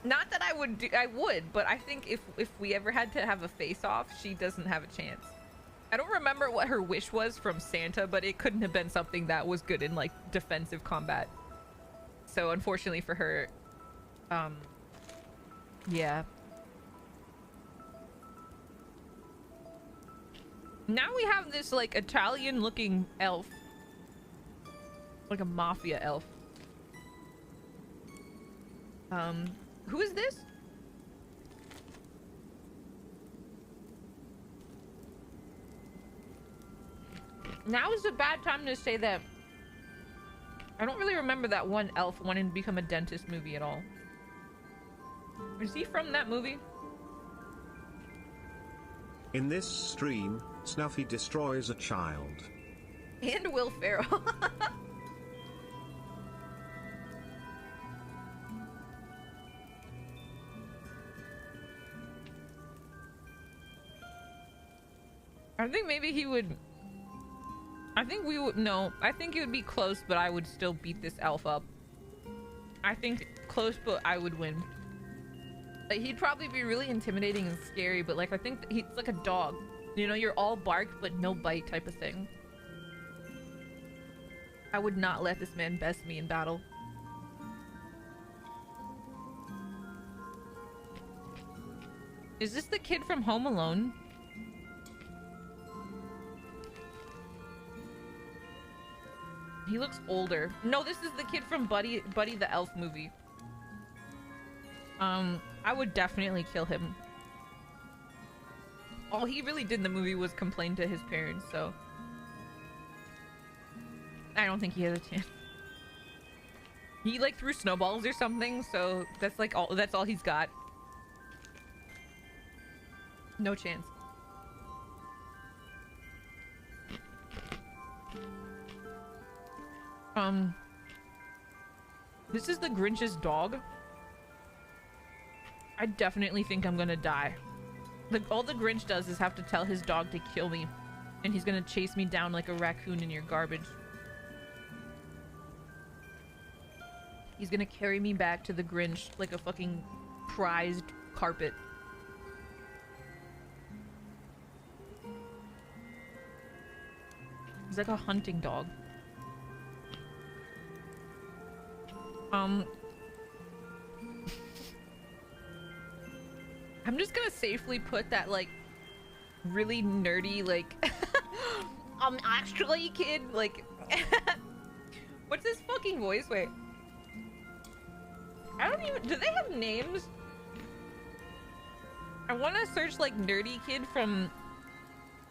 Not that I would, but I think if we ever had to have a face-off, she doesn't have a chance. I don't remember what her wish was from Santa, but it couldn't have been something that was good in, like, defensive combat. So, unfortunately for her, yeah. Now we have this, like, Italian-looking elf. Like a mafia elf. Who is this? Now is a bad time to say that. I don't really remember that one elf wanting to become a dentist movie at all. Is he from that movie? In this stream, Snuffy destroys a child. And Will Ferrell. I think maybe he would... I think we would... No, I think it would be close, but I would still beat this elf up. I think close, but I would win. Like, he'd probably be really intimidating and scary, but like I think he's like a dog. You know, you're all bark, but no bite type of thing. I would not let this man best me in battle. Is this the kid from Home Alone? He looks older. No, this is the kid from Buddy the Elf movie. I would definitely kill him. All he really did in the movie was complain to his parents, so I don't think he has a chance. He like threw snowballs or something, so that's like that's all he's got. No chance. This is the Grinch's dog. I definitely think I'm gonna die. All the Grinch does is have to tell his dog to kill me, and he's gonna chase me down like a raccoon in your garbage. He's gonna carry me back to the Grinch like a fucking prized carpet. He's like a hunting dog. I'm just gonna safely put that like really nerdy like actually kid like what's his fucking voice? Wait, I don't even, do they have names? I want to search like nerdy kid from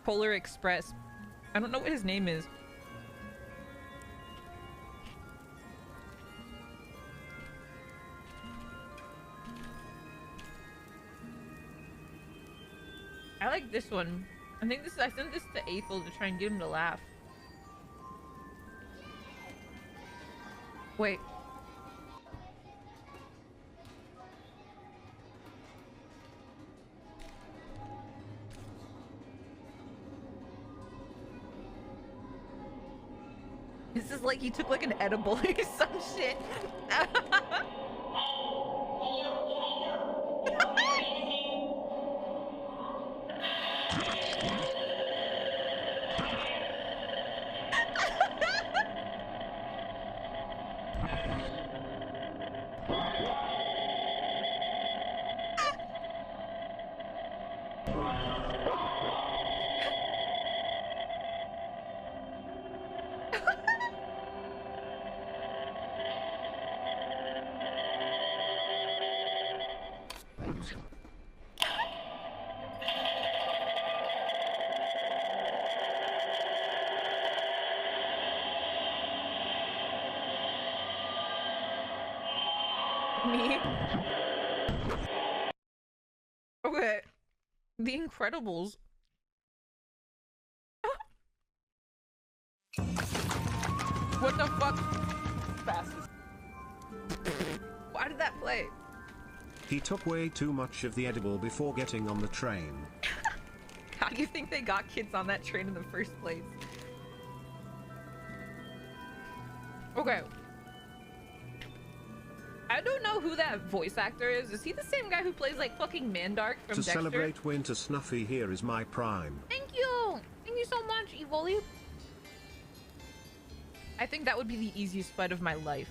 Polar Express. I don't know what his name is. I like this one. I think this is, I sent this to Aethel to try and get him to laugh. Wait. This is like he took like an edible or some shit. Me? Okay. The Incredibles. What the fuck? Fastest. Why did that play? He took way too much of the edible before getting on the train. How do you think they got kids on that train in the first place? Okay. I don't know who that voice actor is. Is he the same guy who plays like fucking Mandark from To Dexter? celebrate winter, Snuffy, here is my prime. Thank you! Thank you so much, Evoli. I think that would be the easiest fight of my life.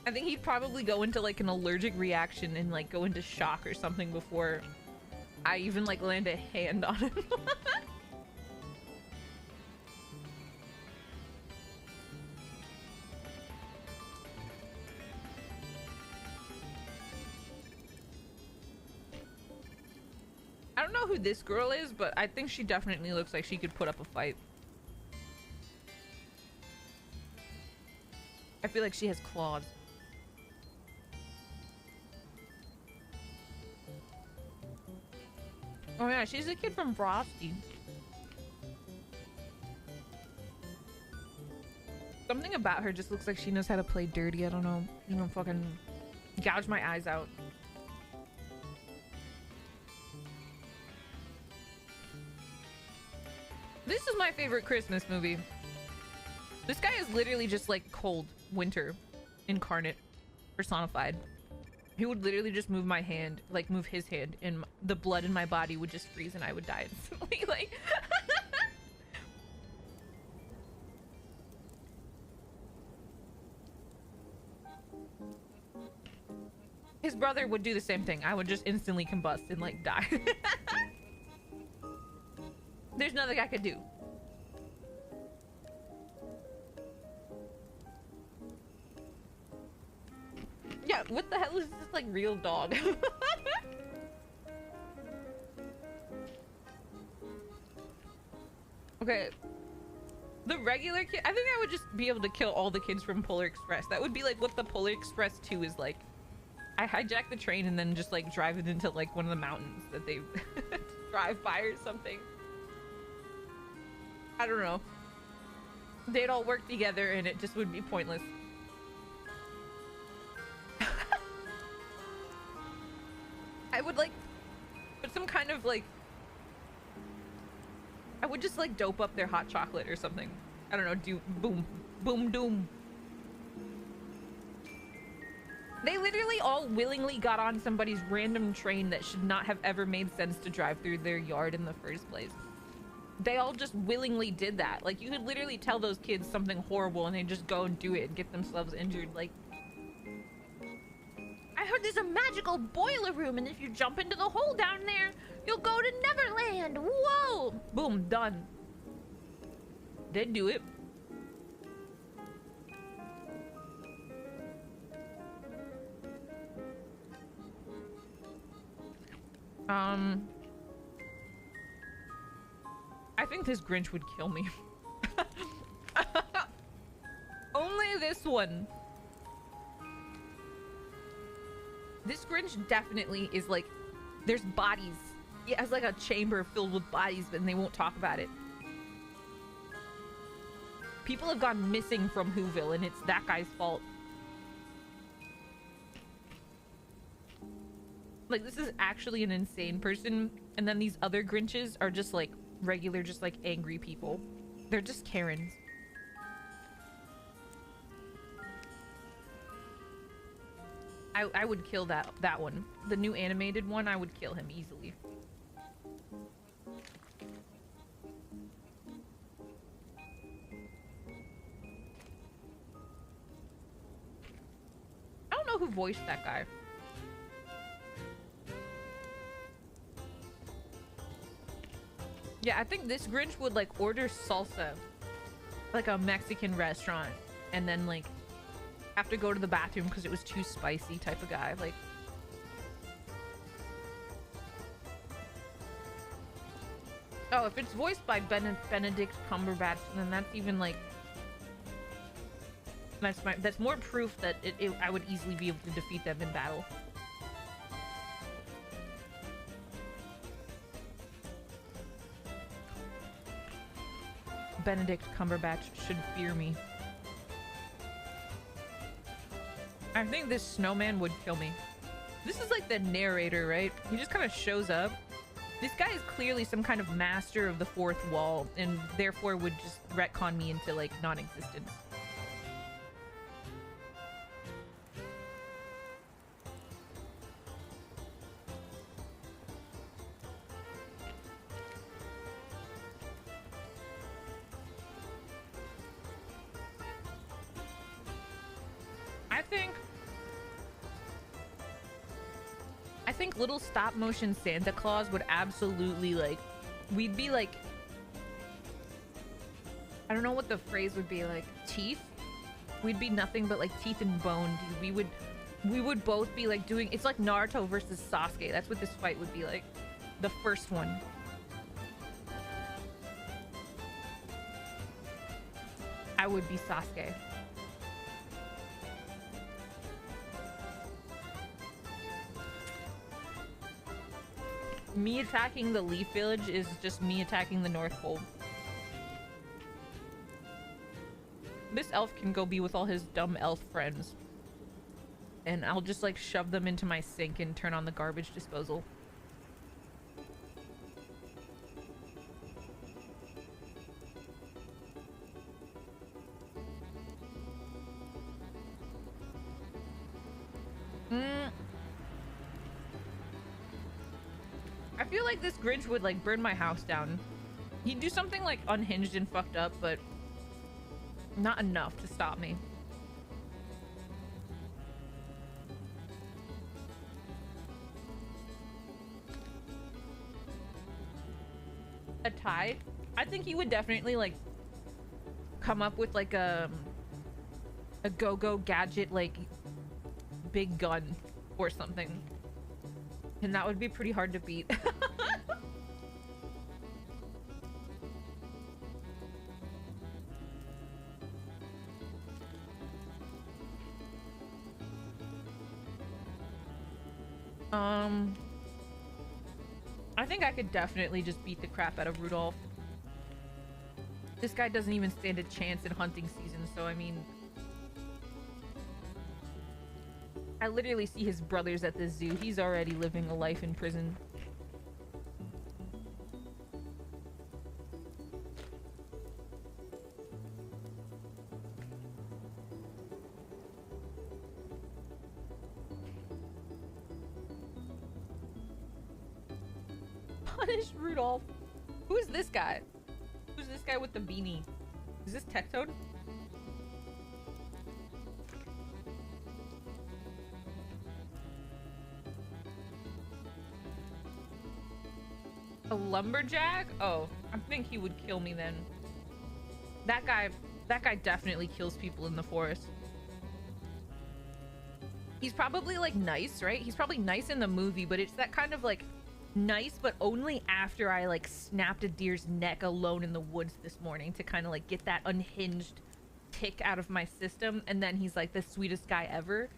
I think he'd probably go into like an allergic reaction and like go into shock or something before I even like land a hand on him. I don't know who this girl is, but I think she definitely looks like she could put up a fight. I feel like she has claws. Oh yeah, she's a kid from Frosty. Something about her just looks like she knows how to play dirty. I don't know. You know, fucking gouge my eyes out. This is my favorite Christmas movie. This guy is literally just like cold winter incarnate, personified. He would literally just move my hand, like move his hand, and the blood in my body would just freeze and I would die instantly. Like, his brother would do the same thing. I would just instantly combust and like die. There's nothing I could do. Yeah, what the hell is this like real dog? Okay. The regular kid, I think I would just be able to kill all the kids from Polar Express. That would be like what the Polar Express 2 is like. I hijack the train and then just like drive it into like one of the mountains that they drive by or something. I don't know. They'd all work together and it just would be pointless. I would like put some kind of like, I would just like dope up their hot chocolate or something. I don't know, do boom, boom, doom. They literally all willingly got on somebody's random train that should not have ever made sense to drive through their yard in the first place. They all just willingly did that. Like, you could literally tell those kids something horrible and they just go and do it and get themselves injured. Like, I heard there's a magical boiler room and if you jump into the hole down there, you'll go to Neverland. Whoa! Boom, done. They'd do it. I think this Grinch would kill me. Only this one. This Grinch definitely is like, there's bodies. It has like a chamber filled with bodies, but they won't talk about it. People have gone missing from Whoville, and it's that guy's fault. Like, this is actually an insane person, and then these other Grinches are just like regular, just like angry people. They're just Karens. I would kill that one. The new animated one, I would kill him easily. I don't know who voiced that guy. Yeah, I think this Grinch would like order salsa, like a Mexican restaurant, and then like have to go to the bathroom because it was too spicy type of guy. Like, oh, if it's voiced by Benedict Cumberbatch, then that's even like, that's more proof that I would easily be able to defeat them in battle. Benedict Cumberbatch should fear me. I think this snowman would kill me. This is like the narrator, right? He just kind of shows up. This guy is clearly some kind of master of the fourth wall and therefore would just retcon me into like non-existence. I think little stop motion Santa Claus would absolutely like, we'd be like, I don't know what the phrase would be, like teeth. We'd be nothing but like teeth and bone, dude. We would both be like doing, it's like Naruto versus Sasuke. That's what this fight would be like. The first one. I would be Sasuke. Me attacking the Leaf Village is just me attacking the North Pole. This elf can go be with all his dumb elf friends. And I'll just like shove them into my sink and turn on the garbage disposal. feel like this Grinch would like burn my house down. He'd do something like unhinged and fucked up, but not enough to stop me. A tie? I think he would definitely like come up with like a go-go gadget, like big gun or something, and that would be pretty hard to beat. I think I could definitely just beat the crap out of Rudolph. This guy doesn't even stand a chance in hunting season, so I mean, I literally see his brothers at the zoo. He's already living a life in prison. Punish Rudolph. Who is this guy? Who's this guy with the beanie? Is this Tectone? A lumberjack? Oh, I think he would kill me then. That guy definitely kills people in the forest. He's probably like nice, right? He's probably nice in the movie, but it's that kind of like nice, but only after I like snapped a deer's neck alone in the woods this morning to kind of like get that unhinged tick out of my system, and then he's like the sweetest guy ever.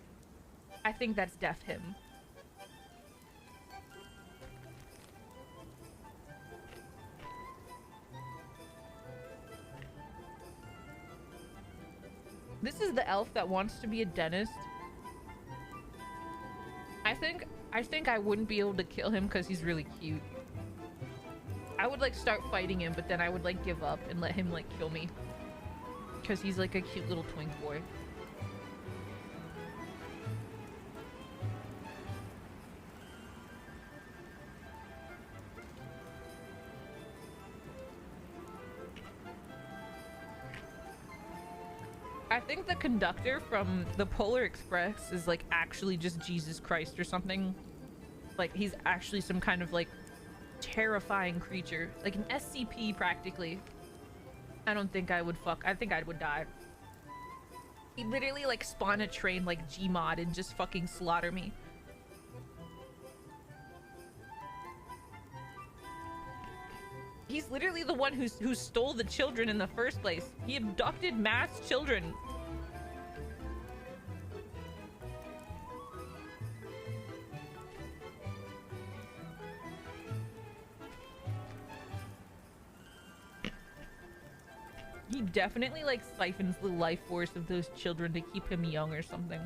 I think that's def him. This is the elf that wants to be a dentist. I think I wouldn't be able to kill him because he's really cute. I would like start fighting him, but then I would like give up and let him like kill me because he's like a cute little twink boy. I think the conductor from the Polar Express is like actually just Jesus Christ or something. Like he's actually some kind of like terrifying creature, like an SCP practically. I don't think I would I think I would die. He'd literally like spawn a train like Gmod and just fucking slaughter me. He's literally the one who stole the children in the first place. He abducted mass children. He definitely like siphons the life force of those children to keep him young or something.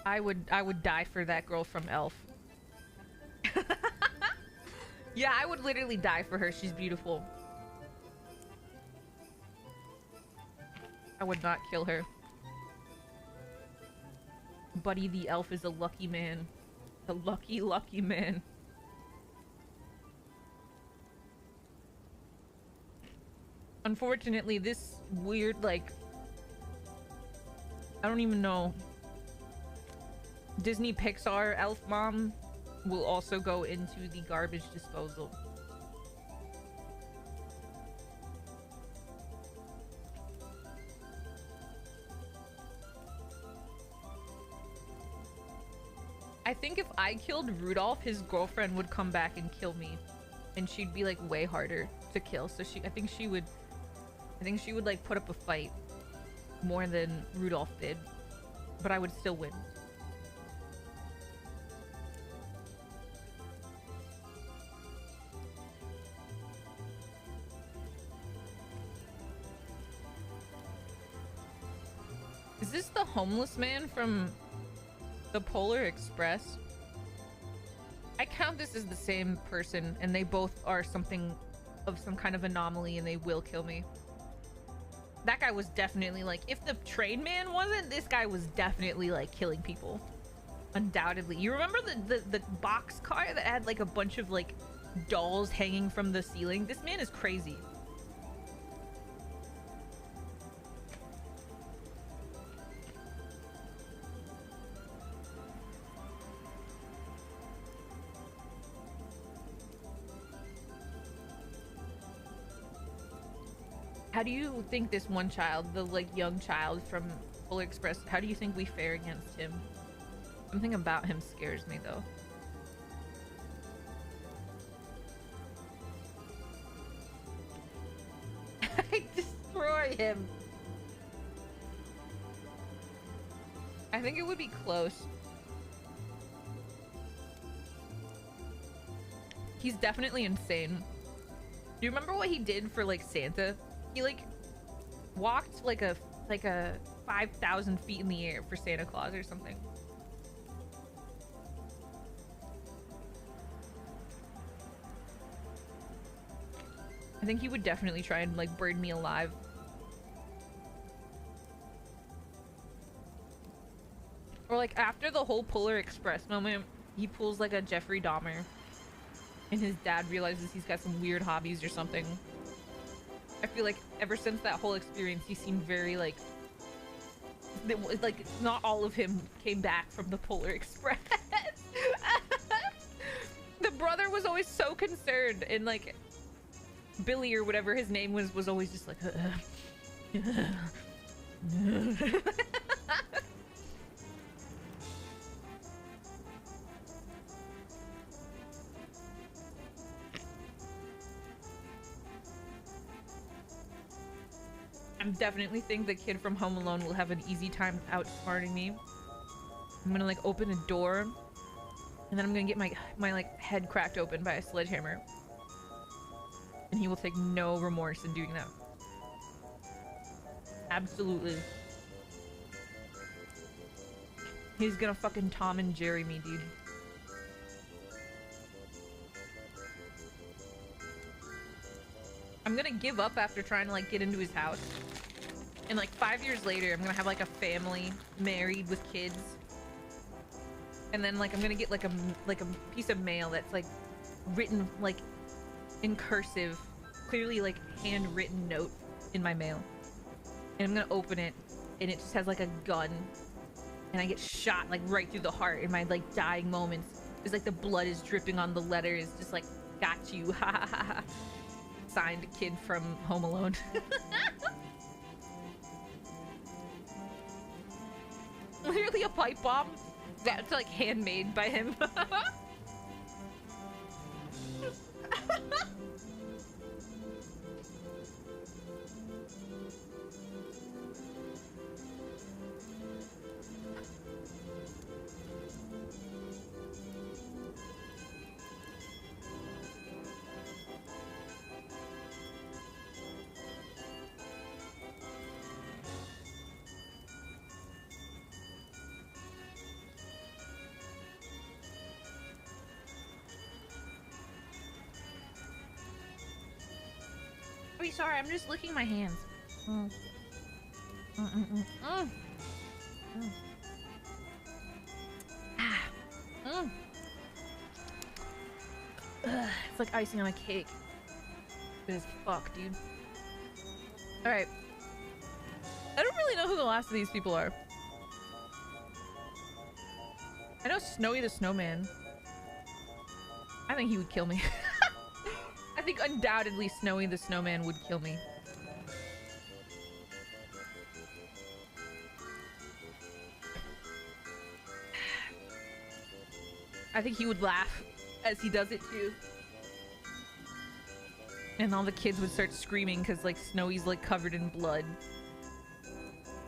I would die for that girl from Elf. Yeah, I would literally die for her. She's beautiful. I would not kill her. Buddy the elf is a lucky man. A lucky, lucky man. Unfortunately, this weird, like, I don't even know, Disney Pixar elf mom will also go into the garbage disposal. I think if I killed Rudolph, his girlfriend would come back and kill me, and she'd be like way harder to kill. So I think she would like put up a fight more than Rudolph did, but I would still win. Is this the homeless man from the Polar Express? I count this as the same person, and they both are something of some kind of anomaly, and they will kill me. That guy was definitely like, if the train man wasn't, this guy was definitely like killing people. Undoubtedly. You remember the box car that had like a bunch of like dolls hanging from the ceiling? This man is crazy. How do you think this one child, the like young child from Polar Express, how do you think we fare against him? Something about him scares me though. I destroy him. I think it would be close. He's definitely insane. Do you remember what he did for like Santa? He like walked like a 5,000 feet in the air for Santa Claus or something. I think he would definitely try and like burn me alive. Or like after the whole Polar Express moment, he pulls like a Jeffrey Dahmer and his dad realizes he's got some weird hobbies or something. I feel like ever since that whole experience, he seemed very like not all of him came back from the Polar Express. The brother was always so concerned, and like Billy or whatever his name was always just like I definitely think the kid from Home Alone will have an easy time outsmarting me. I'm gonna like open a door and then I'm gonna get my like head cracked open by a sledgehammer. And he will take no remorse in doing that. Absolutely. He's gonna fucking Tom and Jerry me, dude. I'm gonna give up after trying to like get into his house. And like 5 years later, I'm gonna have like a family, married with kids. And then like I'm gonna get like a piece of mail that's like written like in cursive, clearly like handwritten note in my mail. And I'm gonna open it and it just has like a gun. And I get shot like right through the heart in my like dying moments. It's like the blood is dripping on the letters, just like, got you, ha ha ha ha. Signed kid from Home Alone. Literally a pipe bomb that's like handmade by him. Sorry, I'm just licking my hands. It's like icing on a cake. It is fuck, dude. Alright. I don't really know who the last of these people are. I know Snowy the Snowman. I think he would kill me. I think undoubtedly Snowy the Snowman would kill me. I think he would laugh as he does it too. And all the kids would start screaming because like Snowy's like covered in blood.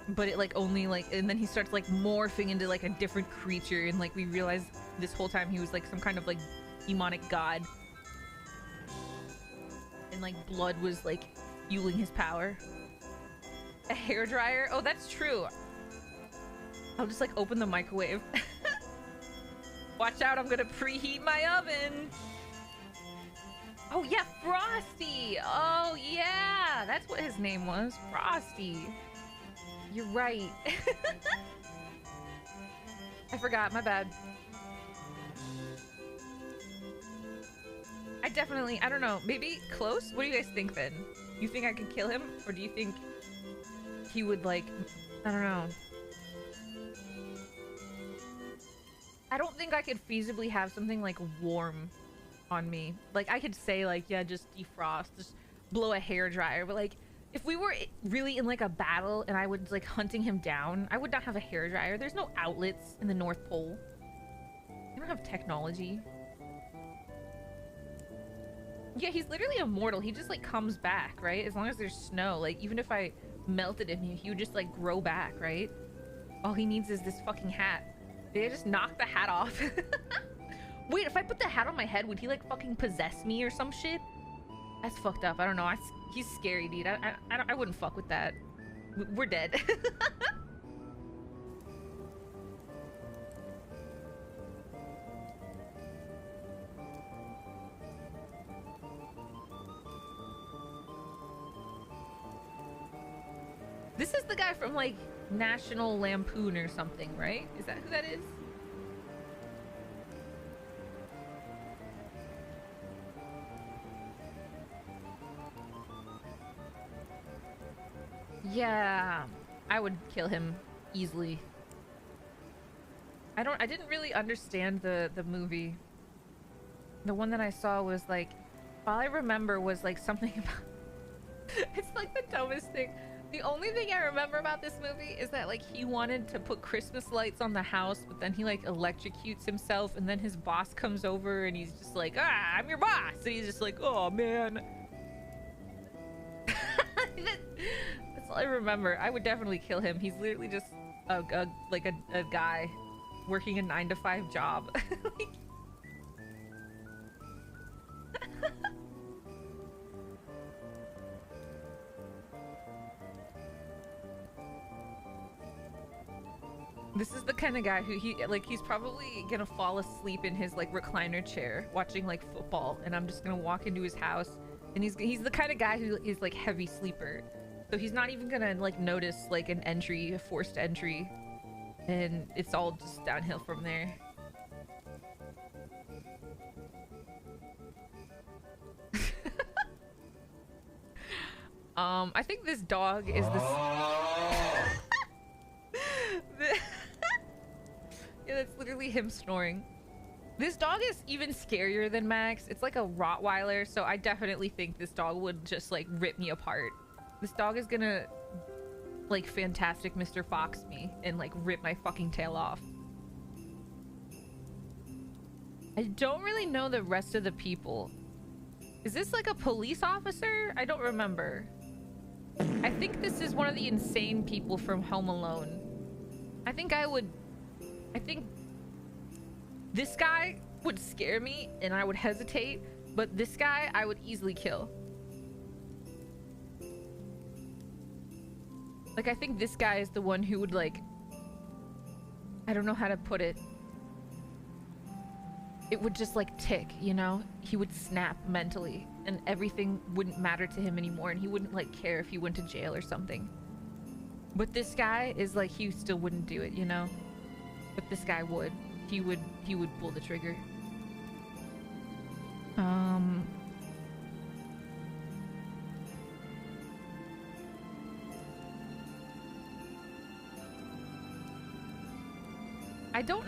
But it like only like, and then he starts like morphing into like a different creature, and like we realize this whole time he was like some kind of like demonic god. And like blood was like fueling his power. A hairdryer? Oh, that's true. I'll just like open the microwave. Watch out, I'm gonna preheat my oven. Oh yeah, Frosty. Oh yeah, that's what his name was, Frosty. You're right. I forgot, my bad. I don't know, maybe close? What do you guys think then? You think I could kill him? Or do you think he would like, I don't know. I don't think I could feasibly have something like warm on me. Like I could say like, yeah, just defrost, just blow a hair dryer. But like if we were really in like a battle and I was like hunting him down, I would not have a hair dryer. There's no outlets in the North Pole. I don't have technology. Yeah, he's literally immortal. He just like comes back, right? As long as there's snow. Like even if I melted him, he would just like grow back, right? All he needs is this fucking hat. Did I just knock the hat off? Wait, if I put the hat on my head, would he like fucking possess me or some shit? That's fucked up. I don't know. He's scary, dude. I wouldn't fuck with that. We're dead. This is the guy from like National Lampoon or something, right? Is that who that is? Yeah, I would kill him easily. I didn't really understand the movie. The one that I saw was like, all I remember was like something about it's like the dumbest thing. The only thing I remember about this movie is that like he wanted to put Christmas lights on the house, but then he like electrocutes himself, and then his boss comes over and he's just like, ah, I'm your boss, and he's just like, oh man. That's all I remember. I would definitely kill him. He's literally just a guy working a 9-to-5 job. Like... This is the kind of guy who he's probably gonna fall asleep in his like recliner chair watching like football, and I'm just gonna walk into his house, and he's the kind of guy who is like heavy sleeper, so he's not even gonna like notice like an entry, a forced entry, and it's all just downhill from there. I think this dog is the yeah, that's literally him snoring. This dog is even scarier than Max. It's like a Rottweiler, so I definitely think this dog would just like rip me apart. This dog is gonna like Fantastic Mr. Fox me and like rip my fucking tail off. I don't really know the rest of the people. Is this like a police officer? I don't remember. I think this is one of the insane people from Home Alone. I think this guy would scare me and I would hesitate, but this guy I would easily kill. Like, I think this guy is the one who would like, I don't know how to put it. It would just like tick, you know? He would snap mentally and everything wouldn't matter to him anymore, and he wouldn't like care if he went to jail or something. But this guy is like, he still wouldn't do it, you know? But this guy would. He would pull the trigger.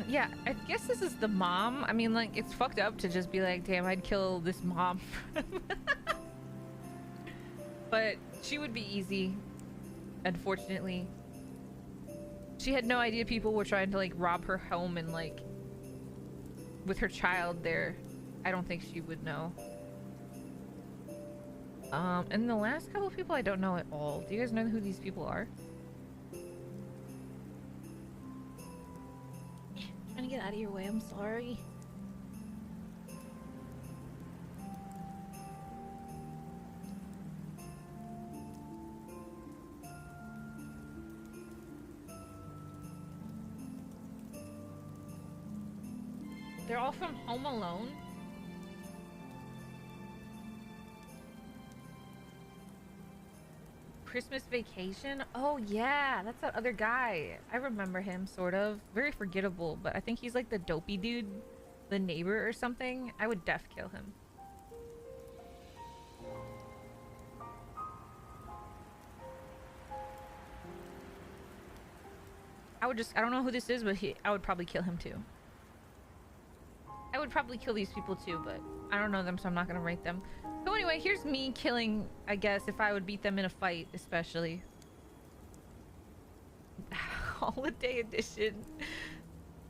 Yeah, I guess this is the mom. I mean, like, it's fucked up to just be like, damn, I'd kill this mom. But she would be easy, unfortunately. She had no idea people were trying to like rob her home and like with her child there. I don't think she would know. And the last couple of people I don't know at all. Do you guys know who these people are? Trying to get out of your way, I'm sorry. They're all from Home Alone. Christmas Vacation? Oh yeah, that's that other guy. I remember him, sort of. Very forgettable, but I think he's like the dopey dude, the neighbor or something. I would def kill him. I don't know who this is, but I would probably kill him too. I would probably kill these people too, but I don't know them, so I'm not gonna rate them. So anyway, here's me killing, I guess, if I would beat them in a fight, especially. Holiday edition.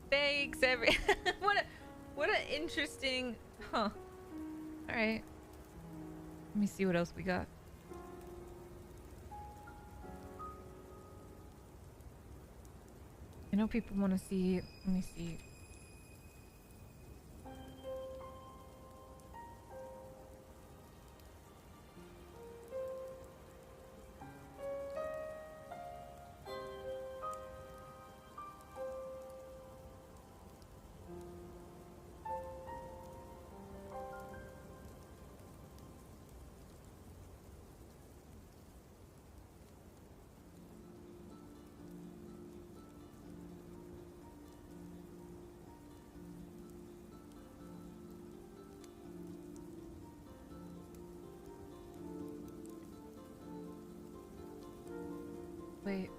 Thanks, what an interesting, huh. Alright. Let me see what else we got. I know people want to see, let me see. Wait.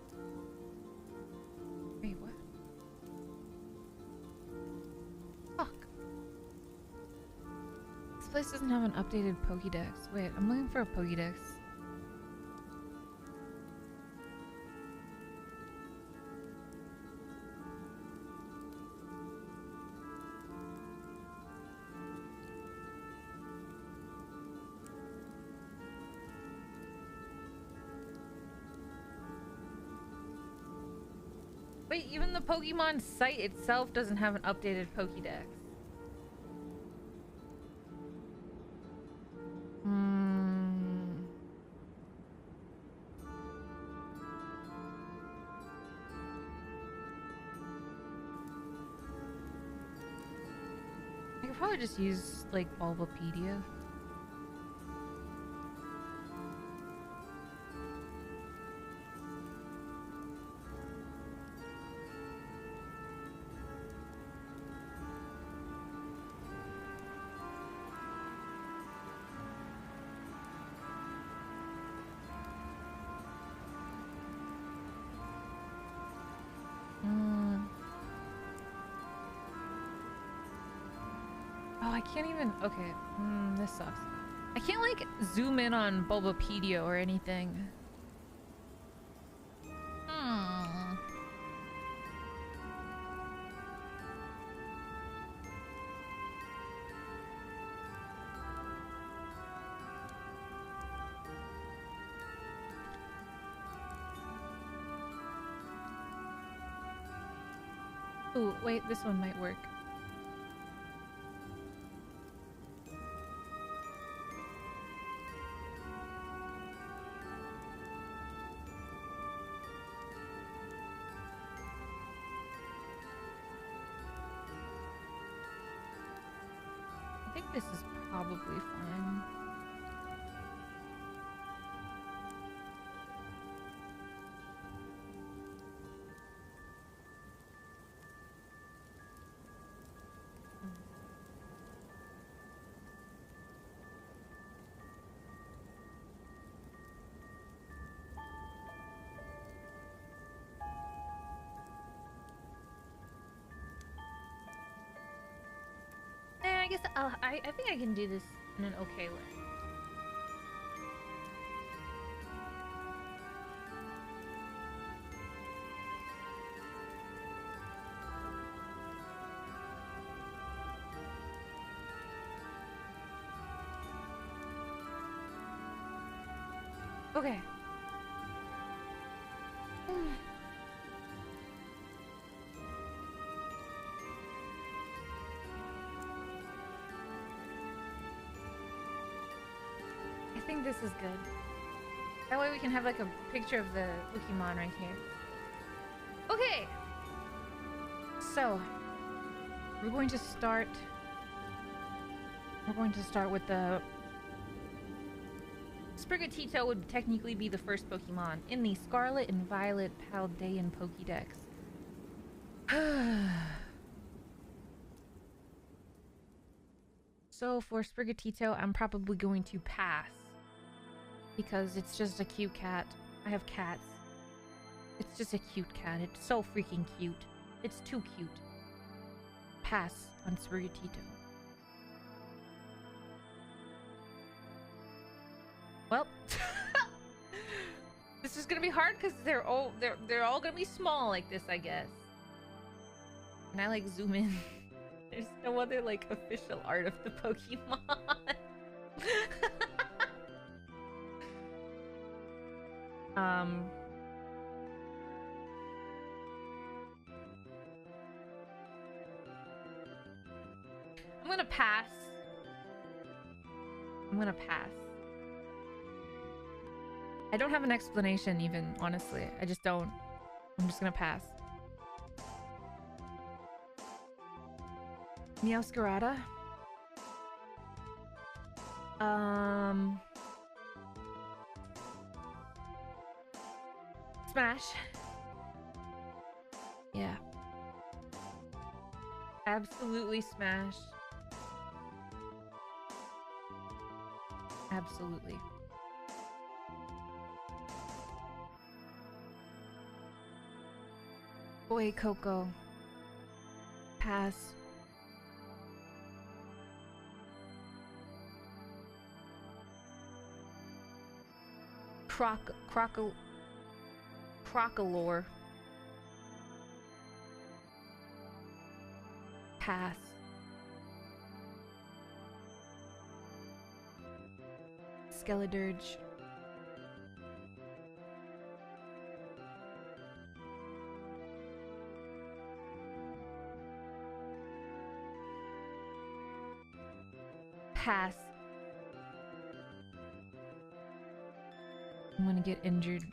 Wait, what? Fuck. This place doesn't have an updated Pokédex. Wait, I'm looking for a Pokédex. Wait, even the Pokemon site itself doesn't have an updated Pokédex. I could probably just use, like, Bulbapedia. I can't even. Okay, this sucks. I can't like zoom in on Bulbapedia or anything. Ooh, wait, this one might work. I think this is probably fine. I guess I think I can do this in an okay way. Okay. I think this is good. That way we can have like a picture of the Pokemon right here. Okay. So we're going to start with the Sprigatito would technically be the first Pokemon in the Scarlet and Violet Paldean Pokédex. So for Sprigatito, I'm probably going to pass. Because it's just a cute cat. I have cats. It's just a cute cat. It's so freaking cute. It's too cute. Pass on Sprigatito. Well, this is gonna be hard because they're all gonna be small like this, I guess. Can I like zoom in? There's no other like official art of the Pokemon. I'm gonna pass. I'm gonna pass. I don't have an explanation even, honestly. I just don't. I'm just gonna pass. Meowscarada? Smash. Yeah. Absolutely smash. Absolutely. Boy, Coco. Pass. Crocalore. Pass. Skeledirge. Pass. I'm gonna get injured.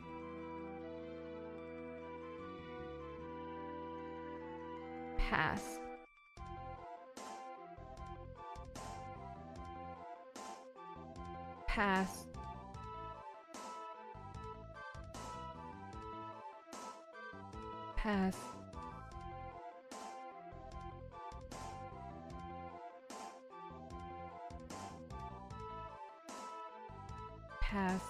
Pass. Pass. Pass. Pass.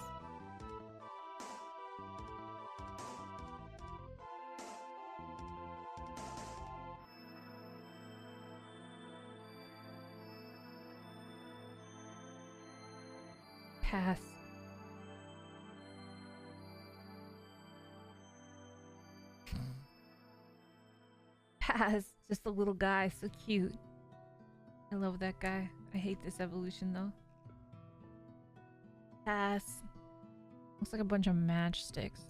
Pass. Pass. Just a little guy, so cute. I love that guy. I hate this evolution though. Pass. Looks like a bunch of matchsticks.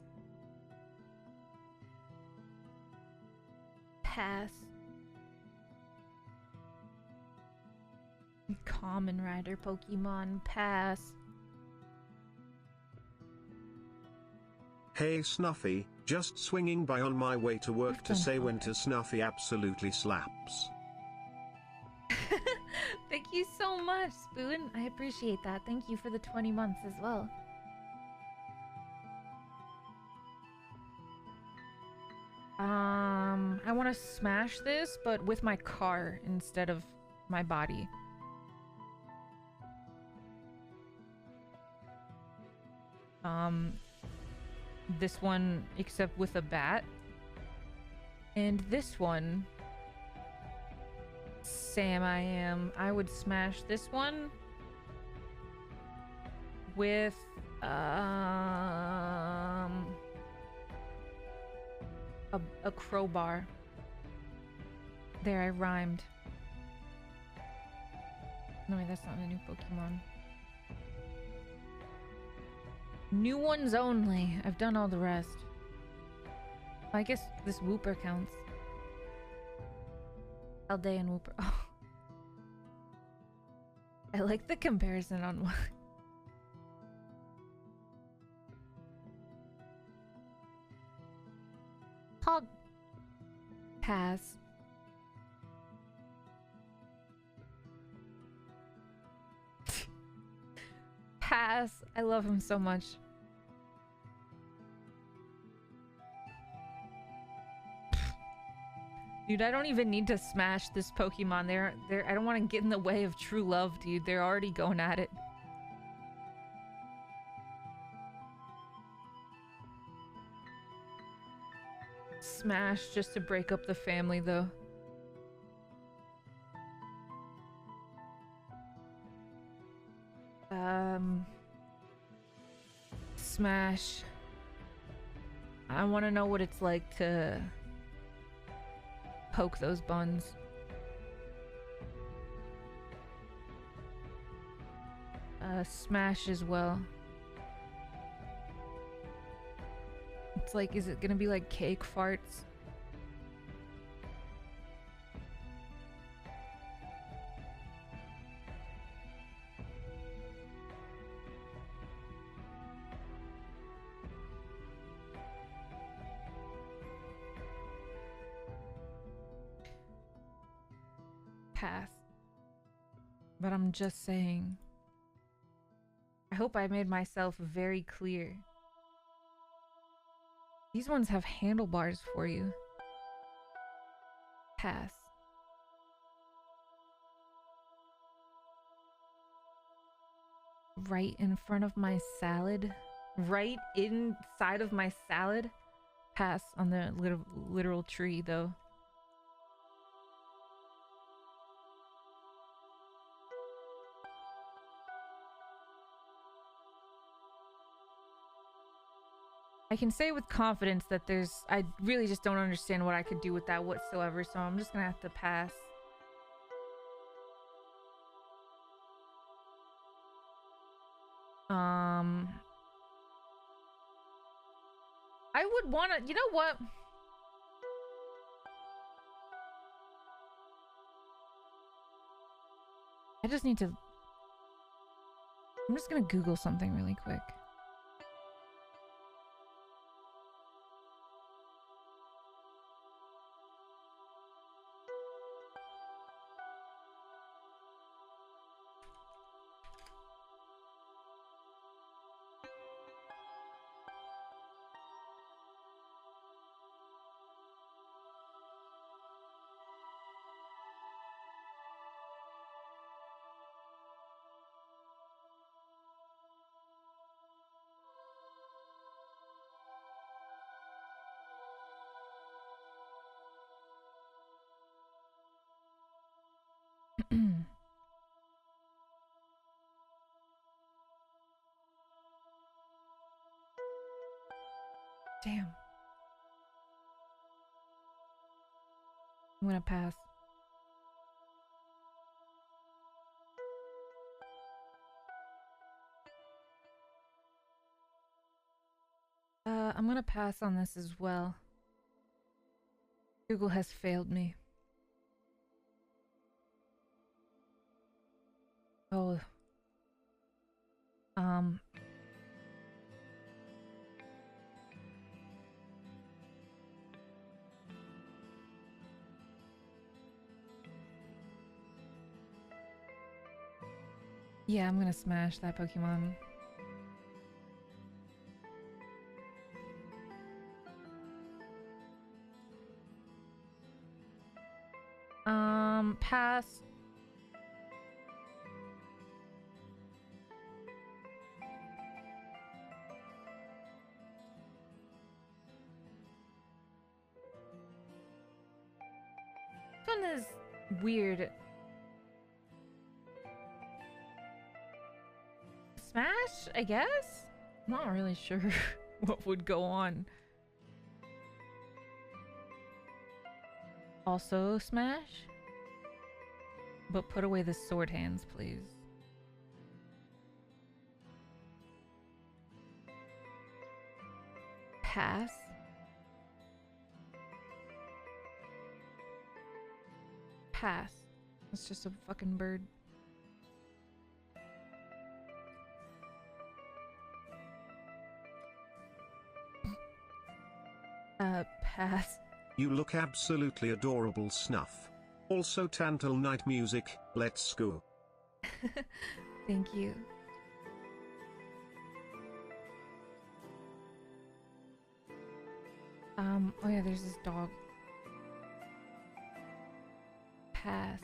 Pass. Common Rider Pokemon. Pass. Hey Snuffy, just swinging by on my way to work to say when to Snuffy absolutely slaps. Thank you so much, Spoon. I appreciate that. Thank you for the 20 months as well. I want to smash this, but with my car instead of my body. This one, except with a bat. And this one, I would smash this one with, a crowbar. There, I rhymed. No, wait, that's not a new Pokemon. New ones only. I've done all the rest. I guess this Wooper counts. Aldean Wooper. Oh. I like the comparison on one. Hog. Pass. Pass. I love him so much. Dude, I don't even need to smash this Pokemon. I don't want to get in the way of true love, dude. They're already going at it. Smash just to break up the family, though. Smash. I want to know what it's like to poke those buns. Smash as well. It's like, is it gonna be like cake farts? Pass. But I'm just saying. I hope I made myself very clear. These ones have handlebars for you. Pass. Right in front of my salad? Right inside of my salad? Pass on the literal tree, though. I can say with confidence that I really just don't understand what I could do with that whatsoever, so I'm just gonna have to pass. I would wanna, you know what? I just need to, I'm just gonna Google something really quick. Damn. I'm gonna pass. I'm gonna pass on this as well. Google has failed me. Oh. Yeah, I'm gonna smash that Pokemon. Pass. This one is weird. Smash, I guess? I'm not really sure what would go on. Also smash? But put away the sword hands, please. Pass. Pass. It's just a fucking bird. Pass. You look absolutely adorable, Snuff. Also Tantal Night Music, let's go. Thank you. Oh yeah, there's this dog. Pass.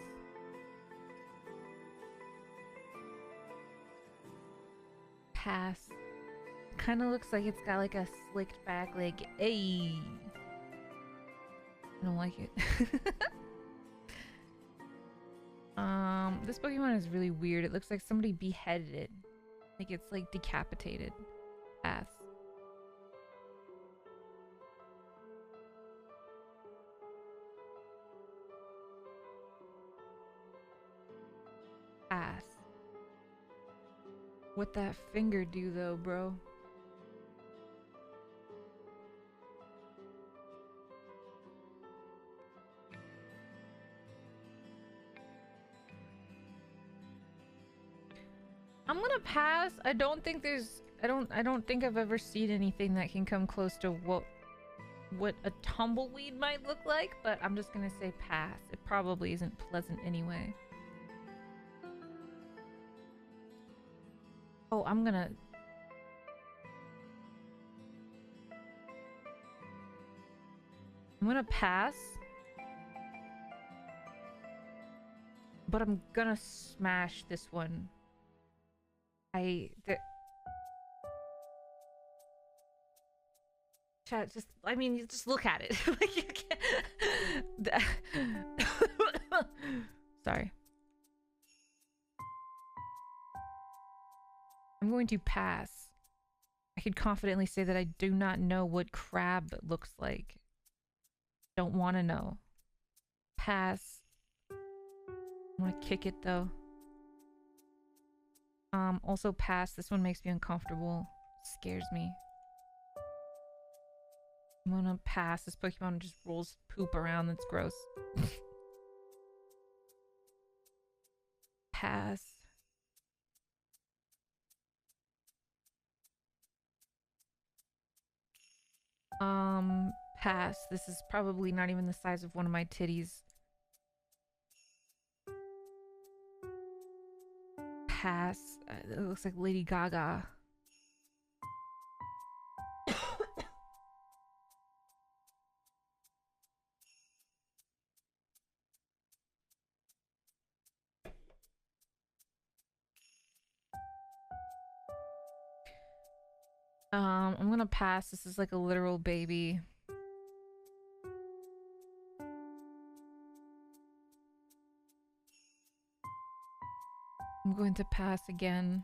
Pass. Kind of looks like it's got like a slicked back, like, hey. I don't like it. This Pokemon is really weird. It looks like somebody beheaded it. Like it's like decapitated. Pass. Pass. What that finger do though, bro? I'm gonna pass. I don't think there's I don't think I've ever seen anything that can come close to what a tumbleweed might look like, but I'm just gonna say pass. It probably isn't pleasant anyway. Oh, I'm gonna pass. But I'm gonna smash this one. Chat, just, I mean, you just look at it. Like, you can't. Sorry. I'm going to pass. I could confidently say that I do not know what crab looks like. Don't want to know. Pass. I want to kick it though. Also pass. This one makes me uncomfortable. Scares me. I'm gonna pass. This Pokemon just rolls poop around. That's gross. Pass. Pass. This is probably not even the size of one of my titties. Pass. It looks like Lady Gaga. I'm gonna pass. This is like a literal baby. I'm going to pass again.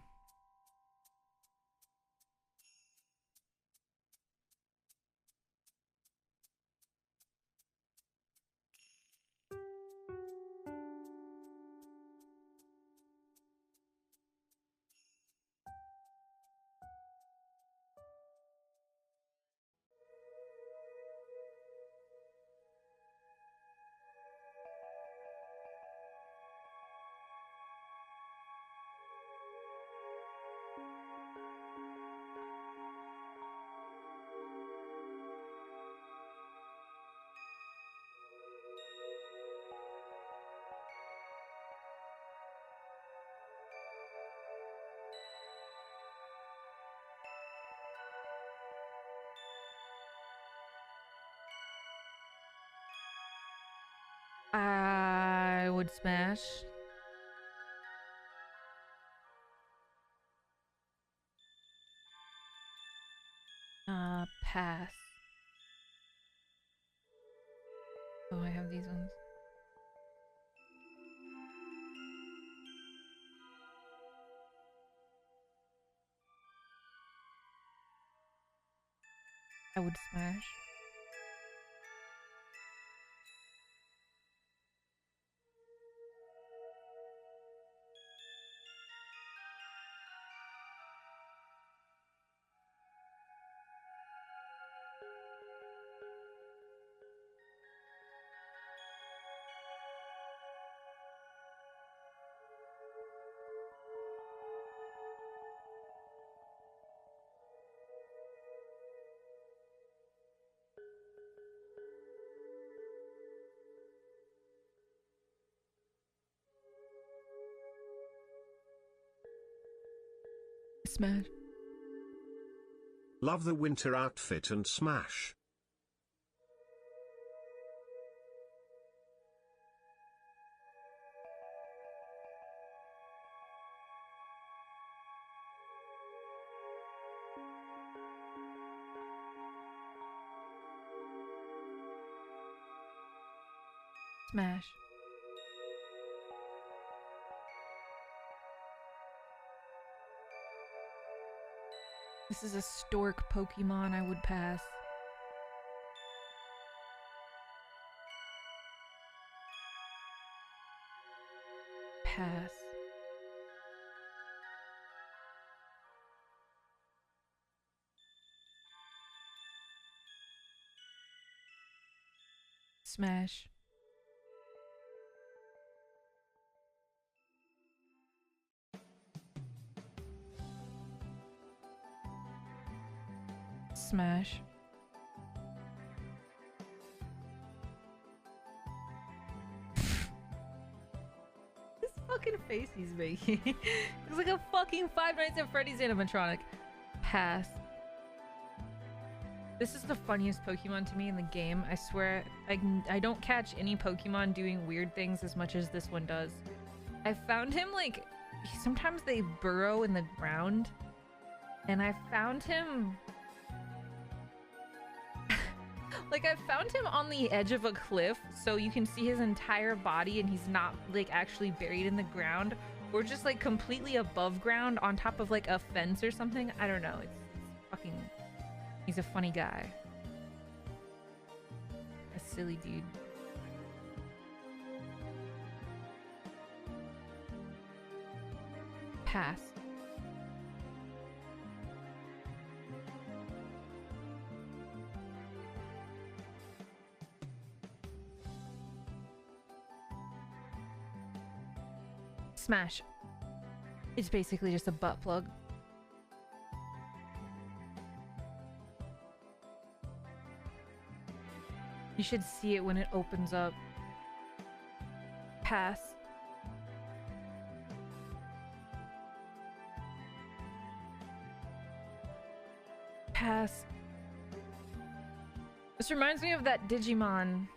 I would smash. Pass. Oh, I have these ones. I would smash. Smash. Love the winter outfit and smash. Smash. This is a stork Pokemon I would pass. Pass. Smash. Smash. This fucking face he's making. It's like a fucking Five Nights at Freddy's animatronic. Pass. This is the funniest Pokemon to me in the game. I swear, I don't catch any Pokemon doing weird things as much as this one does. I found him like, sometimes they burrow in the ground. And I found him... like, I found him on the edge of a cliff, so you can see his entire body and he's not, like, actually buried in the ground. Or just, like, completely above ground on top of, like, a fence or something. I don't know. It's fucking... He's a funny guy. A silly dude. Pass. Smash. It's basically just a butt plug. You should see it when it opens up. Pass. Pass. This reminds me of that Digimon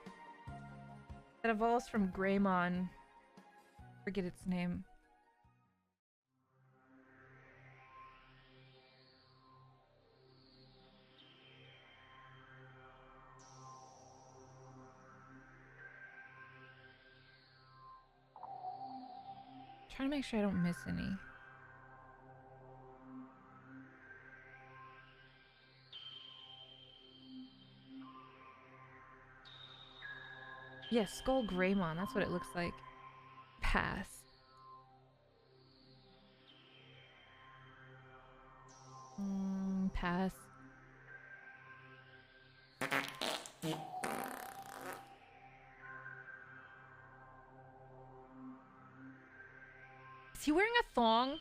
that evolves from Greymon. Forget its name. Trying to make sure I don't miss any. Yes, Skull Greymon, that's what it looks like. Pass. Pass. Is he wearing a thong?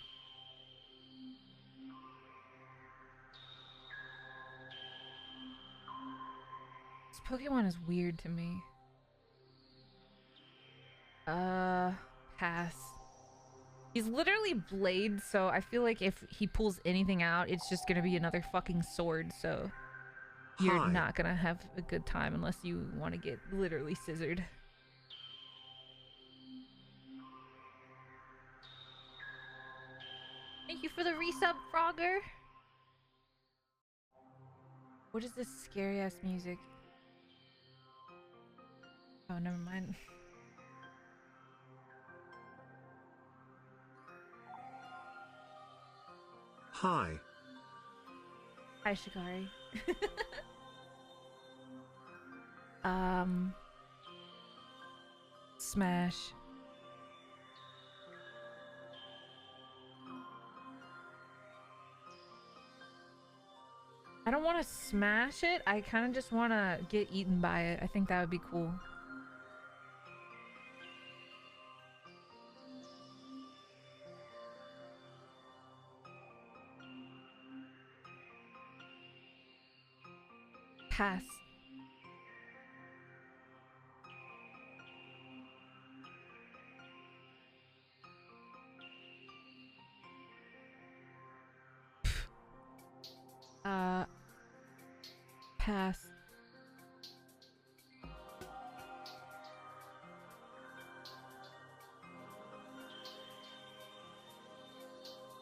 This Pokemon is weird to me. Pass. He's literally Blade, so I feel like if he pulls anything out, it's just gonna be another fucking sword, so you're Hi. not gonna have a good time unless you want to get literally scissored. Thank you for the resub, Frogger. What is this scary ass music? Oh, never mind. Hi. Hi, Shikari. Smash. I don't want to smash it. I kind of just want to get eaten by it. I think that would be cool. Pass. Pass.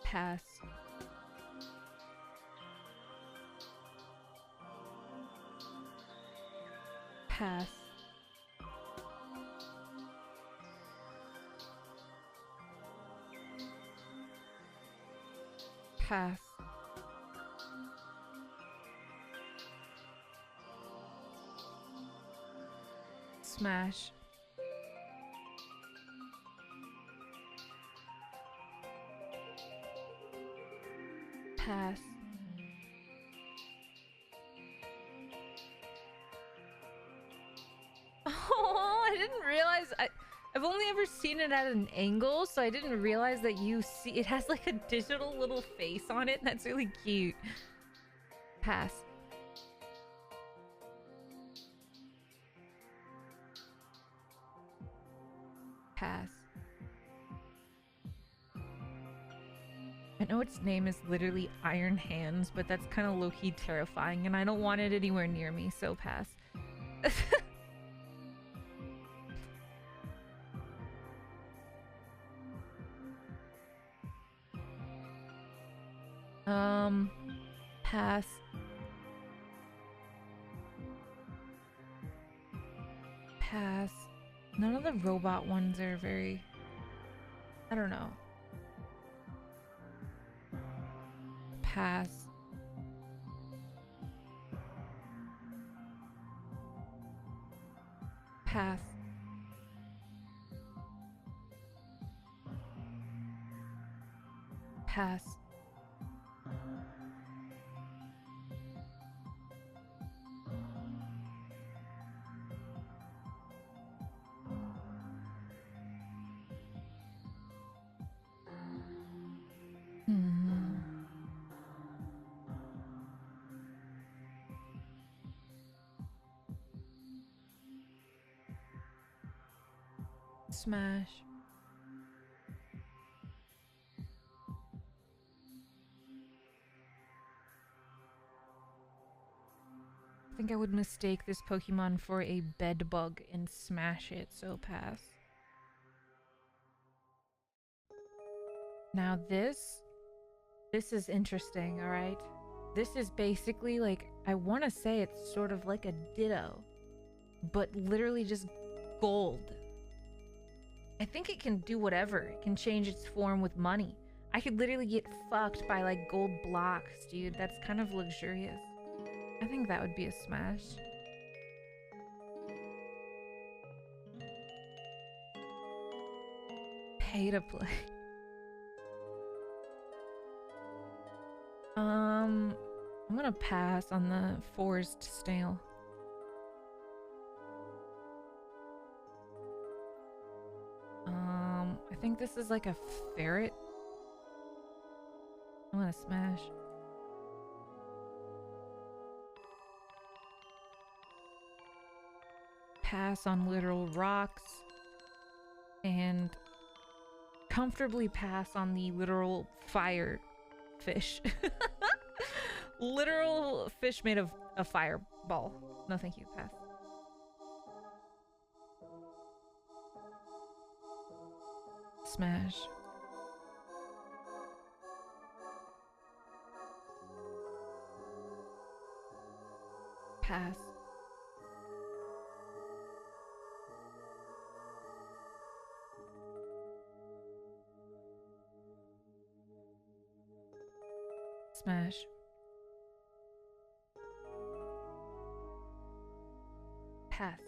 Pass. Pass. Pass. Smash. Pass. Oh, I didn't realize I've only ever seen it at an angle, so I didn't realize that you see it has like a digital little face on it. That's really cute. Pass. Pass. I know its name is literally Iron Hands, but that's kind of low-key terrifying, and I don't want it anywhere near me, so pass. Pass. Pass. None of the robot ones are very... I don't know. Pass. Pass. Pass. Smash. I think I would mistake this Pokemon for a bed bug and smash it, so pass. Now this is interesting, alright? This is basically like, I want to say it's sort of like a Ditto, but literally just gold. I think it can do whatever. It can change its form with money. I could literally get fucked by like gold blocks, dude. That's kind of luxurious. I think that would be a smash. Pay to play. I'm gonna pass on the forest snail. I think this is like a ferret. I'm gonna smash. Pass on literal rocks. And comfortably pass on the literal fire fish. Literal fish made of a fireball. No thank you, pass. Smash. Pass. Smash. Pass.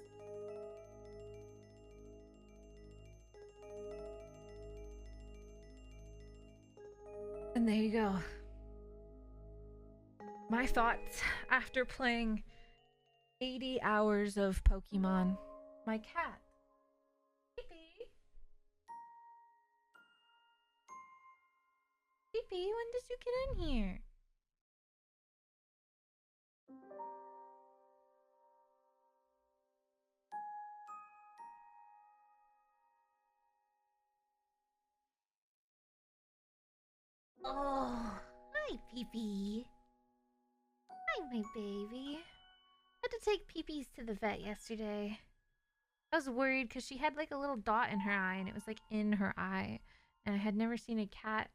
And there you go. My thoughts after playing 80 hours of Pokemon. My cat. Pee-pee. Pee-pee, when did you get in here? Oh, hi, Pee-pee. Hi, my baby. Had to take Pee-pees to the vet yesterday. I was worried because she had like a little dot in her eye and it was like in her eye. And I had never seen a cat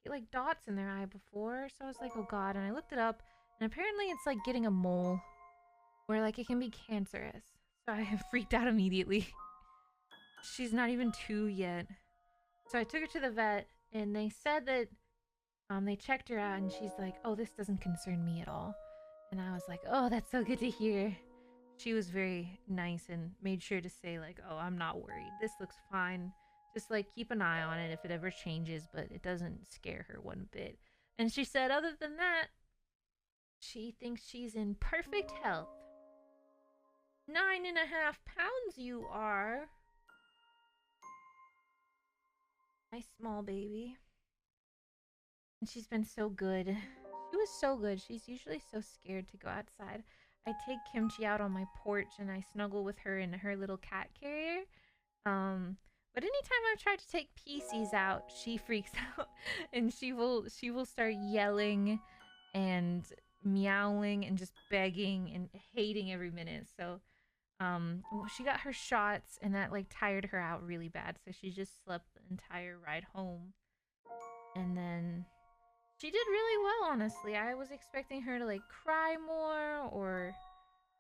get like dots in their eye before. So I was like, oh god. And I looked it up and apparently it's like getting a mole where like it can be cancerous. So I freaked out immediately. She's not even 2 yet. So I took her to the vet and they said that They checked her out and she's like, oh, this doesn't concern me at all. And I was like, oh, that's so good to hear. She was very nice and made sure to say like, oh, I'm not worried. This looks fine. Just like keep an eye on it if it ever changes, but it doesn't scare her one bit. And she said, other than that, she thinks she's in perfect health. 9.5 pounds you are. My small baby. And she's been so good. She was so good. She's usually so scared to go outside. I take Kimchi out on my porch and I snuggle with her in her little cat carrier. But anytime I've tried to take PCs out, she freaks out and she will start yelling and meowing and just begging and hating every minute. So she got her shots and that like tired her out really bad, so she just slept the entire ride home. And then she did really well, honestly. I was expecting her to like cry more or,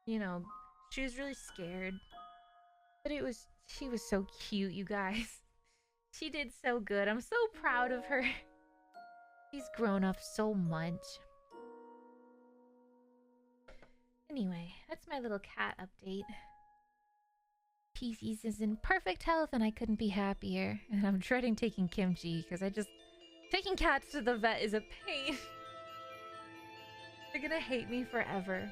you know, she was really scared. But she was so cute, you guys. She did so good. I'm so proud of her. She's grown up so much. Anyway, that's my little cat update. PC's is in perfect health and I couldn't be happier. And I'm dreading taking Kimchi because taking cats to the vet is a pain. They're gonna hate me forever.